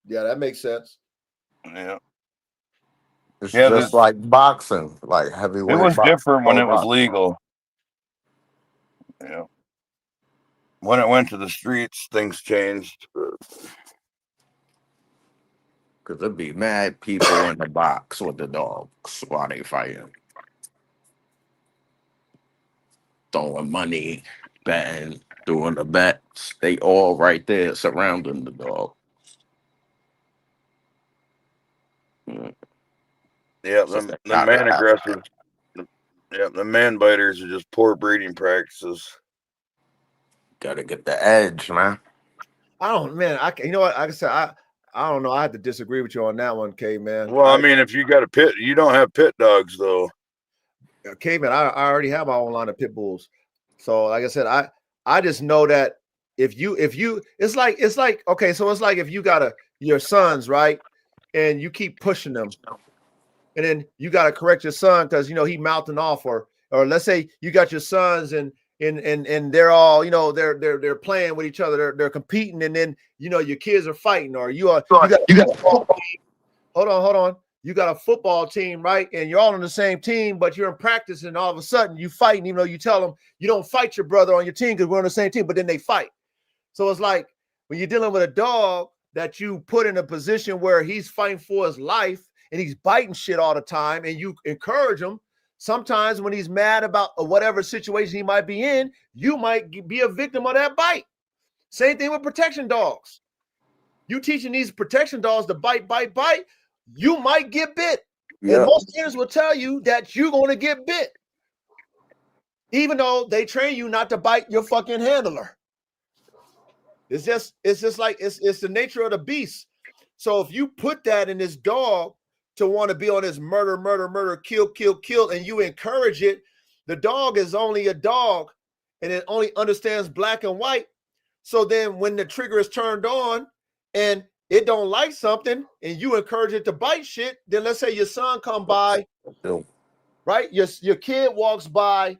Yeah, that makes sense. Yeah. It's Yeah, just like boxing, like heavyweight it was different when pro it was boxing. legal. Yeah. When it went to the streets, things changed. Because there'd be mad people in the box with the dogs while they fighting. Throwing money, betting, doing the bets. They all right there surrounding the dog. Mm, Yeah, So they the gotta man have aggressors. Yeah, the man biters are just poor breeding practices. gotta get the edge, man. I don't, man. You know what? Like I said, I don't know. I have to disagree with you on that one, K man. Well, I mean, if you got a pit, you don't have pit dogs though. K man, I already have my own line of pit bulls. So, like I said, I just know that if you, it's like okay, so it's like if you got your sons, right, and you keep pushing them, and then you got to correct your son because he mouthing off, or let's say you got your sons and they're all they're playing with each other, they're competing, and then your kids are fighting, or you got hold on, you got a football team, right, and you're all on the same team, but you're in practice, and all of a sudden you fighting, even though you tell them you don't fight your brother on your team because we're on the same team, but then they fight. So it's like when you're dealing with a dog that you put in a position where he's fighting for his life and he's biting shit all the time, and you encourage him. Sometimes when he's mad about whatever situation he might be in, you might be a victim of that bite. Same thing with protection dogs. You teaching these protection dogs to bite, you might get bit. And Yeah. most trainers will tell you that you're going to get bit, even though they train you not to bite your fucking handler. It's just like it's the nature of the beast. So if you put that in this dog to want to be on this murder, kill, and you encourage it, the dog is only a dog and it only understands black and white. So then when the trigger is turned on and it don't like something and you encourage it to bite shit, then let's say your son come by, right? Your kid walks by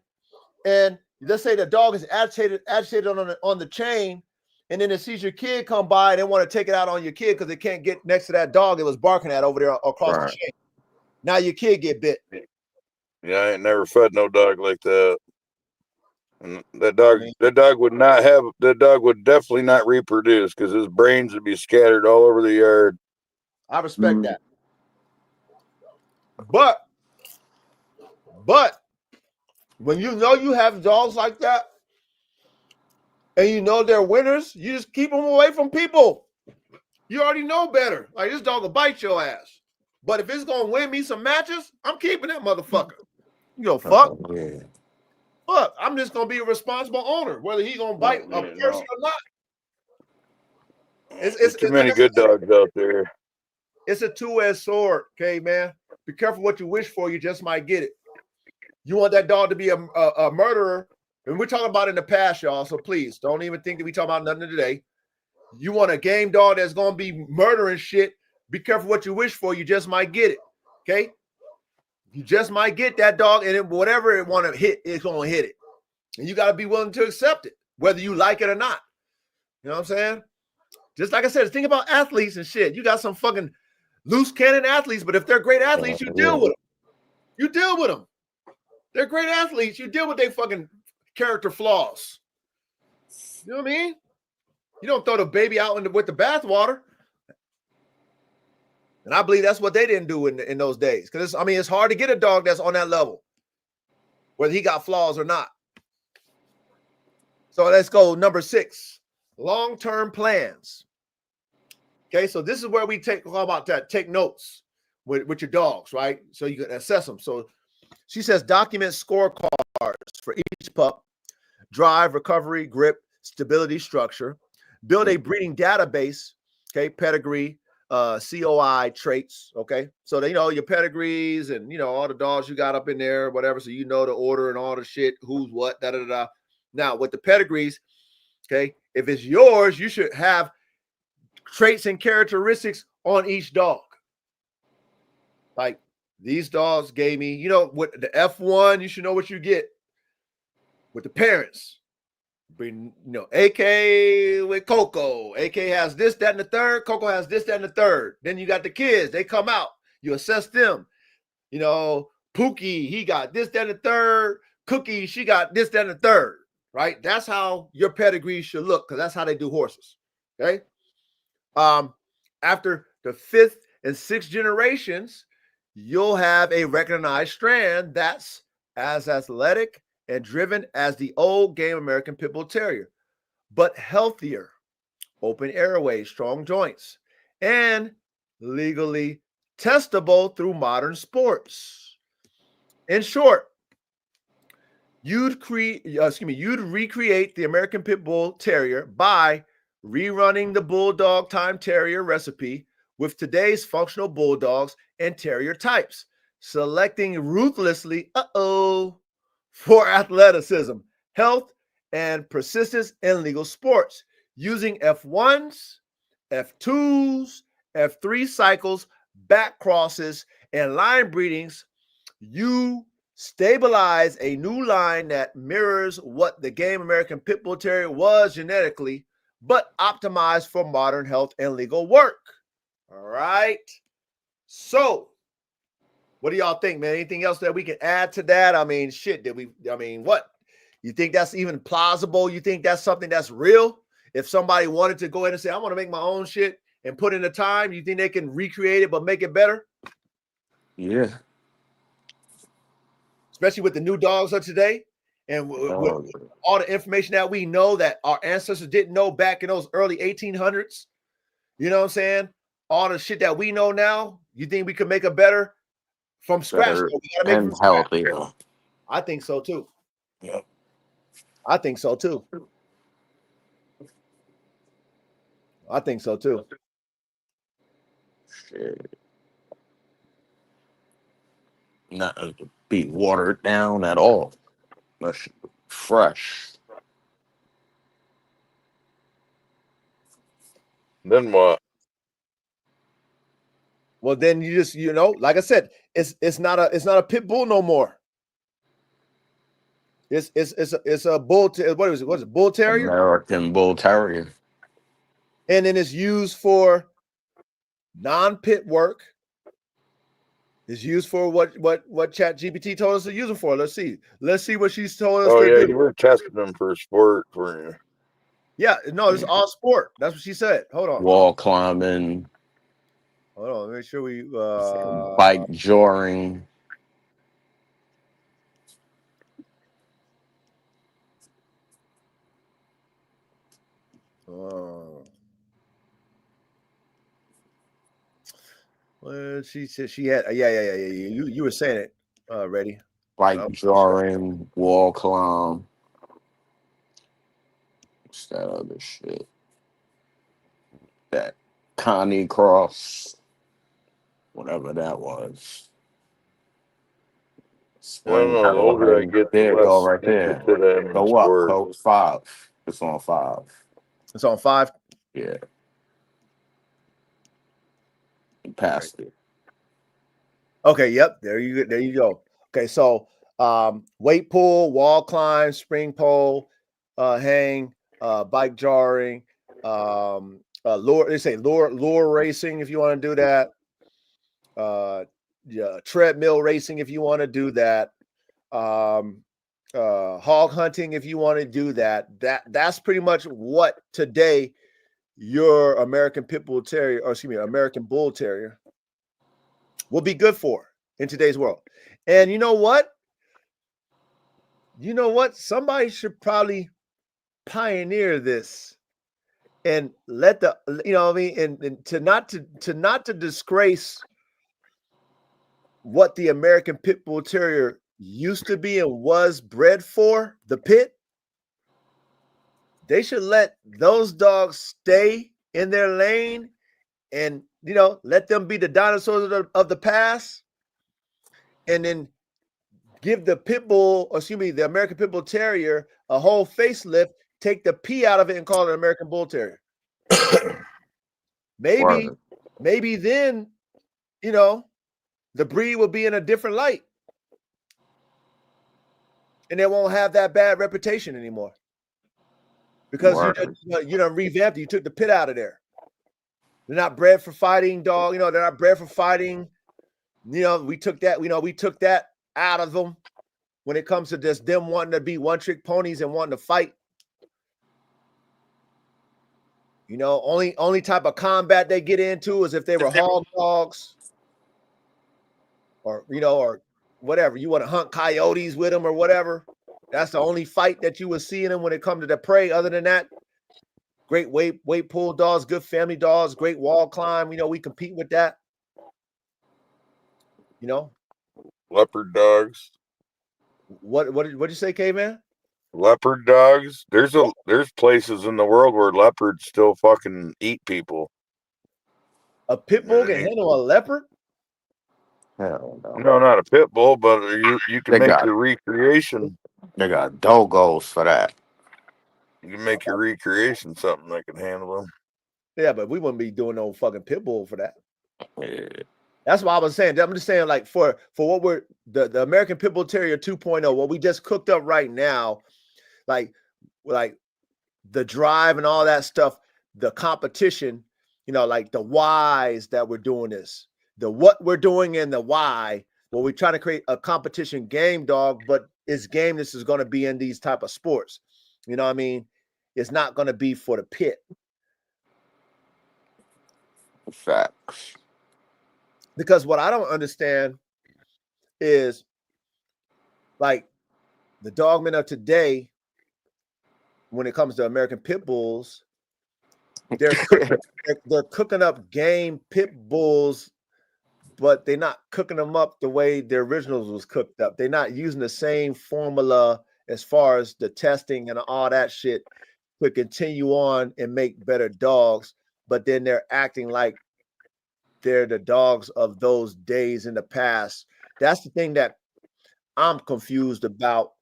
and let's say the dog is agitated on the chain, and then it sees your kid come by and they want to take it out on your kid because they can't get next to that dog it was barking at over there across the chain. Now your kid get bit. Yeah, I ain't never fed no dog like that. And that dog would definitely not reproduce because his brains would be scattered all over the yard. I respect that. But when you have dogs like that and they're winners, you just keep them away from people. You already know better. Like, this dog will bite your ass. But if it's going to win me some matches, I'm keeping that motherfucker. Fuck. Fuck, I'm just going to be a responsible owner, whether he's going to bite a person or not. There's too many good dogs out there. It's a two-edged sword, okay, man? Be careful what you wish for. You just might get it. You want that dog to be a murderer, and we're talking about in the past, y'all, so please don't even think that we talking about nothing today. You want a game dog that's going to be murdering shit, be careful what you wish for. You just might get it, okay? You just might get that dog, and whatever it want to hit, it's going to hit it. And you got to be willing to accept it, whether you like it or not. You know what I'm saying? Just like I said, think about athletes and shit. You got some fucking loose cannon athletes, but if they're great athletes, you deal with them. You deal with them. They're great athletes. You deal with their fucking character flaws. You know what I mean? You don't throw the baby out with the bathwater. And I believe that's what they didn't do in those days. Because it's hard to get a dog that's on that level, whether he got flaws or not. So let's go number 6, long-term plans. Okay, so this is where we take notes with your dogs, right? So you can assess them. So she says document scorecards for each pup, drive, recovery, grip, stability, structure, build a breeding database, okay, pedigree, COI traits, okay, so they know your pedigrees and all the dogs you got up in there, whatever, so the order and all the shit, who's what, da da da. Now with the pedigrees, okay, if it's yours, you should have traits and characteristics on each dog. Like these dogs gave me, with the F1, you should know what you get with the parents. Bring, AK with Coco. AK has this, that, and the third. Coco has this, that, and the third. Then you got the kids. They come out. You assess them. Pookie, he got this, that, and the third. Cookie, she got this, that, and the third. Right? That's how your pedigree should look, because that's how they do horses. Okay. After the 5th and 6th generations, you'll have a recognized strand that's as athletic and driven as the old game American Pit Bull Terrier, but healthier, open airways, strong joints, and legally testable through modern sports. In short, you'd recreate the American Pit Bull Terrier by rerunning the Bulldog Time Terrier recipe with today's functional Bulldogs and Terrier types, selecting ruthlessly, for athleticism, health, and persistence in legal sports, using F1s, F2s, F3 cycles, back crosses, and line breedings. You stabilize a new line that mirrors what the game American Pit Bull Terrier was genetically, but optimized for modern health and legal work. All right. So, what do y'all think, man? Anything else that we can add to that? I mean, what? You think that's even plausible? You think that's something that's real? If somebody wanted to go ahead and say, I want to make my own shit and put in the time, you think they can recreate it but make it better? Yeah. Especially with the new dogs of today and with all the information that we know that our ancestors didn't know back in those early 1800s. You know what I'm saying? All the shit that we know now, you think we could make it better from scratch? Better we gotta make and healthier. I think so too. Yep. I think so too. Shit. Not be watered down at all. That's fresh. Then what? Well, then you just, like I said, it's not a pit bull no more. It's a bull. What is it? Bull terrier? American Bull Terrier. And then it's used for non-pit work. It's used for what ChatGPT told us to use it for. Let's see what she's told us. Oh yeah, do. you were testing them for sport, weren't you? Yeah, no, it's all sport. That's what she said. Hold on. Wall climbing. Hold on. Make sure we bike joring. Well, she said she had. Yeah. You were saying it already. Bike joring, wall climb. What's that other shit? That Connie Cross, whatever that was. I don't know. The older I get, there, the go less right there. interested I am in Go up, sport. Coach. 5. It's on 5. It's on 5. Yeah. You passed it. Okay. Yep. There you go. Okay. So, weight pull, wall climb, spring pole, hang, bike jarring, lure. They say lure racing if you want to do that. Treadmill racing if you want to do that. Hog hunting if you want to do that. That's pretty much what today your American Pit Bull Terrier, or excuse me, American Bull Terrier will be good for in today's world. And you know what? Somebody should probably pioneer this and let the, and to not to disgrace what the American Pit Bull Terrier used to be and was bred for, the pit. they should let those dogs stay in their lane and, you know, let them be the dinosaurs of the past, and then give the pit bull, or excuse me, the American Pit Bull Terrier a whole facelift, take the P out of it and call it an American Bull Terrier. Maybe then, you know, the breed will be in a different light. And they won't have that bad reputation anymore. Because you done revamped it. You took the pit out of there. They're not bred for fighting, dog. You know, they're not bred for fighting. You know, we took that out of them when it comes to just them wanting to be one-trick ponies and wanting to fight. You know, only type of combat they get into is if they were hog dogs, or, you know, or whatever. You want to hunt coyotes with them or whatever. That's the only fight that you will see in them when it comes to the prey. Other than that, great weight pull dogs, good family dogs, great wall climb. You know, we compete with that. You know, leopard dogs. What did you say, Caveman? Leopard dogs. There's places in the world where leopards still fucking eat people. A pit bull can handle a leopard? Hell no. No, not a pit bull, but you can make your recreation. They got doggos for that. You can make your recreation something that can handle them. Yeah, but we wouldn't be doing no fucking pit bull for that. Yeah. That's what I was saying. I'm just saying, like, for what we're the American Pit Bull Terrier 2.0, what we just cooked up right now, like the drive and all that stuff, the competition, you know, like the whys that we're doing this, the what we're doing and the why. Well, we're trying to create a competition game, dog, but it's game. This is going to be in these type of sports. You know what I mean? It's not going to be for the pit. Facts. Because what I don't understand is, like, the Dogman of today, when it comes to American Pit Bulls, they're cooking up game pit bulls, but they're not cooking them up the way the originals was cooked up. They're not using the same formula as far as the testing and all that shit to continue on and make better dogs, but then they're acting like they're the dogs of those days in the past. That's the thing that I'm confused about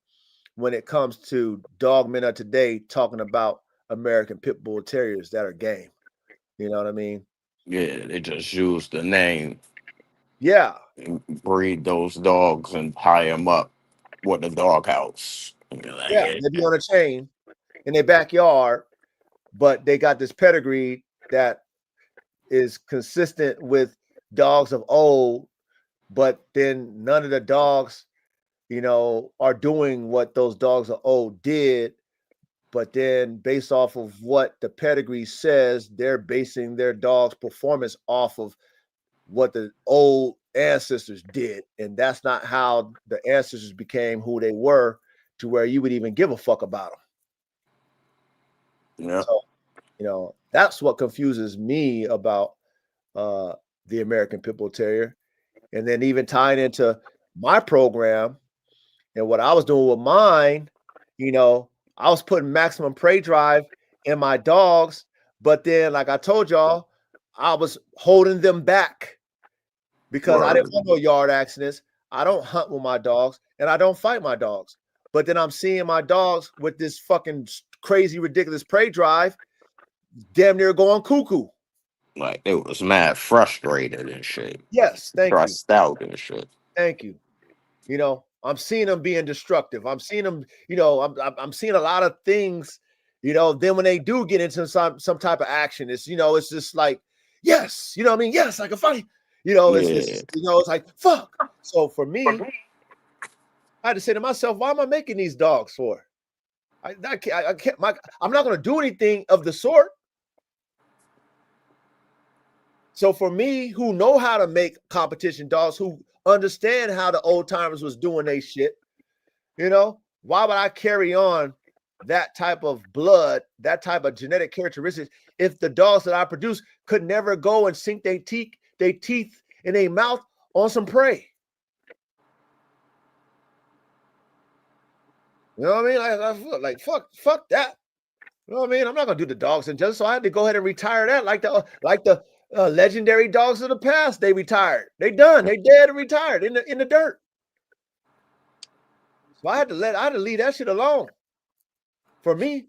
when it comes to Dogmen of today talking about American Pit Bull Terriers that are game. You know what I mean? Yeah, they just use the name. Yeah. Breed those dogs and tie them up with the doghouse. Like, yeah, they be on a chain in their backyard, but they got this pedigree that is consistent with dogs of old, but then none of the dogs, you know, are doing what those dogs of old did. But then based off of what the pedigree says, they're basing their dog's performance off of what the old ancestors did. And that's not how the ancestors became who they were, to where you would even give a fuck about them. Yeah. So, you know, that's what confuses me about the American Pit Bull Terrier. And then even tying into my program and what I was doing with mine, you know, I was putting maximum prey drive in my dogs, but then, like I told y'all, I was holding them back because I didn't want no yard accidents. I don't hunt with my dogs and I don't fight my dogs. But then I'm seeing my dogs with this fucking crazy, ridiculous prey drive, damn near going cuckoo. Like, it was mad frustrated and shit. Yes, thank you. Stressed out and shit. Thank you. You know, I'm seeing them being destructive. I'm seeing them, you know, I'm seeing a lot of things, you know. Then when they do get into some type of action, it's, you know, it's just like, yes, you know what I mean? Yes, I can fight. You know, it's you know, it's like, fuck. So for me, I had to say to myself, why am I making these dogs for? I can't, I'm not going to do anything of the sort. So for me, who know how to make competition dogs, who understand how the old timers was doing their shit, you know, why would I carry on that type of blood, that type of genetic characteristics, if the dogs that I produce could never go and sink their teeth in their mouth on some prey? You know what I mean? Like fuck that. You know what I mean? I'm not gonna do the dogs injustice, so I had to go ahead and retire that, like the legendary dogs of the past. They retired. They done. They dead and retired in the dirt. So I had to leave that shit alone. For me.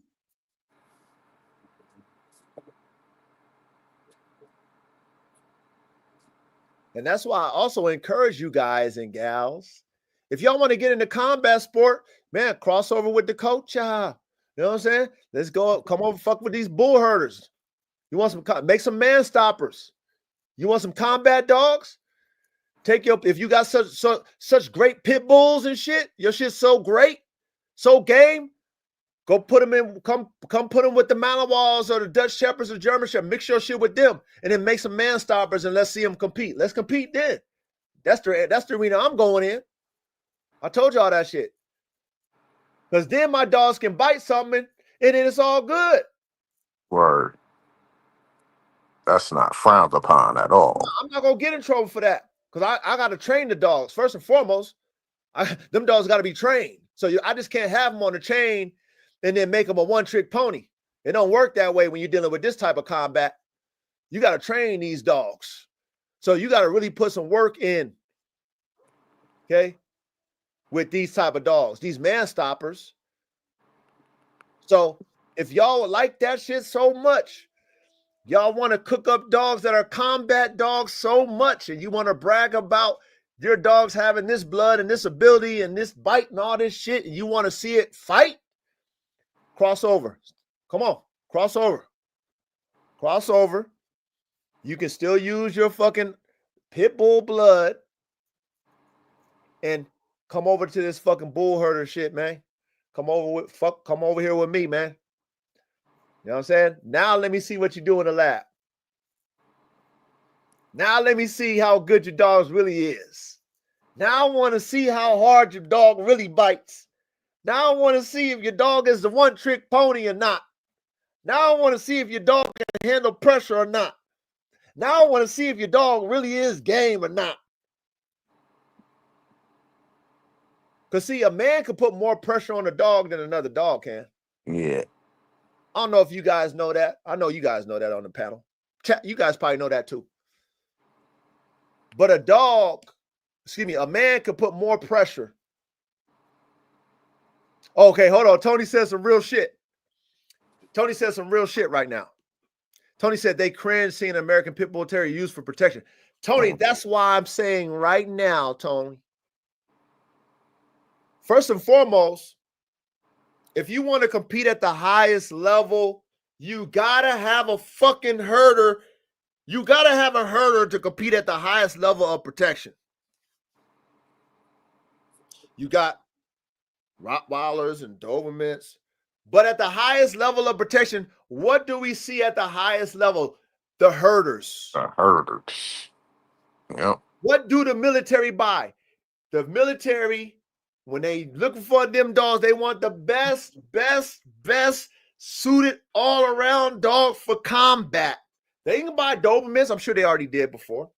And that's why I also encourage you guys and gals, if y'all want to get into combat sport, man, cross over with the coach. You know what I'm saying? Let's go, come over, fuck with these bull herders. You want some, make some man stoppers. You want some combat dogs? If you got such great pit bulls and shit, your shit's so great, so game, go put them in, come put them with the Malinois or the Dutch Shepherds or German Shepherds. Mix your shit with them and then make some man stoppers and let's see them compete. Let's compete then. That's the arena I'm going in. I told y'all that shit. Because then my dogs can bite something and then it's all good. Word. That's not frowned upon at all. I'm not going to get in trouble for that because I got to train the dogs. First and foremost, them dogs got to be trained. So I just can't have them on the chain and then make them a one-trick pony. It don't work that way when you're dealing with this type of combat. You got to train these dogs. So you got to really put some work in, okay, with these type of dogs, these man stoppers. So if y'all like that shit so much, y'all want to cook up dogs that are combat dogs so much, and you want to brag about your dogs having this blood and this ability and this bite and all this shit, and you want to see it fight, cross over. Come on, cross over. Cross over. You can still use your fucking pit bull blood and come over to this fucking bull herder shit, man. Come over here with me, man. You know what I'm saying? Now let me see what you do in the lab. Now let me see how good your dog really is. Now I want to see how hard your dog really bites. Now I want to see if your dog is the one-trick pony or not. Now I want to see if your dog can handle pressure or not. Now I want to see if your dog really is game or not. Because, see, a man can put more pressure on a dog than another dog can. Yeah. I don't know if you guys know that. I know you guys know that on the panel. Chat, you guys probably know that too. But a man can put more pressure. Okay, hold on. Tony said some real shit. Tony said some real shit right now. Tony said they cringe seeing an American Pit Bull Terrier used for protection. Tony, that's why I'm saying right now, Tony. First and foremost, if you want to compete at the highest level, you got to have a fucking herder. You got to have a herder to compete at the highest level of protection. You got Rottweilers and Dobermans. But at the highest level of protection, what do we see at the highest level? The herders. The herders. Yep. What do the military buy? The military, when they looking for them dogs, they want the best suited all-around dog for combat. They can buy Dobermans. I'm sure they already did before.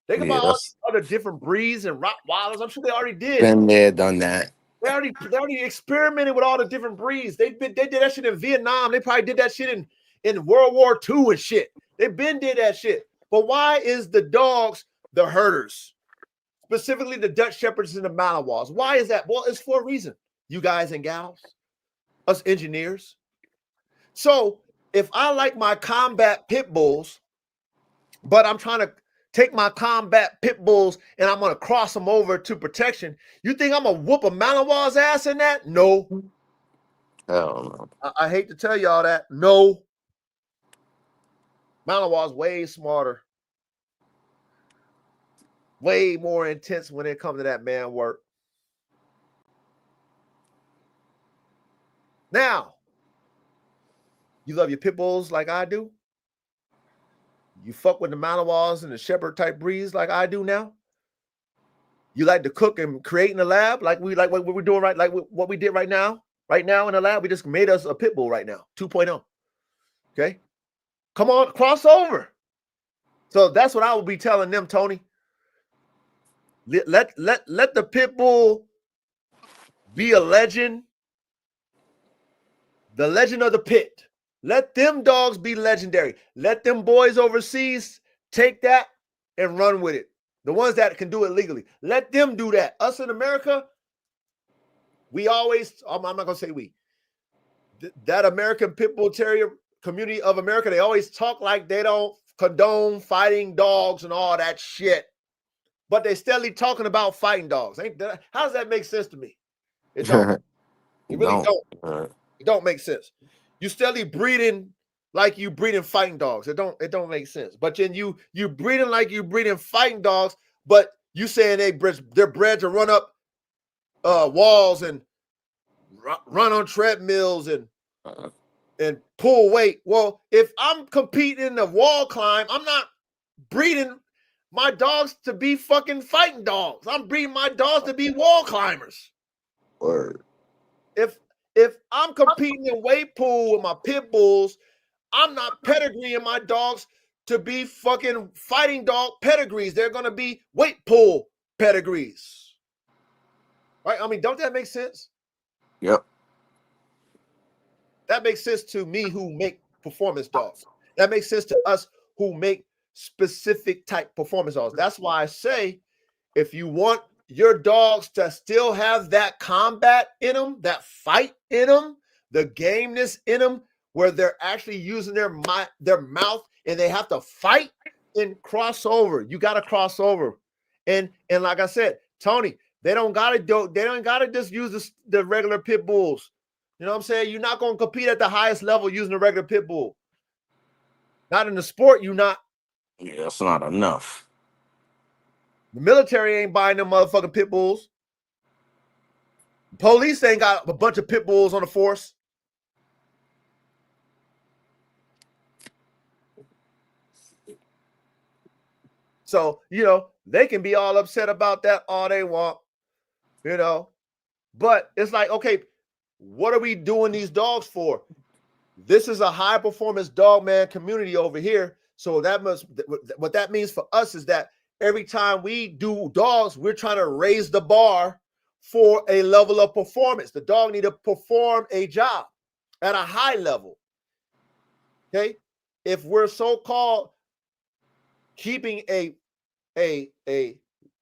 They can buy all other different breeds and Rottweilers. I'm sure they already did. Been there, done that. They already experimented with all the different breeds. They did that shit in Vietnam. They probably did that shit in World War II and shit. They been did that shit. But why is the dogs the herders? Specifically the Dutch Shepherds and the Malinois. Why is that? Well, it's for a reason. You guys and gals, us engineers. So if I like my combat pit bulls, but I'm trying to take my combat pit bulls and I'm going to cross them over to protection, you think I'm going to whoop a Malinois' ass in that? No. Hell no. I hate to tell y'all that. No. Malinois way smarter. Way more intense when it comes to that man work. Now, you love your pit bulls like I do? You fuck with the Malinois and the Shepherd type breeds like I do now? You like to cook and create in the lab like what we're doing right, like what we did right now? Right now in the lab, we just made us a pit bull right now, 2.0. Okay? Come on, cross over. So that's what I will be telling them, Tony. Let the pit bull be a legend. The legend of the pit. Let them dogs be legendary. Let them boys overseas take that and run with it. The ones that can do it legally. Let them do that. Us in America, we always, I'm not going to say we, that American Pit Bull Terrier community of America, they always talk like they don't condone fighting dogs and all that shit. But they steadily talking about fighting dogs. How does that make sense to me? It don't. It really don't. It don't make sense. You steadily breeding like you breeding fighting dogs. It don't make sense. But then you breeding like you breeding fighting dogs, but you saying they're bred to run up walls and run on treadmills and pull weight. Well, if I'm competing in the wall climb, I'm not breeding my dogs to be fucking fighting dogs. I'm breeding my dogs to be wall climbers. Word. If I'm competing in weight pool with my pit bulls, I'm not pedigreeing my dogs to be fucking fighting dog pedigrees. They're going to be weight pool pedigrees. Right? I mean, don't that make sense? Yep. That makes sense to me who make performance dogs. That makes sense to us who make specific type performance dogs. That's why I say if you want your dogs to still have that combat in them, that fight in them, the gameness in them, where they're actually using their mouth and they have to fight and cross over. You got to cross over. And like I said, Tony, they don't gotta just use the regular pit bulls. You know what I'm saying? You're not going to compete at the highest level using a regular pit bull. Not in the sport, you're not. Yeah, that's not enough. The military ain't buying them motherfucking pit bulls. Police ain't got a bunch of pit bulls on the force. So, they can be all upset about that all they want, But it's like, okay, what are we doing these dogs for? This is a high performance dogman community over here. So what that means for us is that every time we do dogs, we're trying to raise the bar for a level of performance. The dog need to perform a job at a high level. Okay. If we're so-called keeping a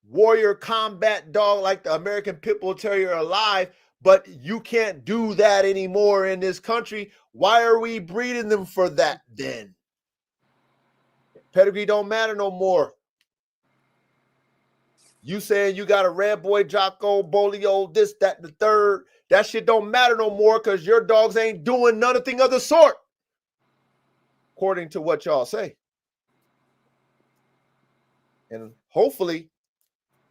warrior combat dog like the American Pit Bull Terrier alive, but you can't do that anymore in this country, why are we breeding them for that then? Pedigree don't matter no more. You saying you got a Red Boy, Jocko, Bolio, this, that, the third, that shit don't matter no more because your dogs ain't doing nothing of the sort, according to what y'all say. And hopefully,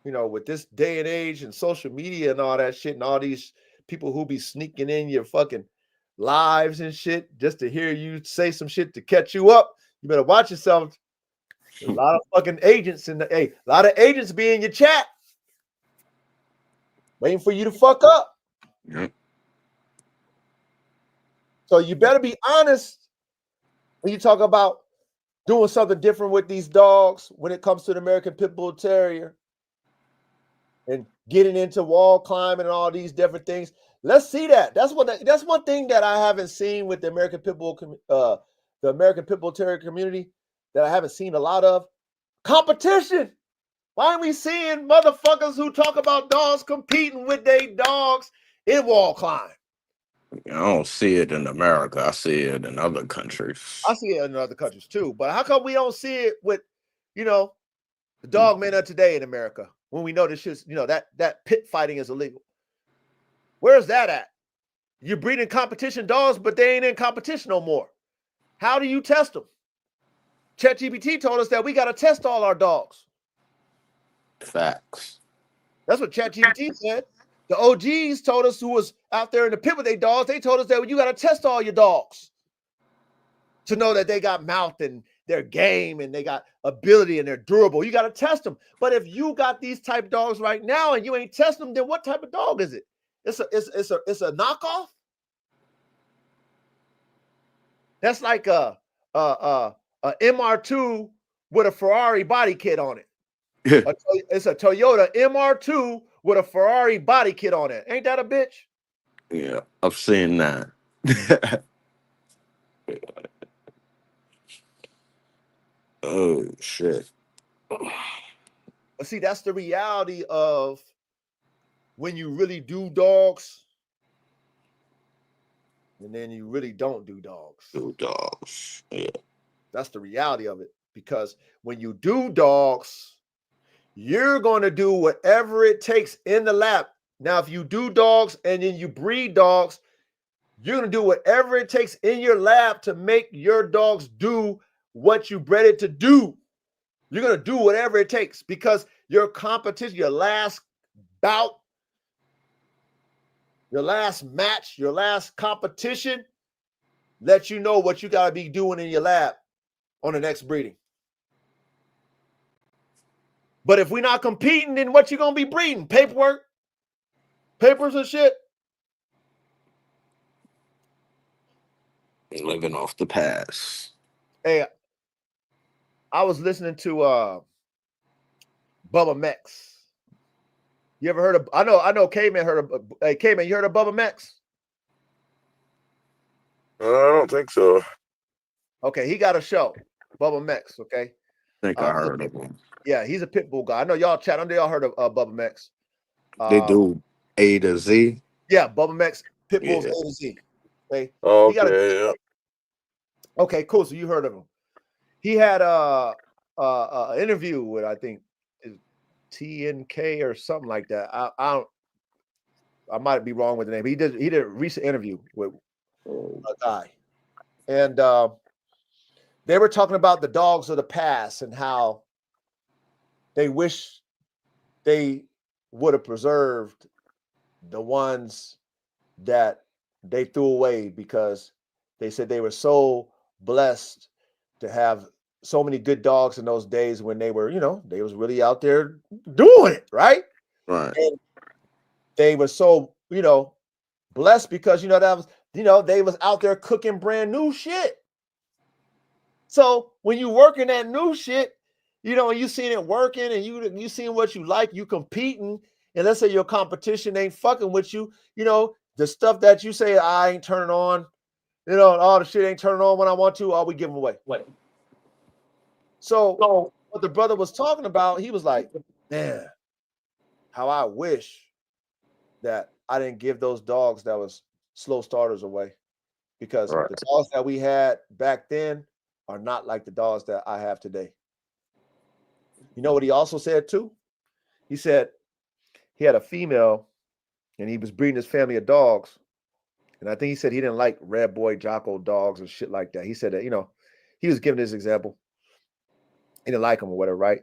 with this day and age and social media and all that shit and all these people who be sneaking in your fucking lives and shit just to hear you say some shit to catch you up, you better watch yourself. A lot of fucking agents a lot of agents be in your chat waiting for you to fuck up. Yep. So you better be honest when you talk about doing something different with these dogs when it comes to the American Pit Bull Terrier and getting into wall climbing and all these different things. Let's see that. That's one thing that I haven't seen with the American Pit Bull Terrier community that I haven't seen a lot of. Competition. Why aren't we seeing motherfuckers who talk about dogs competing with their dogs in wall climb? I don't see it in America. I see it in other countries. I see it in other countries too. But how come we don't see it with, the dogmen of today in America when we know this shit's, that pit fighting is illegal? Where's that at? You're breeding competition dogs, but they ain't in competition no more. How do you test them? ChatGPT told us that we got to test all our dogs. Facts. That's what ChatGPT said. The OGs told us who was out there in the pit with their dogs, they told us that you got to test all your dogs to know that they got mouth and they're game and they got ability and they're durable. You got to test them. But if you got these type dogs right now and you ain't testing them, then what type of dog is it? It's a knockoff. That's like a MR2 with a Ferrari body kit on it. It's a Toyota MR2 with a Ferrari body kit on it. Ain't that a bitch? Yeah, I've seen that. Oh shit. But see, that's the reality of when you really do dogs, and then you really don't do dogs. Two dogs. Yeah. That's the reality of it. Because when you do dogs, you're going to do whatever it takes in the lab. Now, if you do dogs and then you breed dogs, you're going to do whatever it takes in your lab to make your dogs do what you bred it to do. You're going to do whatever it takes because your competition, your last bout, your last match, your last competition, lets you know what you got to be doing in your lab on the next breeding. But if we're not competing, then what you going to be breeding? Paperwork? Papers and shit? Living off the past. Hey, I was listening to Bubba Mex. You ever heard of? I know. K-Man heard of. Hey, K-Man, you heard of Bubba Mex? I don't think so. Okay, he got a show, Bubba Mex. Okay, I think I heard of them. yeah, he's a pit bull guy. I know y'all chat. I know y'all heard of Bubba Mex. They do A to Z. Yeah, Bubba Mex, pit bulls Yeah. A to Z. Okay. Okay, He got yeah. Okay, cool. So you heard of him? He had a interview with I think TNK or something like that. I might be wrong with the name. He did a recent interview with a guy, and they were talking about the dogs of the past and how they wish they would have preserved the ones that they threw away because they said they were so blessed to have so many good dogs in those days when they were, they was really out there doing it, right? Right. And they were so, blessed because, that was, they was out there cooking brand new shit. So when you working that new shit, and you seen it working and you seen what you like, you competing, and let's say your competition ain't fucking with you, the stuff that you say I ain't turning on, all the shit ain't turning on when I want to, all we give them away. So what the brother was talking about, he was like, man, how I wish that I didn't give those dogs that was slow starters away, because the dogs that we had back then are not like the dogs that I have today. You know what he also said too? He said he had a female and he was breeding his family of dogs. And I think he said he didn't like Red Boy Jocko dogs and shit like that. He said that, he was giving this example. He didn't like them or whatever, right?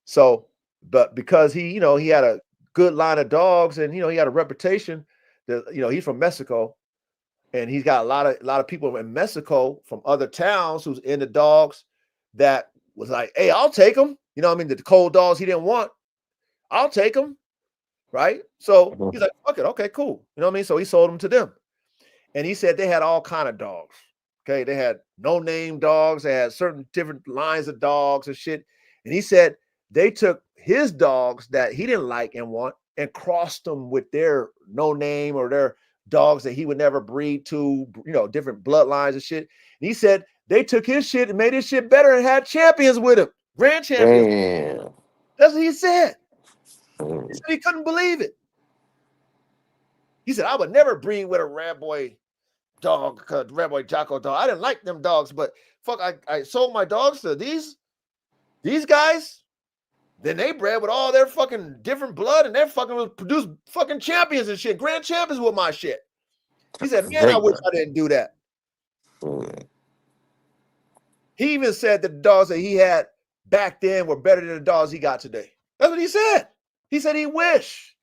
So, but because he had a good line of dogs and, he had a reputation that, he's from Mexico and he's got a lot of people in Mexico from other towns who's into dogs that was like, hey, I'll take them. The cold dogs he didn't want, I'll take them. Right. So he's like, fuck it. Okay, cool. So he sold them to them. And he said they had all kind of dogs. Okay. They had no name dogs. They had certain different lines of dogs and shit. And he said they took his dogs that he didn't like and want and crossed them with their no name or their dogs that he would never breed to, different bloodlines and shit. And he said they took his shit and made his shit better and had champions with him, grand champions. Damn. That's what he said. He said he couldn't believe it. He said, I would never breed with a Red Boy dog, Red Boy Jocko dog. I didn't like them dogs, but fuck, I sold my dogs to these guys. Then they bred with all their fucking different blood and they fucking produced fucking champions and shit, grand champions with my shit. He said, man, I wish I didn't do that. He even said that the dogs that he had back then were better than the dogs he got today. That's what he said. He said he wished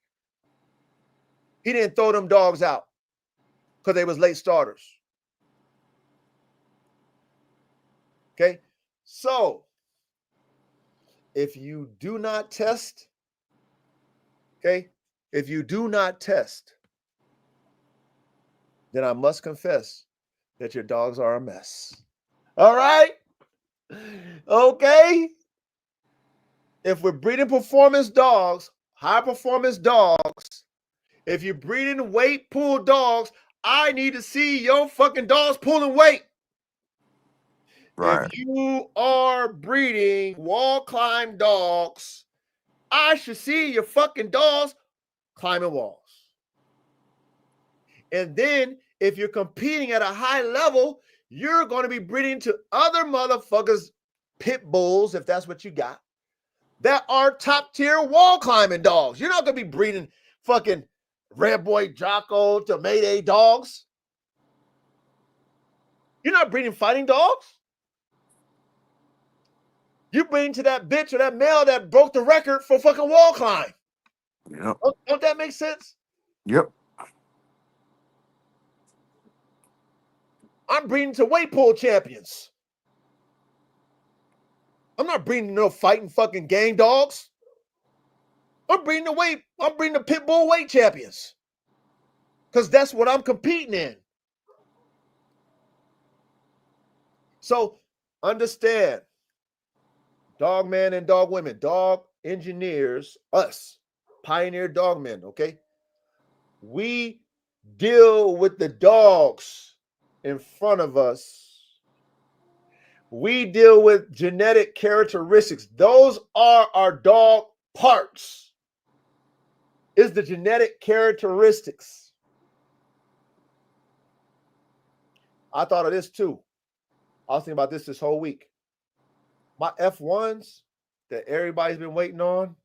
he didn't throw them dogs out because they was late starters. Okay. So if you do not test, then I must confess that your dogs are a mess. All right. Okay. If we're breeding performance dogs, high performance dogs, if you're breeding weight pool dogs, I need to see your fucking dogs pulling weight. Right. If you are breeding wall climb dogs, I should see your fucking dogs climbing walls. And then if you're competing at a high level, you're going to be breeding to other motherfuckers, pit bulls, if that's what you got, that are top tier wall climbing dogs. You're not going to be breeding fucking Red Boy Jocko to Mayday dogs. You're not breeding fighting dogs. You bring to that bitch or that male that broke the record for fucking wall climb. Yep. Don't that make sense? Yep. I'm breeding to weight pull champions. I'm not breeding no fighting fucking gang dogs. I'm breeding the pit bull weight champions. Because that's what I'm competing in. So understand, Dogman and Dogwomen, dog engineers, us, pioneer dogmen, okay? We deal with the dogs in front of us. We deal with genetic characteristics. Those are our dog parts. Is the genetic characteristics. I thought of this too. I was thinking about this whole week. My F1s that everybody's been waiting on,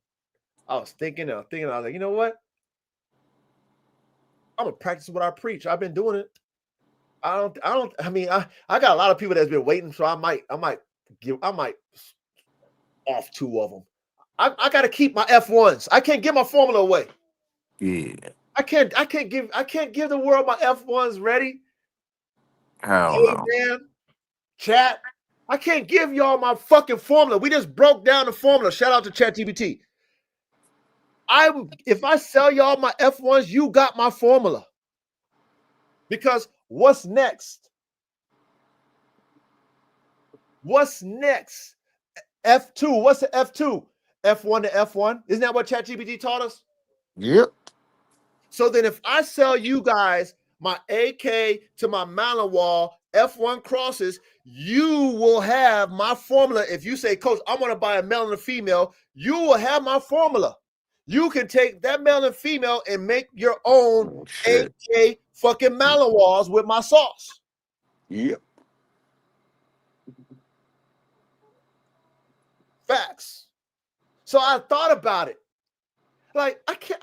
I was thinking, I was like, you know what? I'm gonna practice what I preach. I've been doing it. I mean, I got a lot of people that's been waiting, so I might off two of them. I gotta keep my F1s. I can't give my formula away. Yeah. I can't give the world my F1s ready. Hell Hey, no. man, chat. I can't give y'all my fucking formula. We just broke down the formula. Shout out to ChatGPT. If I sell y'all my F1s, you got my formula. Because what's next? What's next? F2. What's the F2? F1 to F1. Isn't that what ChatGPT taught us? Yep. So then if I sell you guys my AK to my Malinois F1 crosses, you will have my formula. If you say, Coach, I want to buy a male and a female, you will have my formula. You can take that male and female and make your own AK fucking Malinois with my sauce. Yep. Facts. So I thought about it. Like, I can't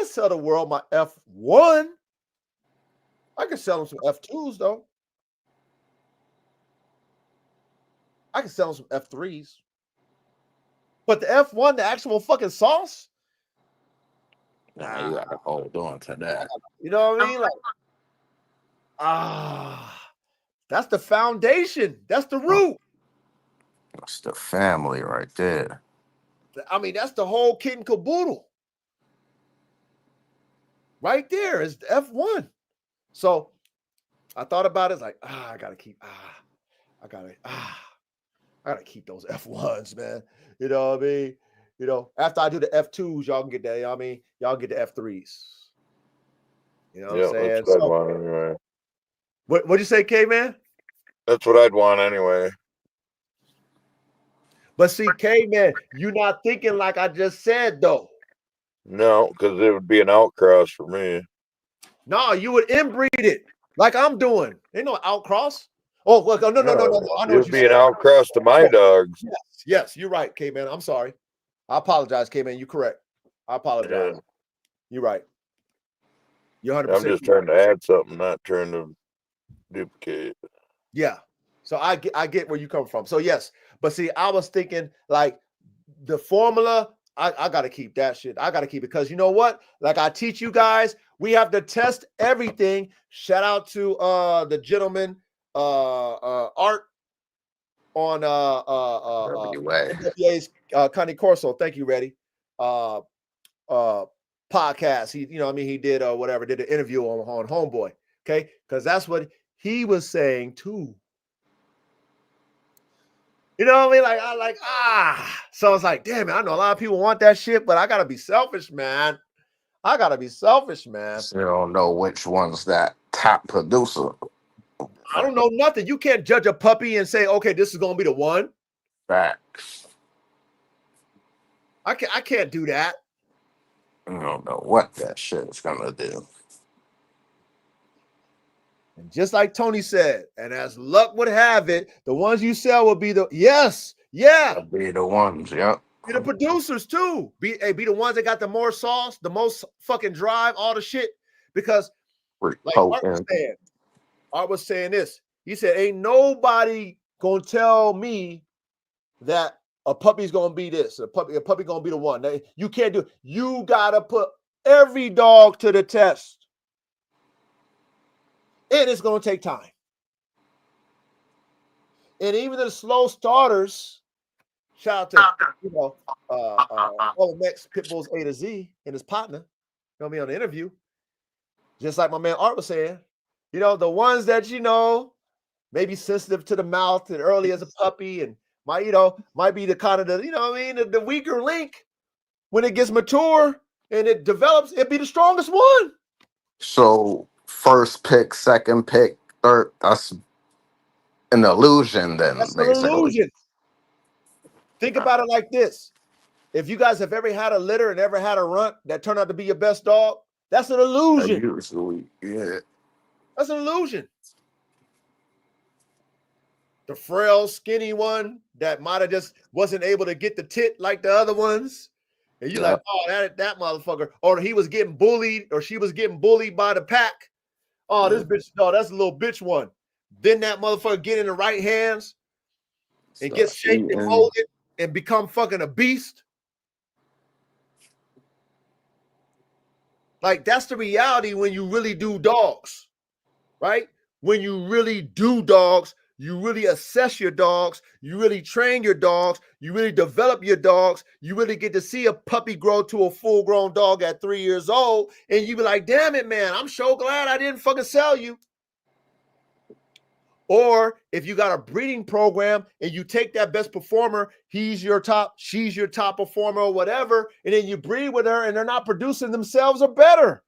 sell the world my F1. I can sell them some F2s though. I can sell them some F3s. But the F1, the actual fucking sauce. Nah, you gotta hold on to that. You know what I mean? Like, that's the foundation. That's the root. That's the family right there. I mean, that's the whole kit and caboodle. Right there is the F1. So I thought about it. It's like, I gotta keep those F1s, man. You know what I mean? You know, after I do the F2s, y'all can get that. You know what I mean? Y'all get the F3s. You know what I'm saying? That's what I'd want anyway. What'd you say, K-Man? That's what I'd want anyway. But see, K-Man, you're not thinking like I just said, though. No, because it would be an outcross for me. No, you would inbreed it like I'm doing. Ain't no outcross. Oh, well, no. I know it what would be an outcross to my dogs. Yes, you're right, K-Man. I'm sorry. I apologize, K-Man. You're correct. I apologize. Yeah. You're right. You're 100%. I'm just trying to add something, not trying to duplicate. Yeah. So I get where you come from. So yes, but see, I was thinking like the formula. I got to keep that shit. I got to keep it because you know what? Like I teach you guys, we have to test everything. Shout out to the gentleman Art on NWA's Connie Corso. Thank you, Reddy. Podcast. He, you know, I mean, he did did an interview on Homeboy. Okay, because that's what he was saying too. You know what I mean? So it's like, damn it, I know a lot of people want that shit, but I gotta be selfish, man. You don't know which one's that top producer. I don't know nothing. You can't judge a puppy and say, okay, this is gonna be the one. Facts. I can't do that. I don't know what that shit is gonna do. And just like Tony said, and as luck would have it, the ones you sell will be the That'll be the ones, yep. be the producers too. Be the ones that got the more sauce, the most fucking drive, all the shit. Because like Art was saying this. He said, ain't nobody gonna tell me that a puppy's gonna be this, a puppy gonna be the one. You can't do it. You gotta put every dog to the test. And it's going to take time. And even the slow starters, shout out to, Max Pitbull's A to Z and his partner, going to be on the interview. Just like my man Art was saying, the ones that, may be sensitive to the mouth and early as a puppy and might be the kind of the weaker link when it gets mature and it develops, it'd be the strongest one. So, first pick, second pick, third, that's an illusion then. That's an illusion. Think about it like this. If you guys have ever had a litter and ever had a runt that turned out to be your best dog, that's an illusion. Usually, yeah. That's an illusion. The frail, skinny one that might have just wasn't able to get the tit like the other ones. And you're like, oh, that motherfucker. Or he was getting bullied or she was getting bullied by the pack. Oh, this bitch, no, that's a little bitch one. Then that motherfucker get in the right hands and get shaped and molded and become fucking a beast. Like, that's the reality when you really do dogs, right? When you really do dogs, you really assess your dogs, you really train your dogs, you really develop your dogs, you really get to see a puppy grow to a full-grown dog at 3 years old, and you be like, damn it, man, I'm so glad I didn't fucking sell you. Or if you got a breeding program and you take that best performer, he's your top, she's your top performer or whatever, and then you breed with her and they're not producing themselves or better.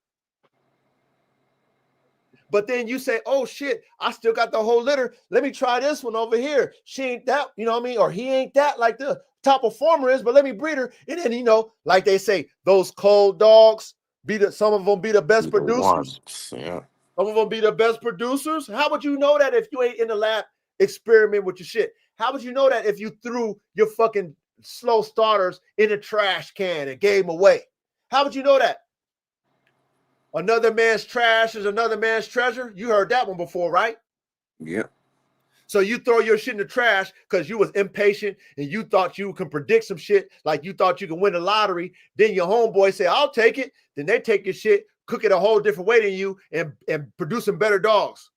But then you say, oh shit, I still got the whole litter. Let me try this one over here. She ain't that, you know what I mean? Or he ain't that like the top performer is, but let me breed her. And then, like they say, those cold dogs, some of them be the best producers. Yeah. Some of them be the best producers. How would you know that if you ain't in the lab experiment with your shit? How would you know that if you threw your fucking slow starters in a trash can and gave them away? How would you know that? Another man's trash is another man's treasure. You heard that one before, right? Yeah. So you throw your shit in the trash because you was impatient and you thought you can predict some shit, like you thought you can win the lottery. Then your homeboy say, I'll take it. Then they take your shit, cook it a whole different way than you, and produce some better dogs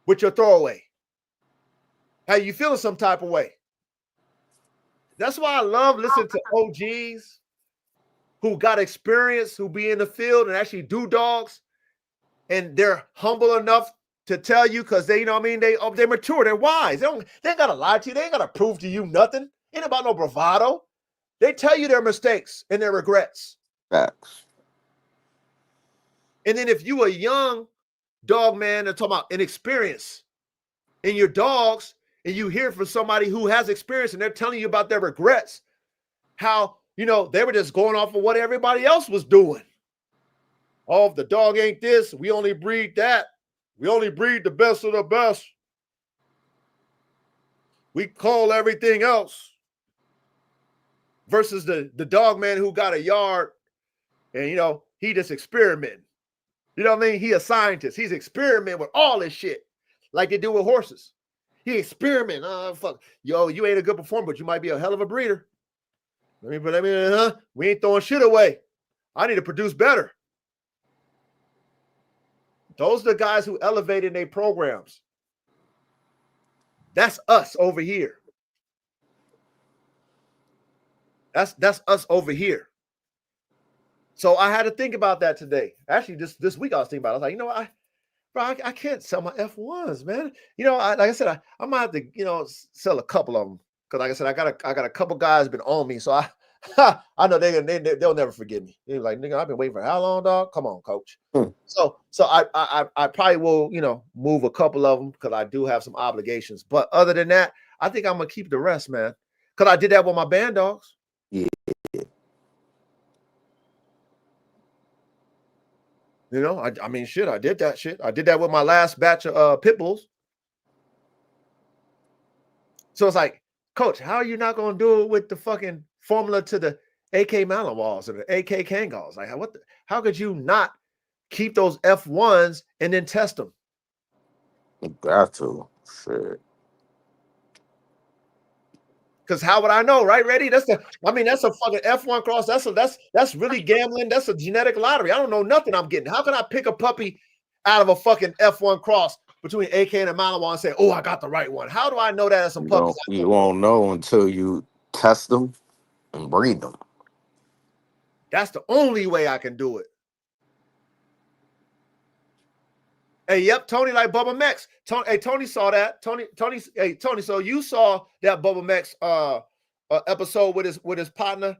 with your throwaway. How you feeling some type of way? That's why I love listening to OGs who got experience, who be in the field and actually do dogs, and they're humble enough to tell you because they, they're mature, they're wise. They ain't gotta lie to you, they ain't gotta prove to you nothing. Ain't about no bravado. They tell you their mistakes and their regrets. Facts. And then if you a young dog man, they're talking about inexperience in your dogs, and you hear from somebody who has experience and they're telling you about their regrets, how they were just going off of what everybody else was doing. Oh, if the dog ain't this, we only breed that. We only breed the best of the best. We call everything else. Versus the dog man who got a yard and, he just experimenting. You know what I mean? He a scientist. He's experimenting with all this shit like they do with horses. He experiment. Oh, fuck. Yo, you ain't a good performer, but you might be a hell of a breeder. We ain't throwing shit away. I need to produce better. Those are the guys who elevated their programs. That's us over here. That's us over here. So I had to think about that today. Actually, this week I was thinking about it. I was like, I can't sell my F1s, man. Like I said, I might have to, sell a couple of them. Because like I said, I got a couple guys been on me. So I know they'll never forgive me. They're like, nigga, I've been waiting for how long, dog? Come on, coach. So I probably will, move a couple of them because I do have some obligations. But other than that, I think I'm gonna keep the rest, man. Because I did that with my band dogs. Yeah. I mean, shit, I did that shit. I did that with my last batch of pit bulls. So it's like, coach, how are you not gonna do it with the fucking formula to the AK Malinois or the AK Kangals? Like, how could you not keep those F1s and then test them? You got to. Shit. Because how would I know, right? Ready? That's a fucking F1 cross. That's really gambling. That's a genetic lottery. I don't know nothing I'm getting. How can I pick a puppy out of a fucking F1 cross between AK and a Malinois and say, oh, I got the right one? How do I know that as some puppies? You won't know until you test them and breed them. That's the only way I can do it. Hey, yep, Tony like Bubba Mex. Tony saw that. Tony, so you saw that Bubba Mex episode with his partner.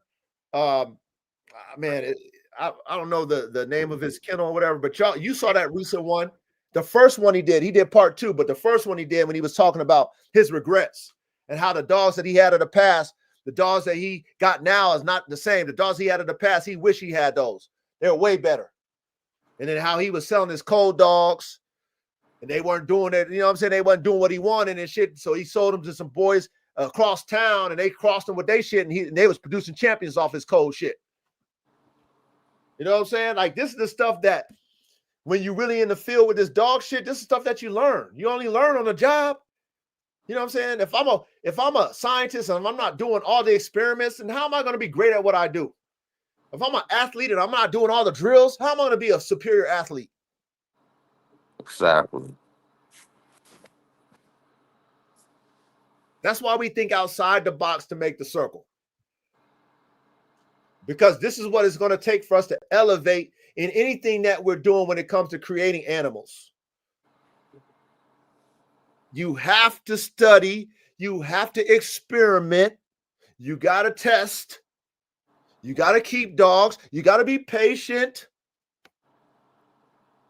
Man, I don't know the name of his kennel or whatever, but you saw that recent one. The first one he did part 2, but the first one he did when he was talking about his regrets and how the dogs that he had in the past, the dogs that he got now is not the same. The dogs he had in the past, he wish he had those. They're way better. And then how he was selling his cold dogs and they weren't doing it. You know what I'm saying? They wasn't doing what he wanted and shit. So he sold them to some boys across town and they crossed him with their shit and they was producing champions off his cold shit. You know what I'm saying? Like, this is the stuff that when you really in the field with this dog shit, this is stuff that you learn. You only learn on the job. You know what I'm saying? If I'm a scientist and I'm not doing all the experiments, then how am I going to be great at what I do? If I'm an athlete and I'm not doing all the drills, how am I going to be a superior athlete? Exactly. That's why we think outside the box to make the circle. Because this is what it's going to take for us to elevate in anything that we're doing when it comes to creating animals. You have to study. You have to experiment. You got to test. You got to keep dogs. You got to be patient.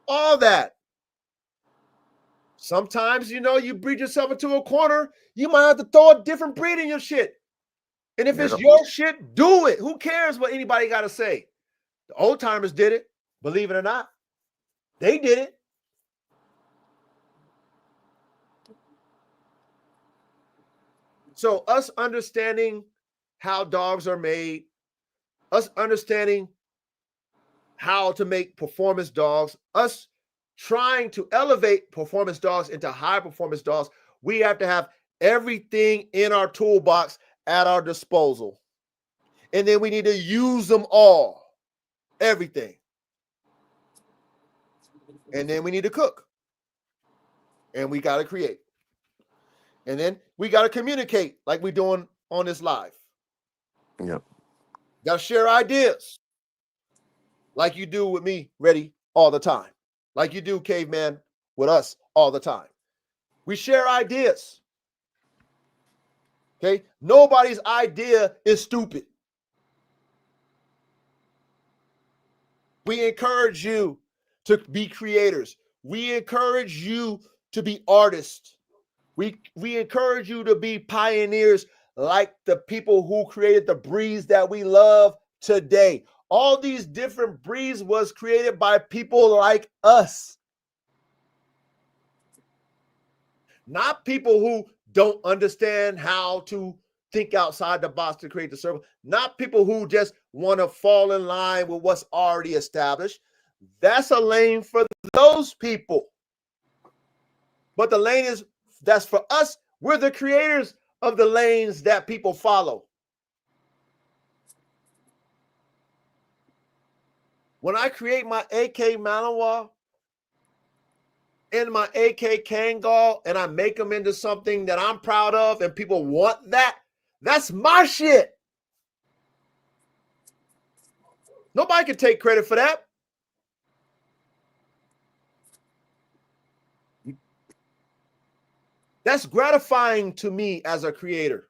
All that. Sometimes, you breed yourself into a corner. You might have to throw a different breed in your shit. And if it's your shit, do it. Who cares what anybody got to say? The old timers did it. Believe it or not. They did it. So us understanding how dogs are made, us understanding how to make performance dogs, us trying to elevate performance dogs into high performance dogs, we have to have everything in our toolbox at our disposal. And then we need to use them all. Everything. And then we need to cook. And we got to create. And then we got to communicate like we're doing on this live. Yep. Got to share ideas like you do with me, Ready, all the time. Like you do, Caveman, with us all the time. We share ideas. Okay? Nobody's idea is stupid. We encourage you to be creators. We encourage you to be artists. We encourage you to be pioneers like the people who created the breeds that we love today. All these different breeds was created by people like us. Not people who don't understand how to think outside the box to create the circle. Not people who just want to fall in line with what's already established. That's a lane for those people. But the lane that's for us. We're the creators of the lanes that people follow. When I create my AK Malinois and my AK Kangal and I make them into something that I'm proud of and people want that, that's my shit. Nobody can take credit for that. That's gratifying to me as a creator.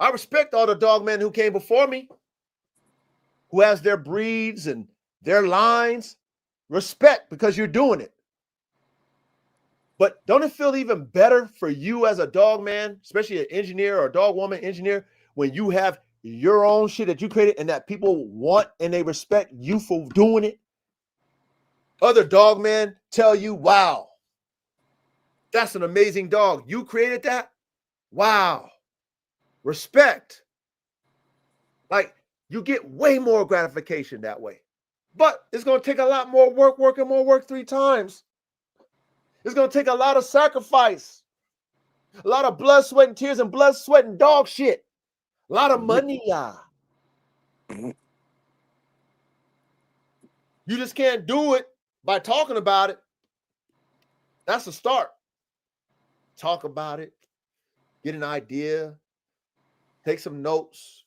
I respect all the dogmen who came before me, who has their breeds and their lines. Respect, because you're doing it. But don't it feel even better for you as a dog man, especially an engineer or a dog woman engineer, when you have your own shit that you created and that people want and they respect you for doing it? Other dog men tell you, wow, that's an amazing dog. You created that? Wow. Respect. Like, you get way more gratification that way. But it's going to take a lot more work and more work 3 times. It's going to take a lot of sacrifice, a lot of blood, sweat, and tears, and blood, sweat, and dog shit. A lot of money, yeah. You just can't do it by talking about it. That's a start. Talk about it. Get an idea. Take some notes.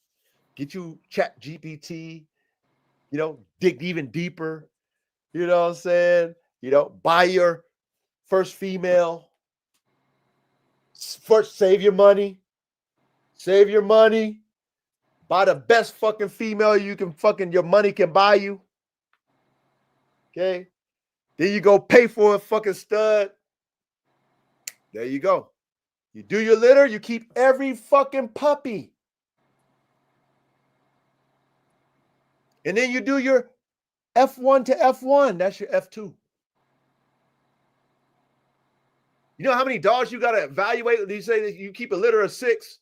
Get you Chat GPT. You know, dig even deeper. You know what I'm saying? You know, buy your first female. First, save your money. Save your money. Buy the best fucking female you can your money can buy you. Okay? Then you go pay for a fucking stud. There you go. You do your litter, you keep every fucking puppy. And then you do your F1 to F1. That's your F2. You know how many dogs you got to evaluate? You say that you keep a litter of 6.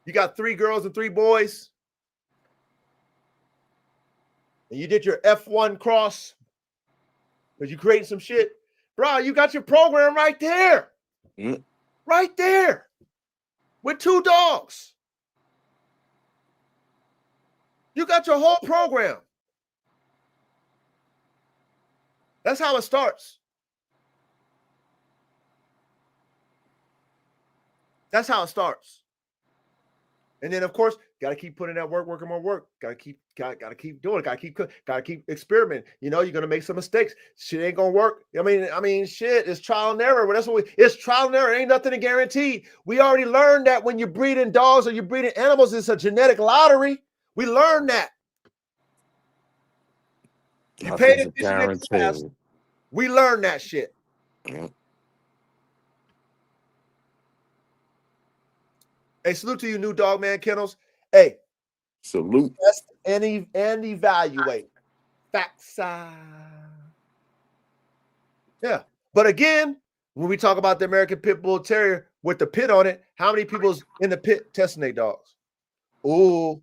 You got 3 girls and 3 boys. And you did your F1 cross because you created some shit. Bro, you got your program right there. Right there. With 2 dogs. You got your whole program. That's how it starts. That's how it starts. And then, of course, got to keep putting that working more work. Got to keep doing it. Got to keep experimenting. You know, you're gonna make some mistakes. Shit ain't gonna work. I mean, shit. It's trial and error. But it's trial and error. Ain't nothing guaranteed. We already learned that when you're breeding dogs or you're breeding animals, it's a genetic lottery. We learned that. You paid attention in class. We learned that shit. Hey, salute to you, new dog man kennels. Hey, salute. Test and evaluate. Facts. Yeah. But again, when we talk about the American Pit Bull Terrier with the pit on it, how many people's in the pit testing their dogs? Ooh.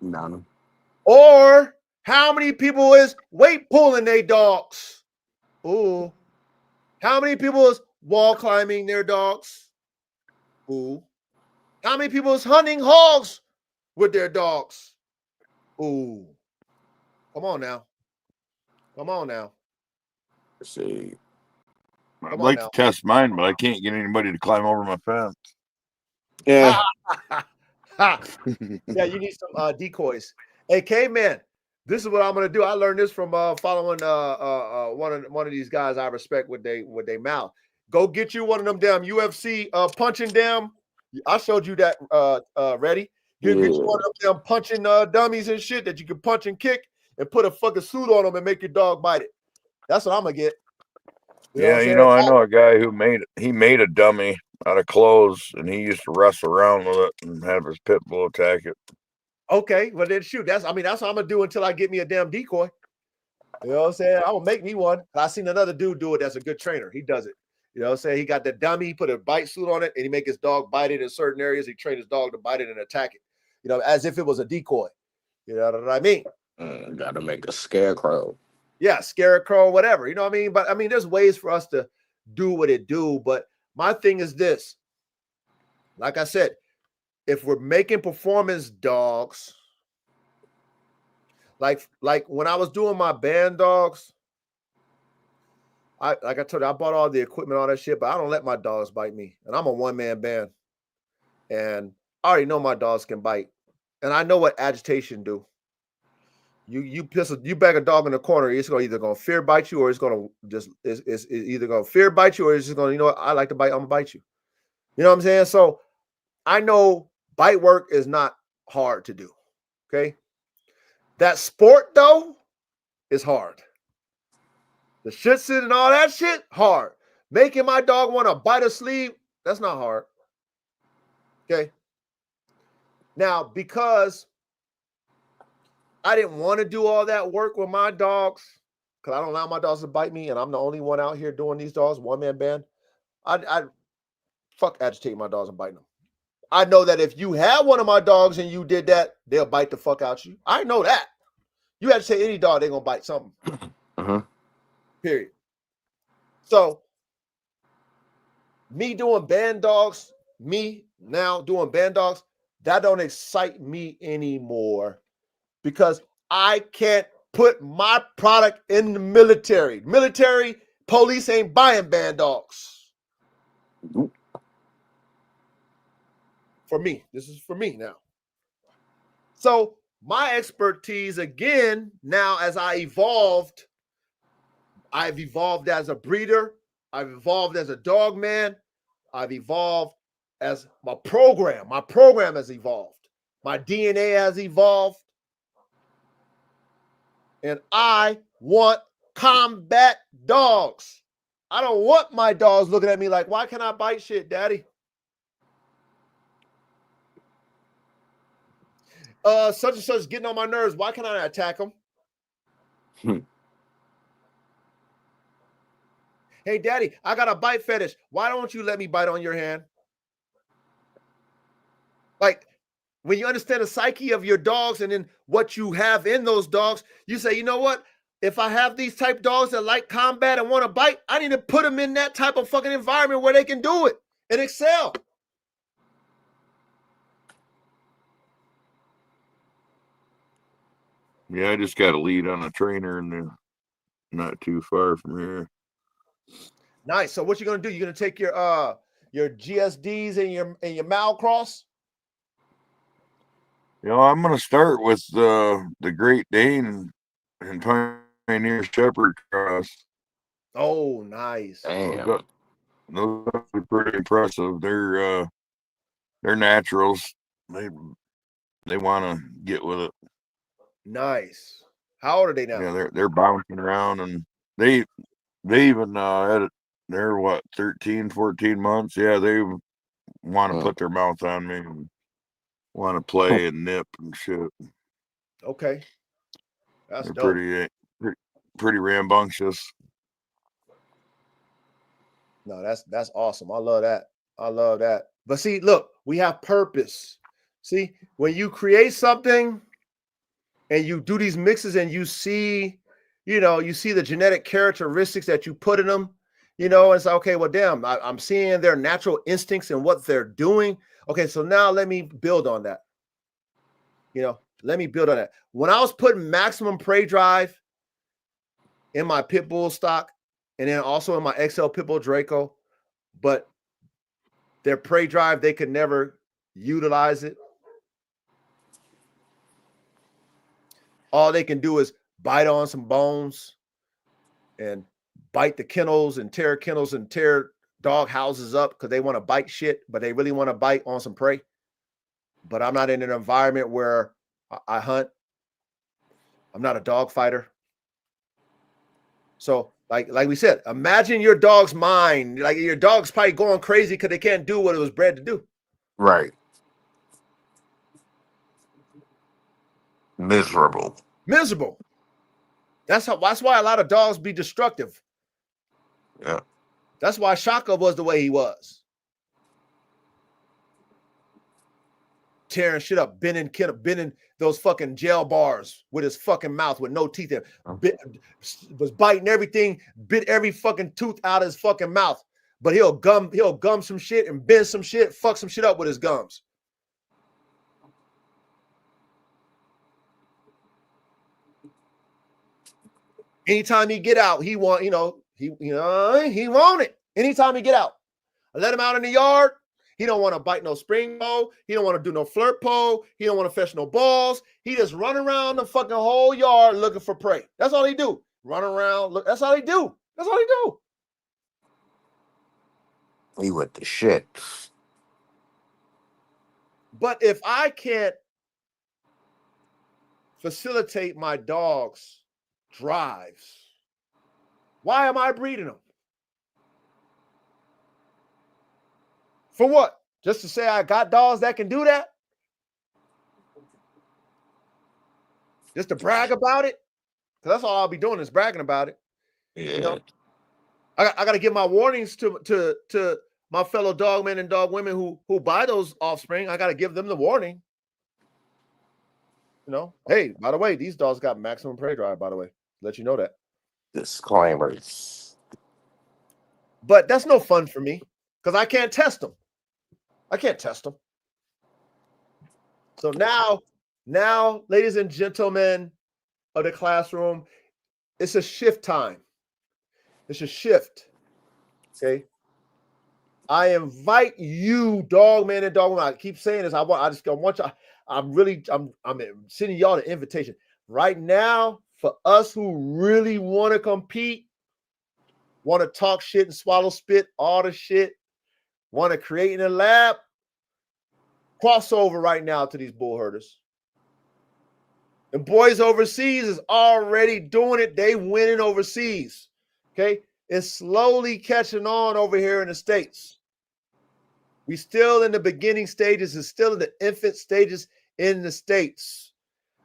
None. Or how many people is weight pulling their dogs? Ooh. How many people is wall climbing their dogs? Ooh. How many people is hunting hogs with their dogs? Ooh. Come on now. Come on now. Let's see. I'd like to test mine, but I can't get anybody to climb over my fence. Yeah. Yeah, you need some decoys. Hey, K-Man, this is what I'm gonna do. I learned this from following one of these guys I respect with they mouth. Go get you one of them damn UFC punching damn. I showed you that ready. Get you one of them damn punching dummies and shit that you can punch and kick and put a fucking suit on them and make your dog bite it. That's what I'm gonna get. I know a guy who made a dummy out of clothes, and he used to wrestle around with it and have his pit bull attack it. Okay, well then shoot. That's what I'm gonna do until I get me a damn decoy. You know what I'm saying? I'm gonna make me one. I seen another dude do it that's a good trainer. He does it. You know what I'm saying? He got the dummy, he put a bite suit on it, and he make his dog bite it in certain areas. He trained his dog to bite it and attack it, you know, as if it was a decoy. You know what I mean? Gotta make a scarecrow. Yeah, scarecrow, whatever. You know what I mean? But I mean, there's ways for us to do what it do. But my thing is this. Like I said, if we're making performance dogs, like when I was doing my band dogs, like I told you, I bought all the equipment, all that shit, but I don't let my dogs bite me. And I'm a one-man band. And I already know my dogs can bite. And I know what agitation do. You bag a dog in the corner, it's either gonna fear bite you, or it's gonna just it's either gonna fear bite you, or it's just gonna, you know what, I like to bite, I'm gonna bite you. You know what I'm saying? So I know bite work is not hard to do. Okay. That sport, though, is hard. The shit sit and all that shit, hard. Making my dog want to bite a sleeve, that's not hard. Okay. Now, because I didn't want to do all that work with my dogs, because I don't allow my dogs to bite me, and I'm the only one out here doing these dogs, one-man band, I'd fuck agitating my dogs and biting them. I know that if you had one of my dogs and you did that, they'll bite the fuck out you. I know that. You agitate any dog, they're going to bite something. Period. So, me doing band dogs, that don't excite me anymore because I can't put my product in the military. Military police ain't buying band dogs. For me, this is for me now. So my expertise again, now as I've evolved as a breeder, I've evolved as a dog man, I've evolved as my program has evolved, my DNA has evolved, and I want combat dogs. I don't want my dogs looking at me like, why can't I bite shit, daddy? Such and such getting on my nerves. Why can't I attack them? Hey, daddy, I got a bite fetish. Why don't you let me bite on your hand? Like, when you understand the psyche of your dogs and then what you have in those dogs, you say, you know what? If I have these type dogs that like combat and want to bite, I need to put them in that type of fucking environment where they can do it and excel. Yeah, I just got a lead on a trainer and they're not too far from here. Nice. So what you gonna do? You're gonna take your GSDs and your Malcross? You know, I'm gonna start with the Great Dane and Pioneer Shepherd cross. Oh, nice. Damn. Those are pretty impressive. They're naturals. They want to get with it. Nice. How old are they now? Yeah, they're bouncing around, and they even they're what 13, 14 months. Yeah, they want to put their mouth on me and want to play and nip and shit. Okay, that's they're dope. pretty rambunctious. No, that's awesome. I love that. But see, look, we have purpose. See, when you create something and you do these mixes and you see the genetic characteristics that you put in them, it's like, okay, well, damn, I'm seeing their natural instincts and what they're doing. Okay, so now let me build on that. Let me build on that. When I was putting maximum prey drive in my pit bull stock and then also in my XL pit bull Draco, but their prey drive, they could never utilize it. All they can do is bite on some bones and bite the kennels and tear dog houses up because they want to bite shit, but they really want to bite on some prey. But I'm not in an environment where I hunt. I'm not a dog fighter. So like we said, imagine your dog's mind. Like your dog's probably going crazy because they can't do what it was bred to do. Right. Miserable. That's why a lot of dogs be destructive. Yeah. That's why Shaka was the way he was. Tearing shit up, bending those fucking jail bars with his fucking mouth with no teeth in. Was biting everything, bit every fucking tooth out of his fucking mouth. But he'll gum some shit and bend some shit, fuck some shit up with his gums. Anytime he get out, he want it. Anytime he get out, I let him out in the yard. He don't want to bite no spring pole. He don't want to do no flirt pole. He don't want to fetch no balls. He just run around the fucking whole yard looking for prey. That's all he do. Run around. Look. That's all he do. He with the shit. But if I can't facilitate my dog's drives, why am I breeding them? For what? Just to say I got dogs that can do that? Just to brag about it? Because that's all I'll be doing is bragging about it. Yeah. You know? I got to give my warnings to my fellow dogmen and dog women who buy those offspring. I got to give them the warning. You know, hey, by the way, these dogs got maximum prey drive, by the way. Let you know that. Disclaimers. But that's no fun for me because I can't test them. I can't test them. So now, ladies and gentlemen of the classroom, it's a shift time. It's a shift. Okay. I invite you, dog man and dog woman. I keep saying this. I want you. I'm sending y'all the invitation right now for us who really want to compete, want to talk shit and swallow spit, all the shit, want to create in a lab. Crossover right now to these bull herders. The boys overseas is already doing it. They winning overseas. Okay. It's slowly catching on over here in the States. We still in the beginning stages. It's still in the infant stages in the States.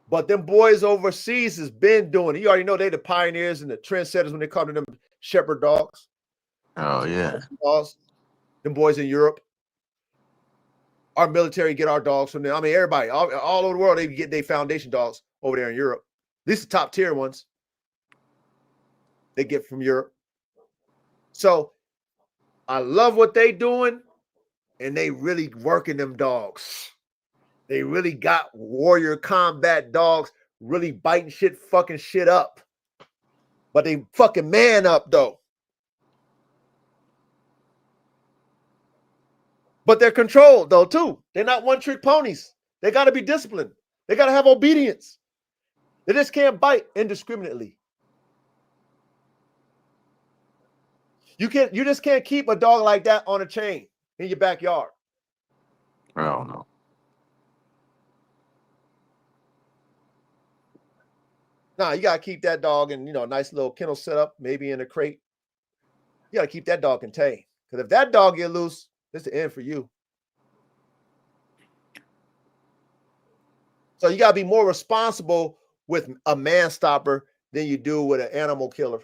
But them boys overseas has been doing it. You already know they the pioneers and the trendsetters when they come to them shepherd dogs. Oh, yeah. Dogs. Them boys in Europe. Our military get our dogs from them. I mean, everybody, all over the world, they get their foundation dogs over there in Europe. At least the top tier ones they get from Europe. So I love what they doing, and they really working them dogs. They really got warrior combat dogs really biting shit, fucking shit up. But they fucking man up, though. But they're controlled, though, too. They're not one-trick ponies. They got to be disciplined. They got to have obedience. They just can't bite indiscriminately. You just can't keep a dog like that on a chain in your backyard. I don't know. Nah, you got to keep that dog in, a nice little kennel setup, maybe in a crate. You got to keep that dog contained. Because if that dog get loose, it's the end for you. So you got to be more responsible with a man stopper than you do with an animal killer.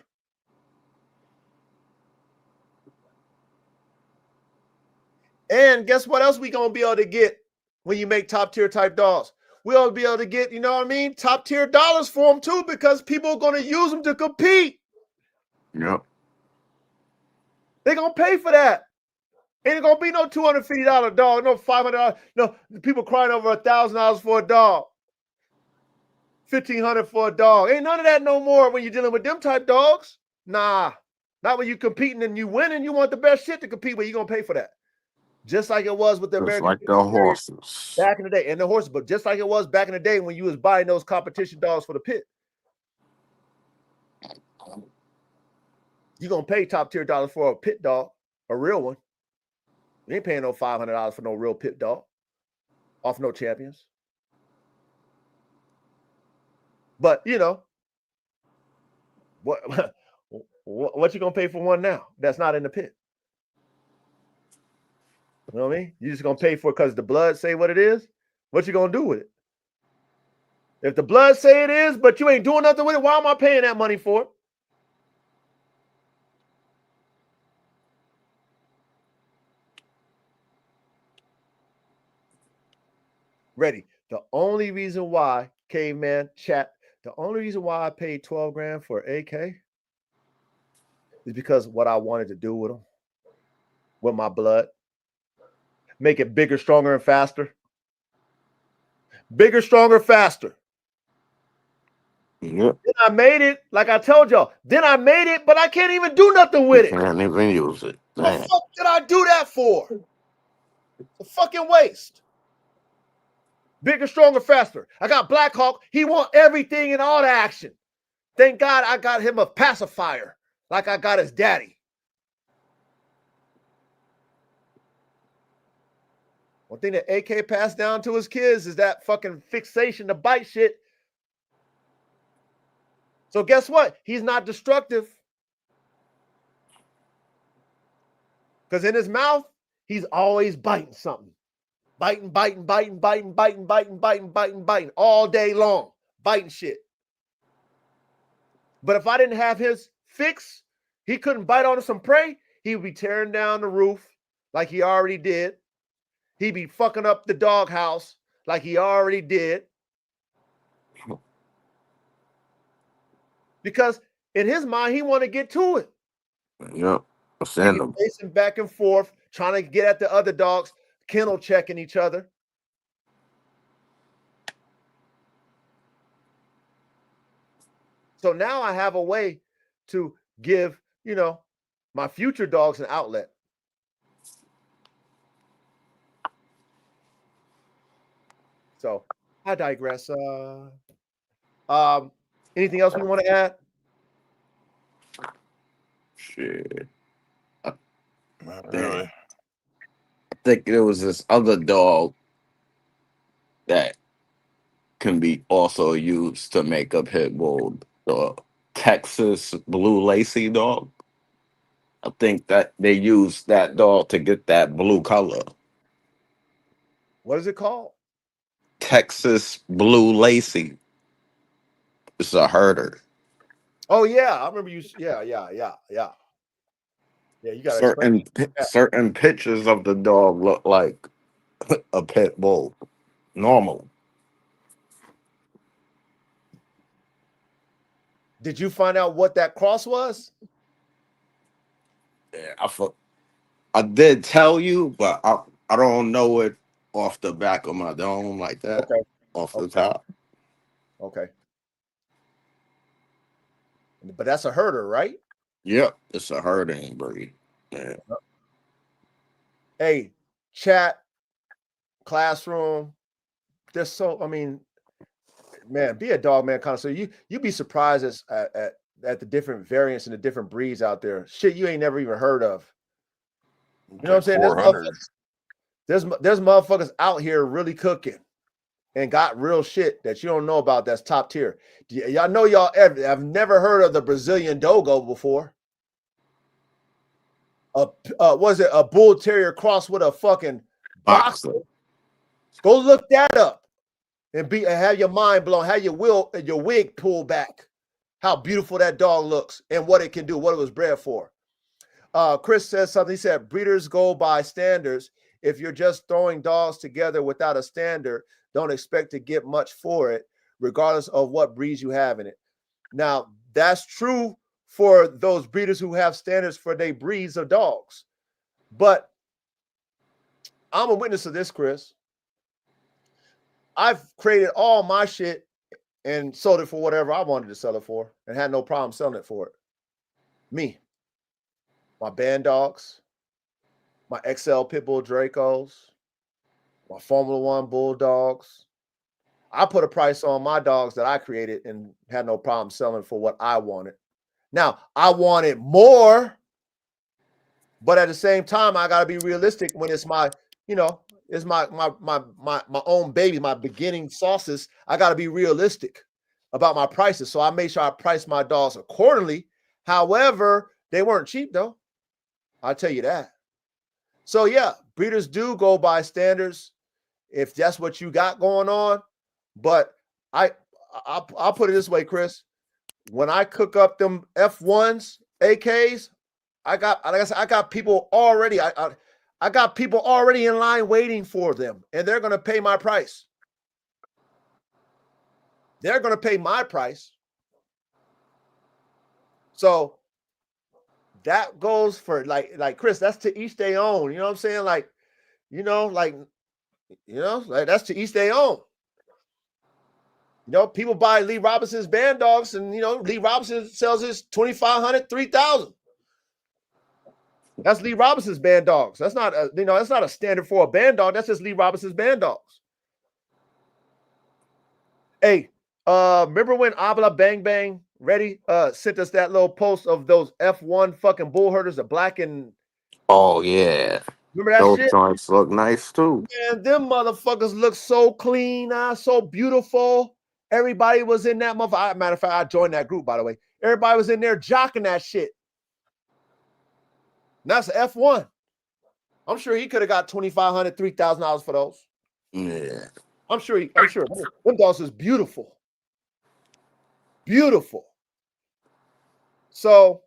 And guess what else we going to be able to get when you make top tier type dogs? We'll be able to get, top tier dollars for them too, because people are going to use them to compete. Yep. They're going to pay for that. Ain't going to be no $250 dog, no $500. No, people crying over $1,000 for a dog. $1,500 for a dog. Ain't none of that no more when you're dealing with them type dogs. Nah, not when you're competing and you winning. You want the best shit to compete with. You're going to pay for that. Just like it was with the American. Just like the horses. Back in the day. And the horses, but just like it was back in the day when you was buying those competition dogs for the pit. You're going to pay top tier dollars for a pit dog, a real one. You ain't paying no $500 for no real pit dog off no champions. But, what you going to pay for one now that's not in the pit? You know what I mean? You just going to pay for it because the blood say what it is? What you going to do with it? If the blood say it is, but you ain't doing nothing with it, why am I paying that money for it? Ready. The only reason why, caveman chat, the only reason why I paid 12 grand for AK is because what I wanted to do with them, with my blood. Make it bigger, stronger, and faster. Bigger, stronger, faster. Yep. Then I made it, like I told y'all. Then I made it, but I can't even do nothing with it. Can't even use it. What the fuck did I do that for? It's a fucking waste. Bigger, stronger, faster. I got Black Hawk. He want everything and all the action. Thank God I got him a pacifier, like I got his daddy. One thing that AK passed down to his kids is that fucking fixation to bite shit. So guess what? He's not destructive. Because in his mouth, he's always biting something. Biting all day long. Biting shit. But if I didn't have his fix, he couldn't bite onto some prey. He would be tearing down the roof like he already did. He'd be fucking up the doghouse like he already did. Because in his mind, he want to get to it. Yep. Send them. Pacing back and forth, trying to get at the other dogs, kennel checking each other. So now I have a way to give, my future dogs an outlet. So I digress. Anything else we want to add? Shit. Not really. I think there was this other dog that can be also used to make a pit bull, the Texas Blue Lacy dog. I think that they use that dog to get that blue color. What is it called? Texas Blue Lacy. It's a herder. Oh yeah, I remember you. Yeah. Yeah, you got certain pictures of the dog look like a pit bull. Normal. Did you find out what that cross was? Yeah, I did tell you, but I don't know it off the back of my dome like that. Okay. Off the top. Okay. But that's a herder, right? Yep, it's a herding breed. Yeah. Hey, chat, classroom. There's man, be a dog man connoisseur. You'd be surprised at the different variants and the different breeds out there. Shit you ain't never even heard of. You know what I'm saying? There's motherfuckers out here really cooking and got real shit that you don't know about that's top tier. Y'all know I've never heard of the Brazilian Dogo before. Was it a bull terrier cross with a fucking boxer? Go look that up and have your mind blown, have your wig pulled back. How beautiful that dog looks and what it can do, what it was bred for. Chris says something. He said, breeders go by standards. If you're just throwing dogs together without a standard, don't expect to get much for it, regardless of what breeds you have in it. Now, that's true for those breeders who have standards for their breeds of dogs. But I'm a witness of this, Chris. I've created all my shit and sold it for whatever I wanted to sell it for and had no problem selling it for it. Me. My band dogs, my XL Pitbull Dracos, my Formula One Bulldogs. I put a price on my dogs that I created and had no problem selling for what I wanted. Now, I wanted more, but at the same time, I got to be realistic when it's my, it's my own baby, my beginning sauces. I got to be realistic about my prices. So I made sure I priced my dogs accordingly. However, they weren't cheap though. I'll tell you that. So yeah, breeders do go by standards if that's what you got going on. But I'll put it this way, Chris. When I cook up them F1s, AKs, like I said, I got people already. I got people already in line waiting for them, and they're going to pay my price. They're going to pay my price. So that goes for like Chris. That's to each their own. You know what I'm saying? Like that's to each their own. People buy Lee Robinson's band dogs, and Lee Robinson sells his 2,500, 3,000. That's Lee Robinson's band dogs. That's not that's not a standard for a band dog. That's just Lee Robinson's band dogs. Hey, remember when Abla Bang Bang Ready sent us that little post of those F1 fucking bull herders, the black and oh yeah, Remember that Those shit? joints look nice too. Man, them motherfuckers look so clean, so beautiful. Everybody was in that motherfucker. Matter of fact, I joined that group, by the way. Everybody was in there jocking that shit. And that's F1. I'm sure he could have got $2,500, $3,000 for those. Yeah. I'm sure. Them dogs is beautiful. Beautiful. So,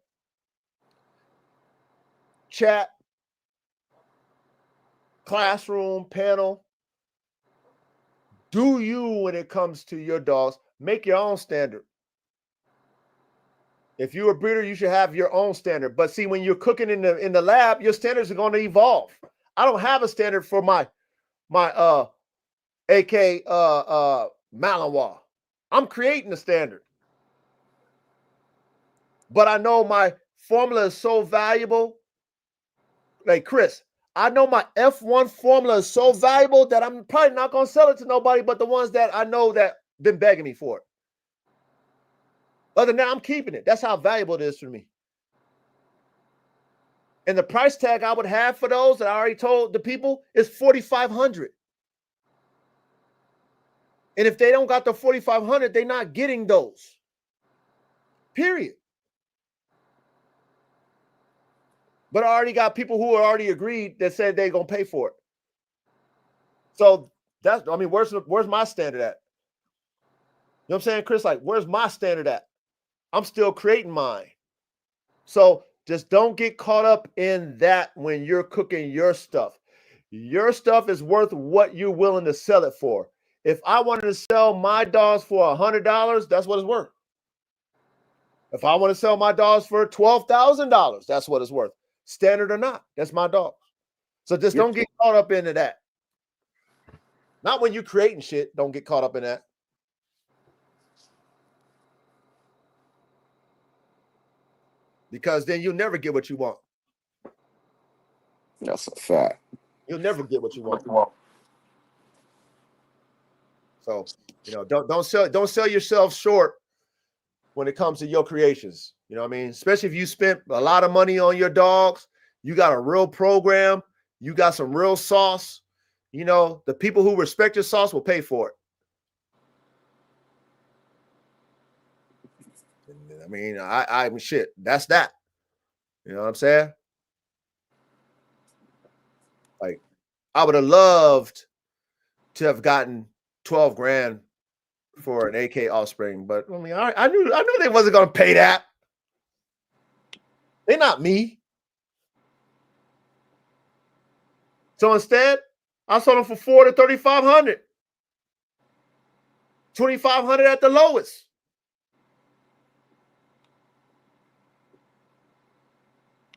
chat, classroom, panel, do you, when it comes to your dogs, make your own standard. If you're a breeder, you should have your own standard. But see, when you're cooking in the lab, your standards are going to evolve. I don't have a standard for my AK Malinois. I'm creating a standard. But I know my formula is so valuable. Like Chris, I know my F1 formula is so valuable that I'm probably not going to sell it to nobody but the ones that I know that been begging me for it. Other than that, I'm keeping it. That's how valuable it is for me. And the price tag I would have for those that I already told the people is $4,500. And if they don't got the $4,500, they're not getting those. Period. But I already got people who are already agreed that said they're gonna pay for it. So that's, I mean, where's my standard at? You know what I'm saying, Chris? Like, where's my standard at? I'm still creating mine. So just don't get caught up in that when you're cooking your stuff. Your stuff is worth what you're willing to sell it for. If I wanted to sell my dogs for $100, that's what it's worth. If I want to sell my dogs for $12,000, that's what it's worth. Standard or not, that's my dog. So just don't get caught up into that. Not when you're creating shit. Don't get caught up in that. Because then you'll never get what you want. That's a fact. You'll never get what you want. So, you know, don't sell yourself short when it comes to your creations. You know what I mean? Especially if you spent a lot of money on your dogs, you got a real program, you got some real sauce. You know, the people who respect your sauce will pay for it. I mean, I shit, that's that. You know what I'm saying? Like, I would have loved to have gotten 12 grand for an AK offspring, but I mean, I knew they wasn't gonna pay that. They're not me. So instead, I sold them for $4,000 to $3,500. $2,500 at the lowest.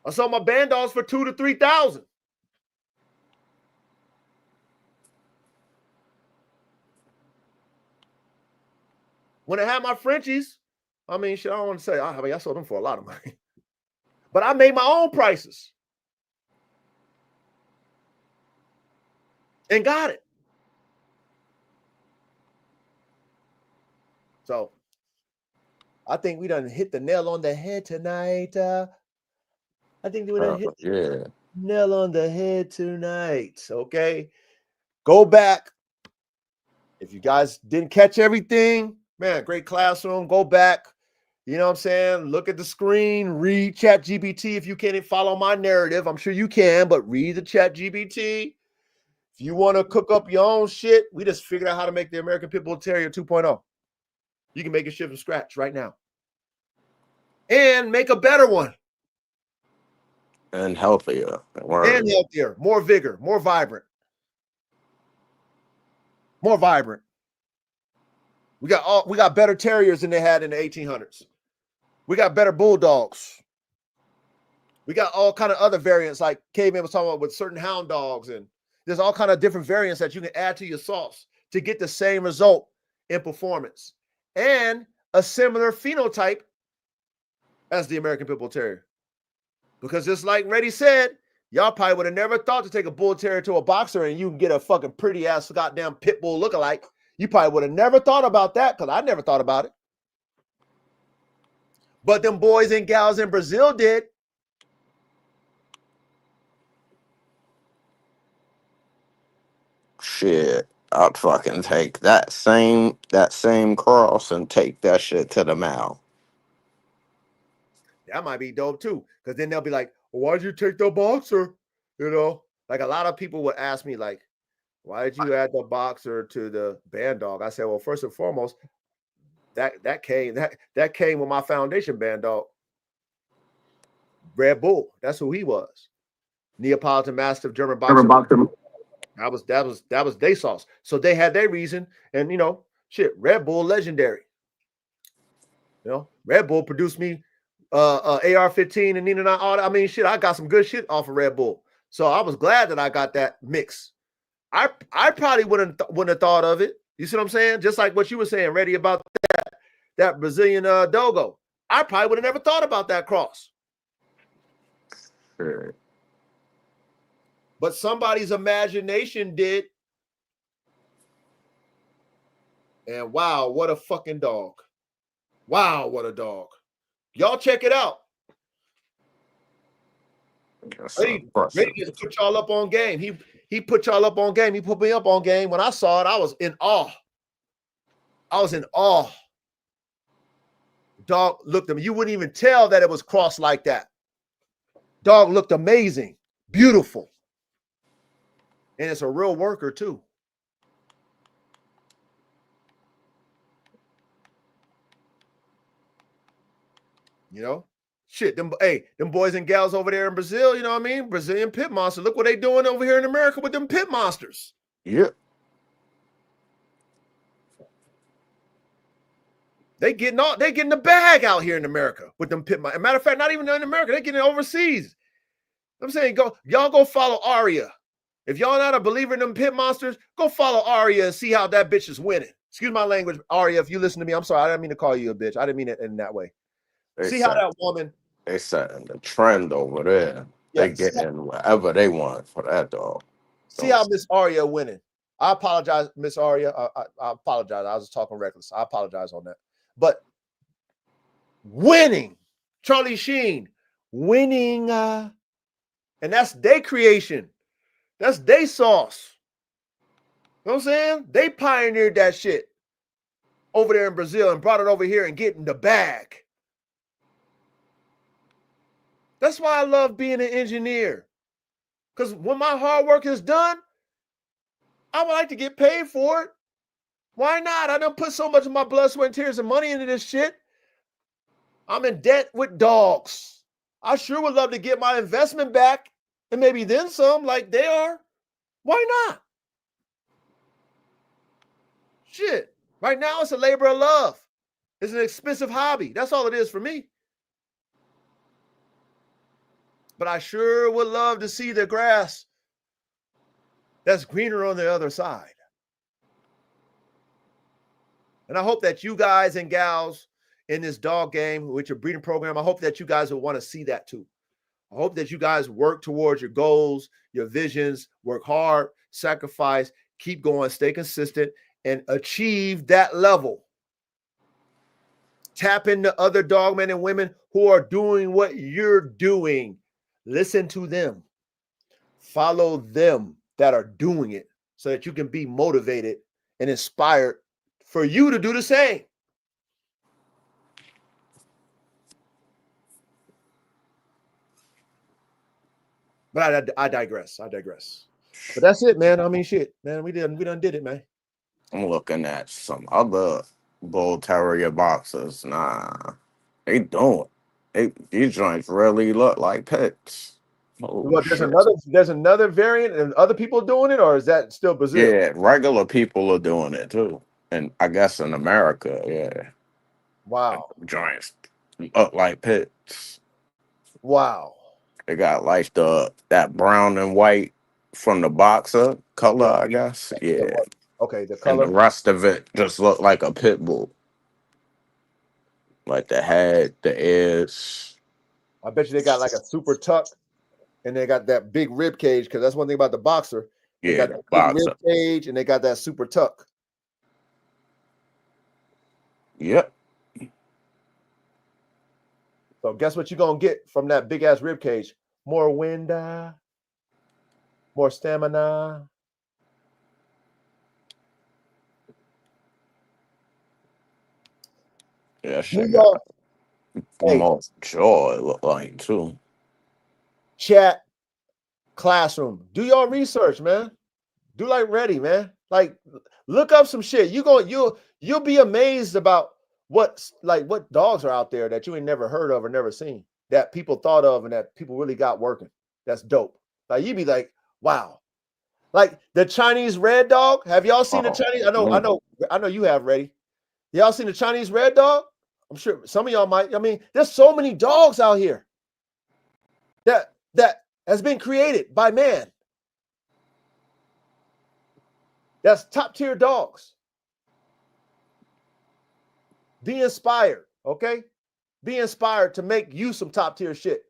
I sold my band dogs for $2,000 to $3,000. When I had my Frenchies, I mean, shit, I don't want to say, I mean, I sold them for a lot of money. But I made my own prices. And got it. So, I think we done hit the nail on the head tonight. I think we done hit the nail on the head tonight. Okay. Go back. If you guys didn't catch everything, man, great classroom. Go back. You know what I'm saying? Look at the screen, read ChatGPT. If you can't follow my narrative, I'm sure you can, but read the ChatGPT. If you want to cook up your own shit, we just figured out how to make the American Pit Bull Terrier 2.0. You can make a shit from scratch right now. And make a better one. And healthier. And healthier. More vigor. More vibrant. More vibrant. We got better terriers than they had in the 1800s. We got better bulldogs. We got all kind of other variants, like Caveman was talking about with certain hound dogs, and there's all kind of different variants that you can add to your sauce to get the same result in performance and a similar phenotype as the American Pit Bull Terrier. Because just like Reddy said, y'all probably would have never thought to take a bull terrier to a boxer and you can get a fucking pretty ass goddamn pit bull lookalike. You probably would have never thought about that, because I never thought about it. But them boys and gals in Brazil did. shit, I'd fucking take that same cross and take that shit to the mouth. That might be dope too. Because then they'll be like, well, why'd you take the boxer? You know, like a lot of people would ask me, like, why did you add the boxer to the band dog? I said, well, first and foremost, that came with my foundation band dog. Red Bull. That's who he was. Neapolitan Mastiff German boxer. That was their sauce. So they had their reason. And you know, shit, Red Bull legendary. You know, Red Bull produced me AR-15 and Nina and all that. I mean, shit, I got some good shit off of Red Bull. So I was glad that I got that mix. I probably wouldn't have thought of it. You see what I'm saying? Just like what you were saying, Reddy, about that Brazilian dogo. I probably would have never thought about that cross. Sure. But somebody's imagination did. And wow, what a fucking dog. Wow, what a dog. Y'all check it out. Reddy just put y'all up on game. He put y'all up on game. He put me up on game. When I saw it, I was in awe. Dog looked at me. You wouldn't even tell that it was crossed like that. Dog looked amazing, beautiful. And it's a real worker too. You know? Shit, them boys and gals over there in Brazil, you know what I mean? Brazilian pit monsters. Look what they doing over here in America with them pit monsters. Yep. They getting the bag out here in America with them pit monsters. Matter of fact, not even in America, they getting it overseas. I'm saying y'all go follow Aria. If y'all not a believer in them pit monsters, go follow Aria and see how that bitch is winning. Excuse my language, Aria, if you listen to me. I'm sorry, I didn't mean to call you a bitch. I didn't mean it in that way. See how that woman. They setting the trend over there. They getting whatever they want for that dog. See how Miss Aria winning. I apologize, Miss Aria. I apologize. I was talking reckless. I apologize on that. But winning, Charlie Sheen, winning, and that's their creation. That's their sauce. You know what I'm saying? They pioneered that shit over there in Brazil and brought it over here and getting the bag. That's why I love being an engineer. Because when my hard work is done, I would like to get paid for it. Why not? I done put so much of my blood, sweat, and tears and money into this shit. I'm in debt with dogs. I sure would love to get my investment back and maybe then some like they are. Why not? Shit. Right now it's a labor of love. It's an expensive hobby. That's all it is for me. But I sure would love to see the grass that's greener on the other side. And I hope that you guys and gals in this dog game with your breeding program, I hope that you guys will want to see that too. I hope that you guys work towards your goals, your visions, work hard, sacrifice, keep going, stay consistent, and achieve that level. Tap into other dogmen and women who are doing what you're doing. Listen to them. Follow them that are doing it so that you can be motivated and inspired for you to do the same. But I digress. But that's it, man. I mean, shit, man. We done did it, man. I'm looking at some other bull terrier boxers. Nah, they don't. These joints really look like pets. Well, there's another variant and other people doing it, or is that still Brazil? Yeah, regular people are doing it too. And I guess in America, yeah. Wow. Joints look like pets. Wow. They got like that brown and white from the boxer color, I guess. Yeah. Okay, the color. And the rest of it just look like a pit bull. Like the head, the ears. I bet you they got like a super tuck, and they got that big rib cage, because that's one thing about the boxer. They got the big rib cage, and they got that super tuck. Yep. So guess what you're gonna get from that big ass rib cage? More wind, more stamina. Yeah, Do shit got y'all, hey, almost joy look like too. chat, classroom, do y'all research, man. Do like ready, man. Like look up some shit. You'll be amazed about what dogs are out there that you ain't never heard of or never seen that people thought of and that people really got working. That's dope. Like you'd be like, wow. Like the Chinese red dog. Have y'all seen the Oh, Chinese? I know you have, Ready. Y'all seen the Chinese red dog? I'm sure some of y'all might. I mean, there's so many dogs out here that has been created by man. That's top tier dogs. Be inspired, okay? Be inspired to make you some top tier shit.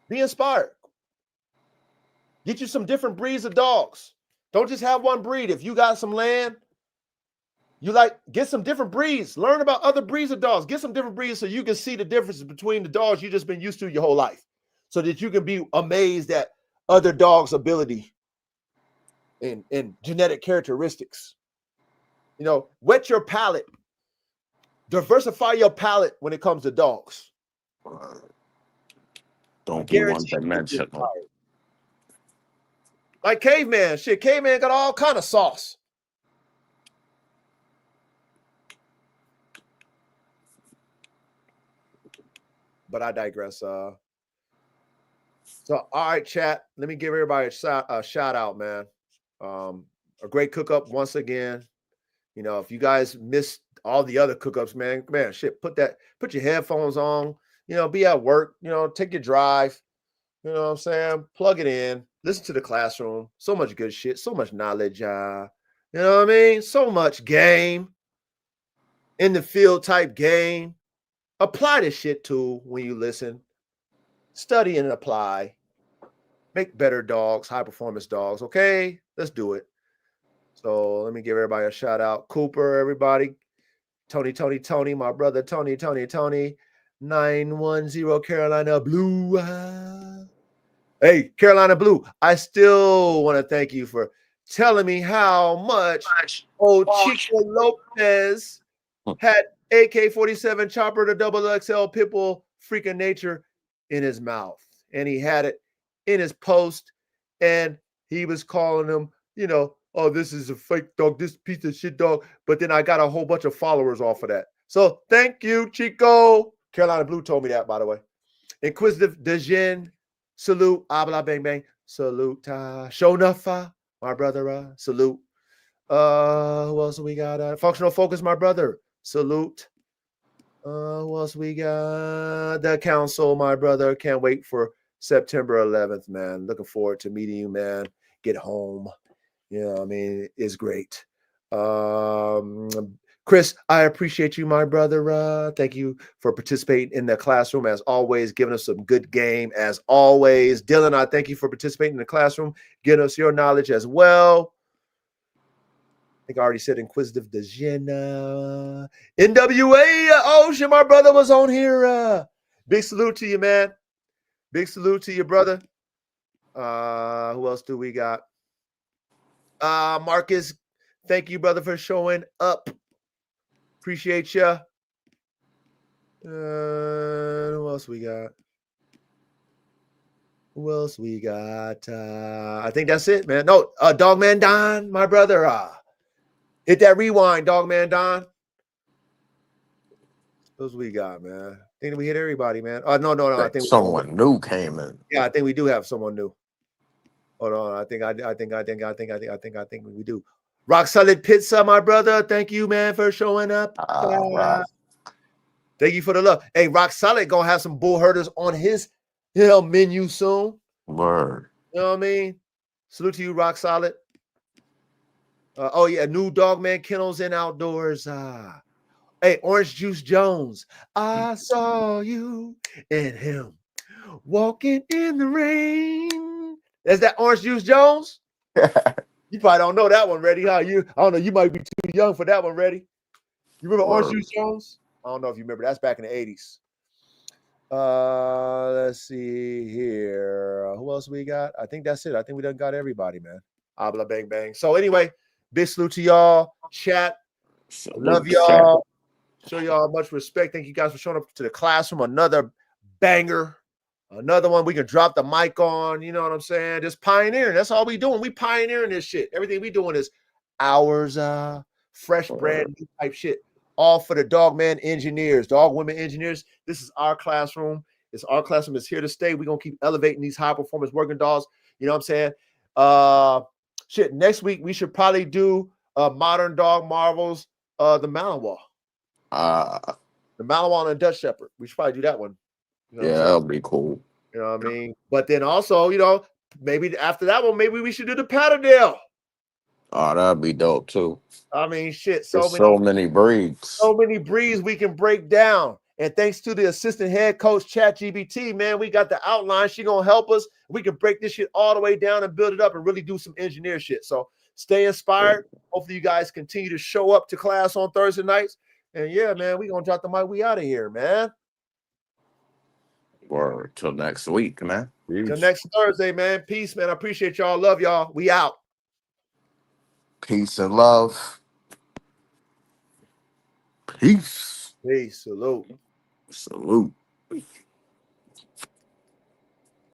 Be inspired. Get you some different breeds of dogs. Don't just have one breed. If you got some land, get some different breeds. Learn about other breeds of dogs. Get some different breeds so you can see the differences between the dogs you just been used to your whole life. So that you can be amazed at other dogs' ability and genetic characteristics. You know, whet your palate. Diversify your palate when it comes to dogs. I don't be one guarantee you'll be dimensional. inspired. Like Caveman, shit. Caveman got all kind of sauce. But I digress. So, all right, chat. Let me give everybody a shout out, man. A great cook up once again. You know, if you guys missed all the other cook-ups, man, shit, put your headphones on. You know, be at work. You know, take your drive. You know what I'm saying? Plug it in. Listen to the classroom. So much good shit. So much knowledge. You know what I mean? So much game. In the field type game. Apply this shit too when you listen. Study and apply. Make better dogs, high performance dogs. Okay, let's do it. So let me give everybody a shout out. Cooper, everybody. Tony, my brother. Tony. 910 Carolina Blue. Hey, Carolina Blue, I still want to thank you for telling me how much old Chico Lopez had AK-47 chopper to double XL Pitbull freaking nature in his mouth. And he had it in his post. And he was calling him, you know, oh, this is a fake dog, this piece of shit dog. But then I got a whole bunch of followers off of that. So thank you, Chico. Carolina Blue told me that, by the way. Inquisitive Dejin, salute. Abla bang bang. Salute. Shonafa, my brother. Salute. Who else we got? Functional Focus, my brother. Salute. Who else we got? The Council, my brother. Can't wait for September 11th, man. Looking forward to meeting you, man. Get home. You know, I mean, it's great. Chris, I appreciate you, my brother. Thank you for participating in the classroom, as always, giving us some good game, as always. Dylan, I thank you for participating in the classroom, giving us your knowledge as well. I think I already said Inquisitive Dejina. NWA Ocean, my brother was on here. Big salute to you, man. Big salute to you, brother. Who else do we got? Marcus, thank you, brother, for showing up. Appreciate you. Who else we got? I think that's it, man. No, Dogman Don, my brother. Hit that rewind, Dogman Don. Those we got, man. I think we hit everybody, man. No. I think someone new came in. Yeah, I think we do have someone new. Hold on. I think we do. Rock Solid Pizza, my brother. Thank you, man, for showing up. Right. Thank you for the love. Hey, Rock Solid gonna have some bull herders on his menu soon. Word. You know what I mean? Salute to you, Rock Solid. Oh yeah, new Dogman Kennels and Outdoors. Hey, Orange Juice Jones. I saw you and him walking in the rain. Is that Orange Juice Jones? You probably don't know that one, Ready? How you? I don't know. You might be too young for that one, Ready. You remember Orange Juice Jones? I don't know if you remember. That's back in the 80s. Let's see here. Who else we got? I think that's it. I think we done got everybody, man. Abla bang bang. So anyway, big salute to y'all. Chat. Love y'all. Show y'all much respect. Thank you guys for showing up to the classroom. Another banger. Another one we can drop the mic on. You know what I'm saying? Just pioneering. That's all we doing. We pioneering this shit. Everything we doing is ours, fresh, brand new type shit. All for the Dogman engineers, dog women engineers. This is our classroom. It's our classroom. It's here to stay. We're gonna keep elevating these high performance working dogs. You know what I'm saying? Shit. Next week we should probably do Modern Dog Marvels, the Malinois. The Malinois and the Dutch Shepherd. We should probably do that one. You know Yeah, that'll be cool. You know what I mean? But then also, you know, maybe after that one, maybe we should do the Patterdale. Oh, that'd be dope too. I mean, shit. There's so many breeds. So many breeds we can break down. And thanks to the assistant head coach, ChatGPT, man, we got the outline. She gonna help us. We can break this shit all the way down and build it up and really do some engineer shit. So stay inspired. Hopefully you guys continue to show up to class on Thursday nights. And yeah, man, we gonna drop the mic. We out of here, man. Or till next week, man. Till next Thursday, man. Peace, man. I appreciate y'all. Love y'all. We out. Peace and love. Peace. Peace. Salute. Salute.